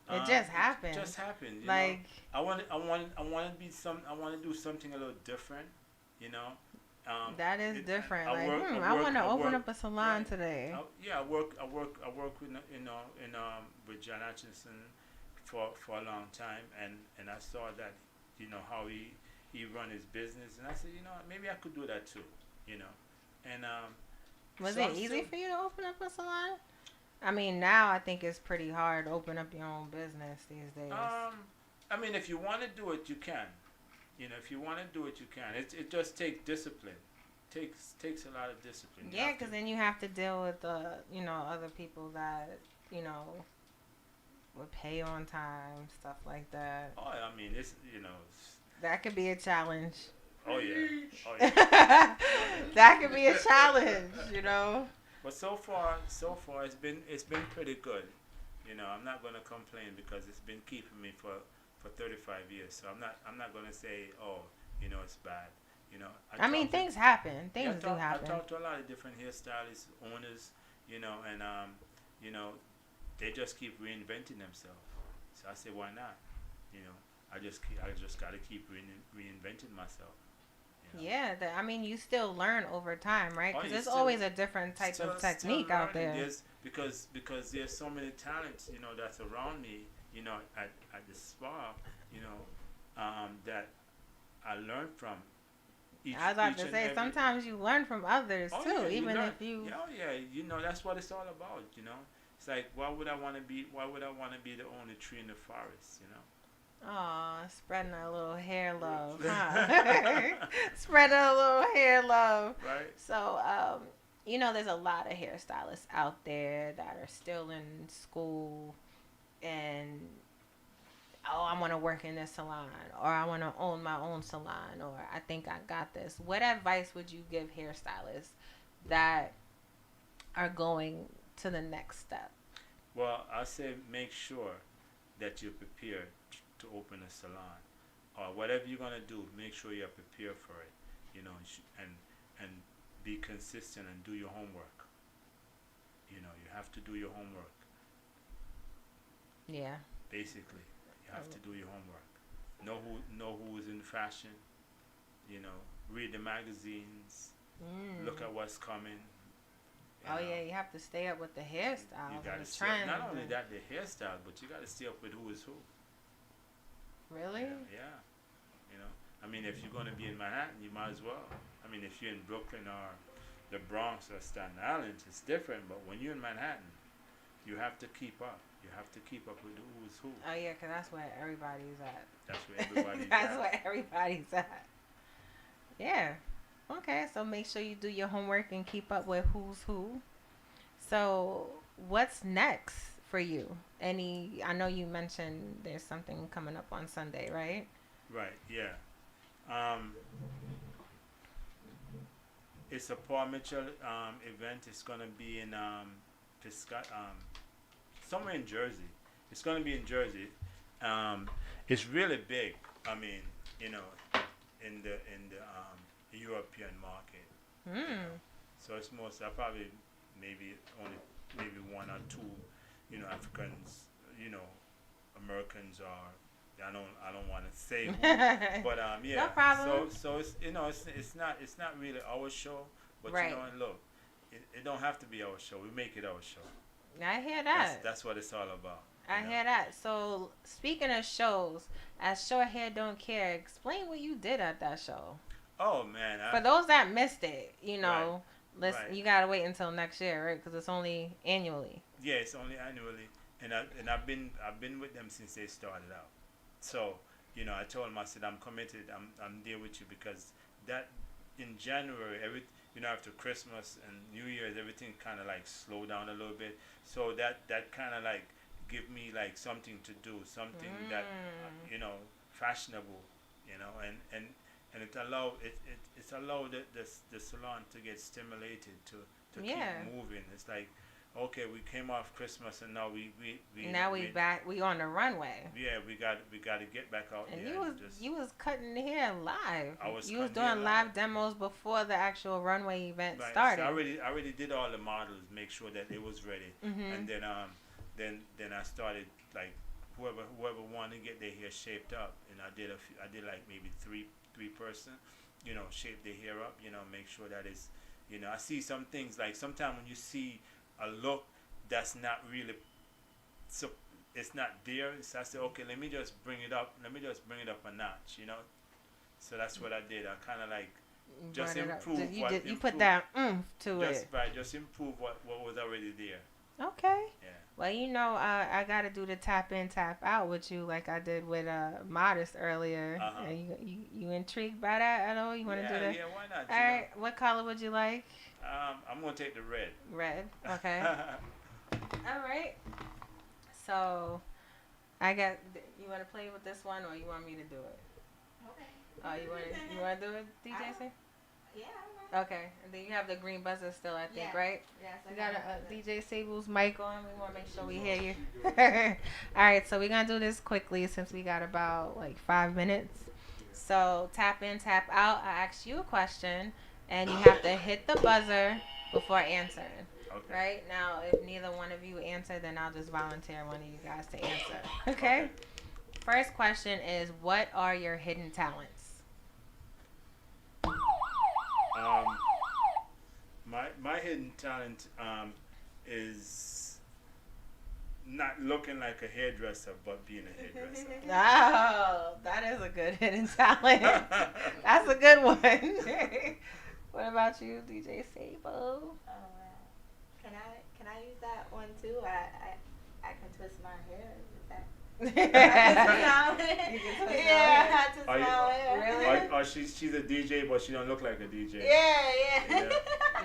Speaker 2: It just happened.
Speaker 8: It just happened.
Speaker 2: Like
Speaker 8: I want to do something a little different.
Speaker 2: That is different.
Speaker 8: I
Speaker 2: want to open up a salon today.
Speaker 8: I work with with John Atchison for a long time, and I saw that how he run his business, and I said maybe I could do that too. And
Speaker 2: was it easy for you to open up a salon? I mean, now I think it's pretty hard to open up your own business these days.
Speaker 8: I mean, if you want to do it, you can. If you want to do it, you can. It just takes discipline. Takes a lot of discipline.
Speaker 2: Yeah, because then you have to deal with other people that would pay on time, stuff like that.
Speaker 8: Oh, I mean, it's
Speaker 2: that could be a challenge.
Speaker 8: Oh yeah.
Speaker 2: That could be a challenge,
Speaker 8: But so far it's been pretty good. I'm not gonna complain because it's been keeping me for 35 years. So I'm not gonna say it's bad.
Speaker 2: I mean things happen. Things do happen.
Speaker 8: I talked to a lot of different hairstylists, owners, and they just keep reinventing themselves. So I say why not? I just gotta keep reinventing myself.
Speaker 2: Yeah, I mean, you still learn over time, right? Because there's
Speaker 8: still,
Speaker 2: always a different type of technique out there.
Speaker 8: Because there's so many talents, that's around me, at the spa, that I learn from.
Speaker 2: I was about to say, sometimes you learn from others too,
Speaker 8: yeah,
Speaker 2: even if you.
Speaker 8: Oh yeah, that's what it's all about, It's like, why would I want to be the only tree in the forest,
Speaker 2: Aw, spreading a little hair love, huh? Spreading a little hair love.
Speaker 8: Right.
Speaker 2: So, there's a lot of hairstylists out there that are still in school and, I want to work in this salon, or I want to own my own salon, or I think I got this. What advice would you give hairstylists that are going to the next step?
Speaker 8: Well, I say make sure that you're prepared to open a salon, or whatever you're gonna do. Make sure you're prepared for it, and be consistent and do your homework. You have to do your homework.
Speaker 2: Yeah.
Speaker 8: Basically, you have to do your homework. Know who is in fashion. Read the magazines. Look at what's coming.
Speaker 2: Yeah, you have to stay up with the hairstyles.
Speaker 8: You gotta
Speaker 2: the
Speaker 8: stay
Speaker 2: trends.
Speaker 8: Not only that, the hairstyle, but you gotta stay up with who is who.
Speaker 2: Really?
Speaker 8: Yeah. I mean, if you're going to be in Manhattan, you might as well. I mean, if you're in Brooklyn or the Bronx or Staten Island, it's different. But when you're in Manhattan, you have to keep up. You have to keep up with who's who.
Speaker 2: Oh, yeah, because that's where everybody's at.
Speaker 8: That's where everybody's
Speaker 2: That's where everybody's at. Yeah. Okay, so make sure you do your homework and keep up with who's who. So, what's next for you? I know you mentioned there's something coming up on Sunday, right?
Speaker 8: Right, yeah. It's a Paul Mitchell event. It's going to be in somewhere in Jersey. It's going to be in Jersey. It's really big. I mean, in the European market. So it's most, probably maybe only maybe one or two, Africans, Americans are. I don't want to say who, but yeah.
Speaker 2: No problem.
Speaker 8: So it's it's not really our show, but
Speaker 2: right.
Speaker 8: and look, it don't have to be our show. We make it our show.
Speaker 2: I hear that.
Speaker 8: That's what it's all about.
Speaker 2: I hear that. So speaking of shows, as Short Hair Don't Care, explain what you did at that show.
Speaker 8: Oh man!
Speaker 2: For those that missed it,
Speaker 8: Right.
Speaker 2: listen, you gotta wait until next year, right? Because it's only annually.
Speaker 8: Yeah, it's only annually, and I've been with them since they started out. So I told them, I said, I'm committed. I'm there with you, because that in January, after Christmas and New Year's, everything kind of like slowed down a little bit. So that kind of like give me like something to do, something that fashionable, and it allowed the salon to get stimulated to keep moving. It's like, okay, we came off Christmas and now we
Speaker 2: back. We on the runway.
Speaker 8: Yeah, we got to get back out
Speaker 2: and
Speaker 8: there.
Speaker 2: You was cutting the hair live.
Speaker 8: You was
Speaker 2: doing live demos before the actual runway event
Speaker 8: right.
Speaker 2: started.
Speaker 8: So I already did all the models, make sure that it was ready, and then I started like whoever wanted to get their hair shaped up, and I did like maybe three person, shape their hair up, make sure that it's, I see some things like sometimes when you see a look that's not really, so it's not there. So I said, okay, let me just bring it up a notch, So that's what I did. I kind of like just improve.
Speaker 2: You put that to it.
Speaker 8: Right, just improve what was already there.
Speaker 2: Okay.
Speaker 8: Yeah.
Speaker 2: Well, I got to do the tap in, tap out with you like I did with Modest earlier.
Speaker 8: Uh-huh.
Speaker 2: You intrigued by that at all? You want to do that?
Speaker 8: Yeah, why not?
Speaker 2: All right. What color would you like?
Speaker 8: I'm going to take the red.
Speaker 2: Red. Okay. All right. So, you want to play with this one or you want me to do it?
Speaker 4: Okay.
Speaker 2: Oh, you want to do it, DJ?
Speaker 4: Yeah.
Speaker 2: Okay, and then you have the green buzzer still, I think,
Speaker 4: Yeah.
Speaker 2: right?
Speaker 4: Yes.
Speaker 2: You got DJ Sable's mic on. We want to make sure we hear you. All right, so we're going to do this quickly since we got about like 5 minutes. So tap in, tap out. I asked you a question, and you have to hit the buzzer before answering.
Speaker 8: Okay.
Speaker 2: Right? Now, if neither one of you answer, then I'll just volunteer one of you guys to answer. Okay? First question is, what are your hidden talents?
Speaker 8: My hidden talent is not looking like a hairdresser, but being a hairdresser.
Speaker 2: Oh, that is a good hidden talent. That's a good one. What about you, DJ Sable?
Speaker 4: Can I use that one too? I can twist my hair. Is that? Yeah, I twist my hair.
Speaker 2: Really?
Speaker 8: Or she's a DJ, but she don't look like a DJ.
Speaker 4: Yeah.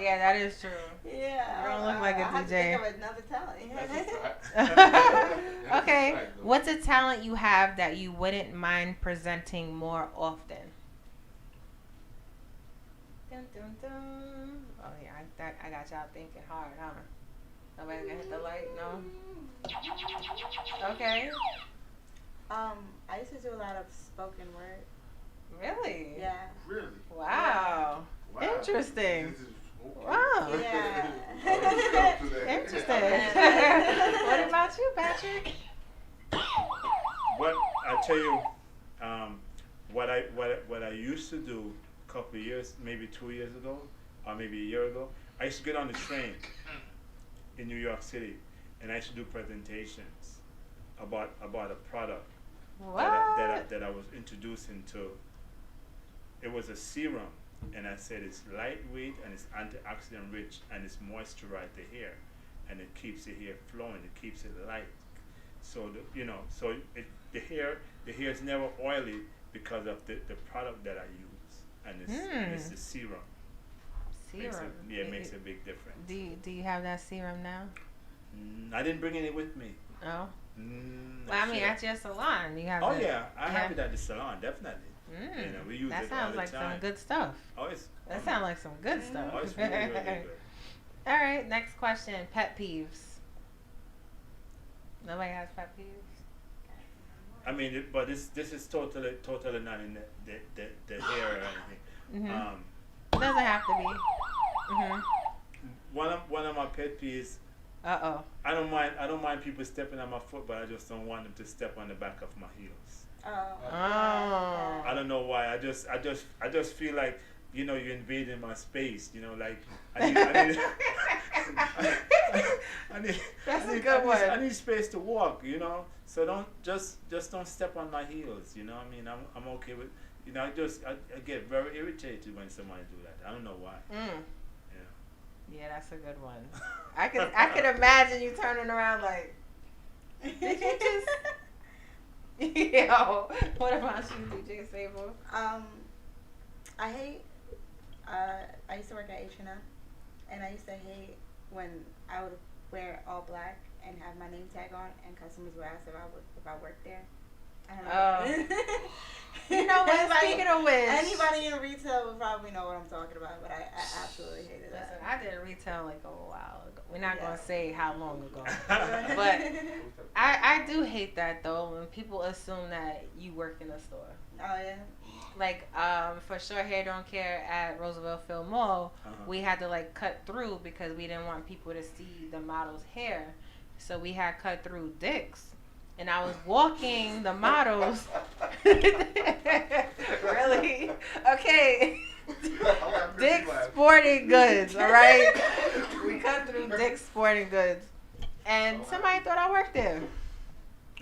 Speaker 2: Yeah, that is true.
Speaker 4: Yeah.
Speaker 2: You don't look like a
Speaker 4: I have to
Speaker 2: DJ.
Speaker 4: think of another talent.
Speaker 2: Okay, what's a talent you have that you wouldn't mind presenting more often? Dun, dun, dun. Oh yeah, I got y'all thinking hard, huh? Nobody gonna hit the light? No. Okay.
Speaker 4: I used to do a lot of spoken word.
Speaker 2: Really?
Speaker 4: Yeah.
Speaker 5: Really?
Speaker 2: Wow. Interesting. Wow.
Speaker 4: Yeah.
Speaker 2: Interesting. What about you, Patrick?
Speaker 8: What I tell you, what I used to do a couple of years, maybe 2 years ago, or maybe a year ago, I used to get on the train in New York City, and I used to do presentations about a product that I was introducing to. It was a serum, and I said it's lightweight and it's antioxidant rich and it's moisturize the hair, and it keeps the hair flowing. It keeps it light. So the hair is never oily because of the product that I use, and it's the serum.
Speaker 2: Serum.
Speaker 8: It makes a big difference.
Speaker 2: Do you have that serum now?
Speaker 8: I didn't bring any with me.
Speaker 2: Oh. Well, I mean, at your salon, you have.
Speaker 8: Oh yeah, I have it at the salon, definitely. We use it all the time.
Speaker 2: That sounds like some good stuff.
Speaker 8: Oh,
Speaker 2: that sounds like some good stuff.
Speaker 8: Oh, it's really, really good.
Speaker 2: All right, next question. Pet peeves. Nobody has pet peeves.
Speaker 8: I mean, but this is totally not in the hair or anything.
Speaker 2: Doesn't have to be.
Speaker 8: One of my pet peeves
Speaker 2: Uh-oh.
Speaker 8: I don't mind people stepping on my foot, but I just don't want them to step on the back of my heels.
Speaker 2: Oh.
Speaker 8: I don't know why. I just feel like, you know, you're invading my space. You know, like I need space to walk. You know, so don't don't step on my heels. You know what I mean? I'm okay with. You know, I get very irritated when somebody do that. I don't know why.
Speaker 2: Yeah, that's a good one. I could imagine you turning around like, did you just? Yo, what about you, DJ Sable?
Speaker 4: I hate. I used to work at H&M, and I used to hate when I would wear all black and have my name tag on, and customers would ask if I worked there.
Speaker 2: You know what? Speaking of which,
Speaker 4: anybody in retail would probably know what I'm talking about, but I absolutely hated that.
Speaker 2: Listen, I did retail like a while ago. We're not gonna say how long ago, but I do hate that though when people assume that you work in a store.
Speaker 4: Oh yeah.
Speaker 2: Like for Short Hair Don't Care at Roosevelt Field Mall, we had to like cut through because we didn't want people to see the model's hair, so we had cut through dicks. And I was walking the models. Really? Okay. Dick's Sporting Goods, all right? We cut through Dick's Sporting Goods. And somebody thought I worked there.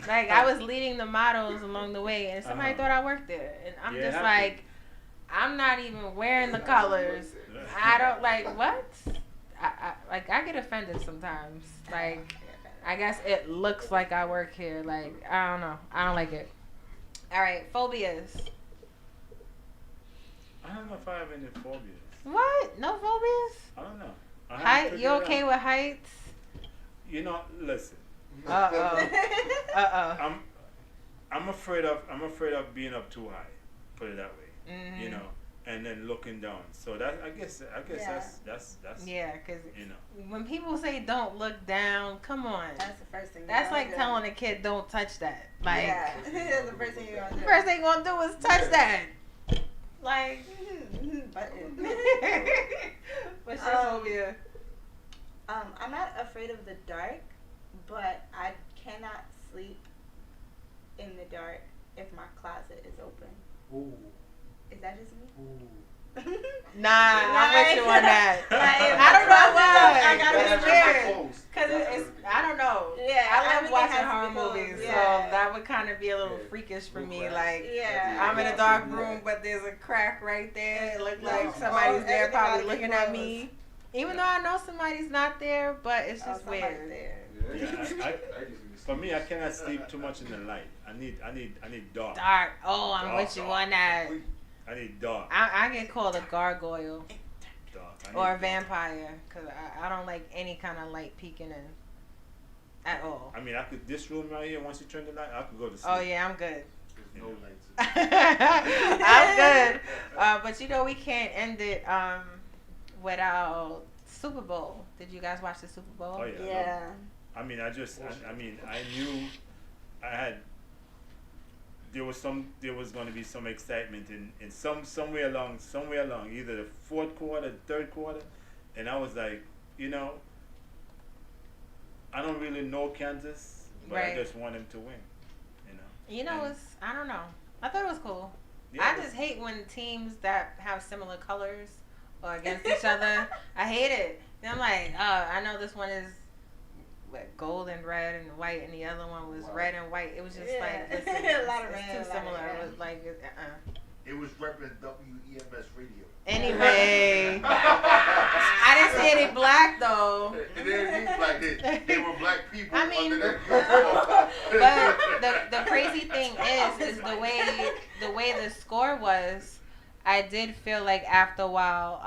Speaker 2: Like, I was leading the models along the way, and somebody thought I worked there. And I'm just like, I'm not even wearing the colors. I don't, like, what? I get offended sometimes. Like, I guess it looks like I work here. Like, I don't know. I don't like it. All right, phobias.
Speaker 8: I don't know if I have any phobias.
Speaker 2: What? No phobias?
Speaker 8: I don't know.
Speaker 2: Height? You okay with heights?
Speaker 8: You know, listen. I'm afraid of being up too high. Put it that way. Mm-hmm. You know. And then looking down. So that I guess that's
Speaker 2: yeah, because
Speaker 8: you know,
Speaker 2: when people say don't look down, come on.
Speaker 4: That's the first thing.
Speaker 2: That's like telling a kid don't touch that. Like
Speaker 4: that's the first thing you're gonna do.
Speaker 2: First thing you're gonna do is touch that. Like what's your phobia?
Speaker 4: I'm not afraid of the dark, but I cannot sleep in the dark if my closet is open.
Speaker 3: Ooh.
Speaker 4: Is that just me?
Speaker 2: Nah, I'm with you on that. I don't know why.
Speaker 4: I gotta be weird.
Speaker 2: Cause it's I don't know.
Speaker 4: Yeah,
Speaker 2: I love watching horror movies, so that would kind of be a little freakish for me. Like, I'm in a dark room, but there's a crack right there. It looks like somebody's there, probably looking at me. Even though I know somebody's not there, but it's just weird.
Speaker 8: For me, I cannot sleep too much in the light. I need dark.
Speaker 2: Dark. Oh, I'm with you on that.
Speaker 8: I need dark.
Speaker 2: I get called a gargoyle.
Speaker 8: Dark.
Speaker 2: Or a vampire, because I don't like any kind of light peeking in at all.
Speaker 8: I mean, this room right here, once you turn the light, I could go to sleep.
Speaker 2: Oh, yeah, I'm good.
Speaker 5: There's no lights.
Speaker 2: I'm good. But, you know, we can't end it without Super Bowl. Did you guys watch the Super Bowl?
Speaker 8: Oh, yeah.
Speaker 4: Yeah.
Speaker 8: I mean, I knew I had. There was going to be some excitement in somewhere along, either the fourth quarter, the third quarter, and I was like, you know, I don't really know Kansas, but I just want him to win, you know.
Speaker 2: You know, I don't know. I thought it was cool.
Speaker 8: Yeah,
Speaker 2: I just hate when teams that have similar colors or against each other. I hate it. And I'm like, I know this one is gold and red and white, and the other one was red and white. It was just like, listen,
Speaker 4: a lot of
Speaker 2: it's
Speaker 4: red,
Speaker 2: too similar. It was like,
Speaker 5: It was repping WEMS Radio.
Speaker 2: Anyway, I didn't see any black though.
Speaker 5: It didn't mean black. They were black people.
Speaker 2: I mean,
Speaker 5: under that
Speaker 2: but the crazy thing is the way the score was. I did feel like after a while,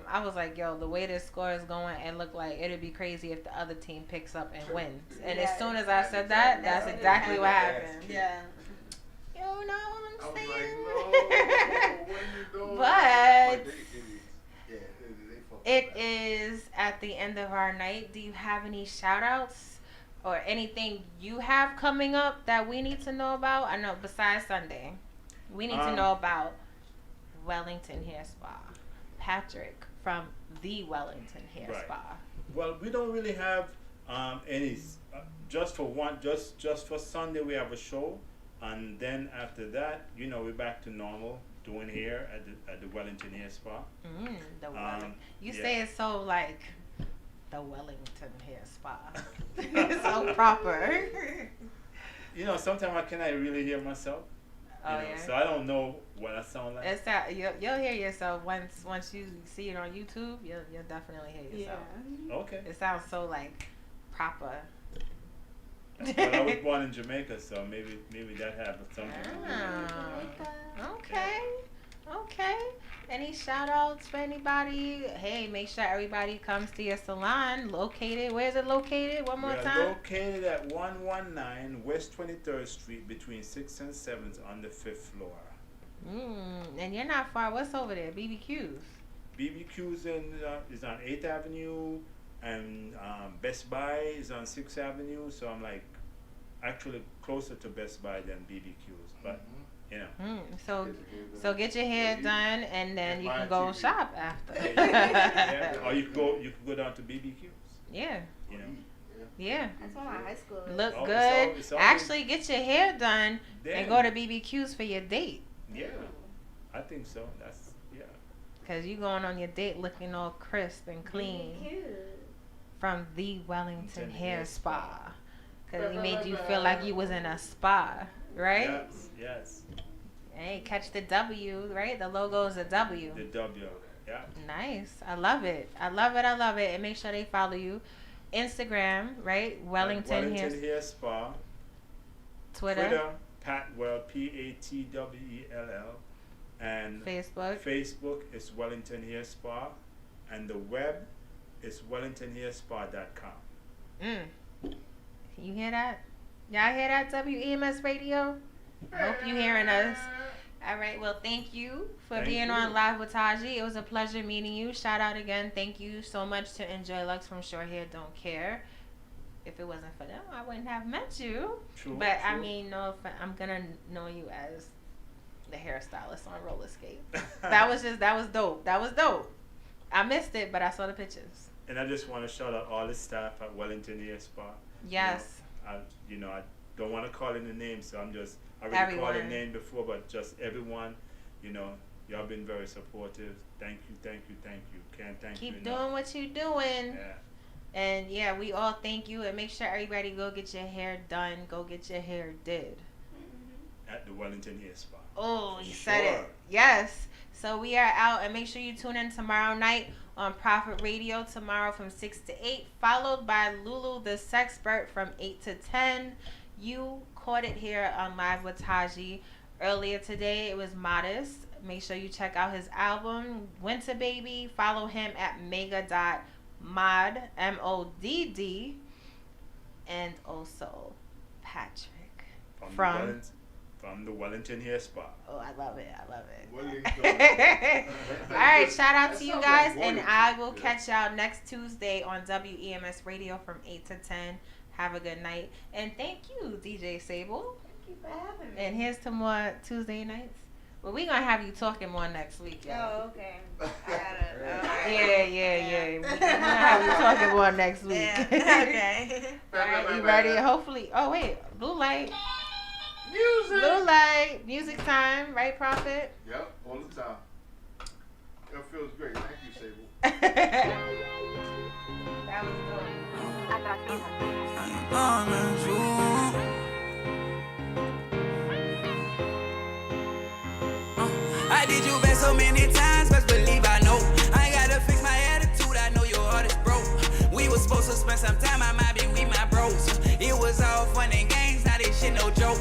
Speaker 2: I was like, yo, the way this score is going, it looked like it'd be crazy if the other team picks up and wins. And as soon as I said that, that's exactly what happened.
Speaker 4: Yeah.
Speaker 2: You know what I'm saying?
Speaker 5: No,
Speaker 2: but it is at the end of our night. Do you have any shout outs or anything you have coming up that we need to know about? I know besides Sunday, we need to know about Wellington Hair Spa. Patrick from the Wellington Hair Spa.
Speaker 8: Well, we don't really have Just for Sunday we have a show, and then after that, we're back to normal doing hair at the Wellington Hair Spa.
Speaker 2: You say it so like the Wellington Hair Spa. It's so proper.
Speaker 8: Sometimes I cannot really hear myself. So I don't know what I sound like.
Speaker 2: You'll hear yourself once you see it on YouTube. You'll definitely hear yourself.
Speaker 4: Yeah.
Speaker 8: Okay.
Speaker 2: It sounds so like proper.
Speaker 8: Well, I was born in Jamaica, so maybe that had something to do with it.
Speaker 2: Okay. Any shout outs for anybody? Hey, make sure everybody comes to your salon. Where's it located? One more time.
Speaker 8: We're located at 119 West 23rd Street between 6th and 7th on the 5th floor.
Speaker 2: And you're not far. What's over there? BBQ's.
Speaker 8: BBQ's is on 8th Avenue, and Best Buy is on 6th Avenue, so I'm like actually closer to Best Buy than BBQ's, but
Speaker 2: So get your hair done, and then you can go shop after.
Speaker 8: Or you can go down to BBQ's.
Speaker 2: Yeah. Yeah.
Speaker 4: That's what my high school is.
Speaker 2: Look good.
Speaker 8: It's always,
Speaker 2: actually, get your hair done and go to BBQ's for your date.
Speaker 8: Yeah, I think so.
Speaker 2: Because you going on your date looking all crisp and clean. From the Wellington Hair Spa. Because he made you feel like you was in a spa, right?
Speaker 8: Yes.
Speaker 2: Hey, catch the W, right? The logo is a W.
Speaker 8: The W, yeah.
Speaker 2: Nice. I love it. And make sure they follow you. Instagram, right? Wellington Hair
Speaker 8: Spa.
Speaker 2: Twitter,
Speaker 8: Patwell, Patwell. And Facebook is Wellington Hair Spa. And the web is wellingtonhairspa.com.
Speaker 2: You hear that? Y'all hear that, WEMS Radio? Hope you hearing us. All right, well, thank you for being on Live with Taji. It was a pleasure meeting you. Shout out again. Thank you so much to Enjoy Lux from Short Hair Don't Care. If it wasn't for them, I wouldn't have met you.
Speaker 8: True.
Speaker 2: I mean, I'm going to know you as the hairstylist on roller skates. That was dope. That was dope. I missed it, but I saw the pictures.
Speaker 8: And I just want to shout out all the staff at Wellington Hair Spa.
Speaker 2: Yes.
Speaker 8: I don't want to call in the name, so I already called the name before, but just everyone, y'all been very supportive. Thank you. Can't thank you
Speaker 2: Keep
Speaker 8: enough.
Speaker 2: doing what you're doing.
Speaker 8: Yeah.
Speaker 2: And we all thank you, and make sure everybody go get your hair done. Go get your hair did.
Speaker 8: At the Wellington Hair Spa.
Speaker 2: Oh, you said it. Yes. So we are out, and make sure you tune in tomorrow night on Prophet Radio tomorrow from 6 to 8, followed by Lulu the Sexpert from 8 to 10. You caught it here on Live with Taji. Earlier today, it was Modest. Make sure you check out his album, Winter Baby. Follow him at mega.mod, MODD. And also Patrick
Speaker 8: from the Wellington Hair Spa.
Speaker 2: Oh, I love it. All right, shout out to you guys, and I will catch y'all next Tuesday on WEMS Radio from 8 to 10. Have a good night. And thank you, DJ Sable.
Speaker 4: Thank you for having me.
Speaker 2: And here's to more Tuesday nights. Well, we're going to have you talking more next week, y'all.
Speaker 4: Oh, okay. I gotta.
Speaker 2: Yeah. We're going to have you talking more next week.
Speaker 4: Yeah. Okay.
Speaker 2: All right, you ready? Hopefully. Oh, wait. Blue light. Music time, right, Prophet?
Speaker 5: Yep, all the time. That feels great. Thank you, Sable.
Speaker 2: That was dope.
Speaker 10: I did you bad so many times, best believe I know. I gotta fix my attitude, I know your heart is broke. We was supposed to spend some time, I might be with my bros. It was all fun and games, now this shit no joke.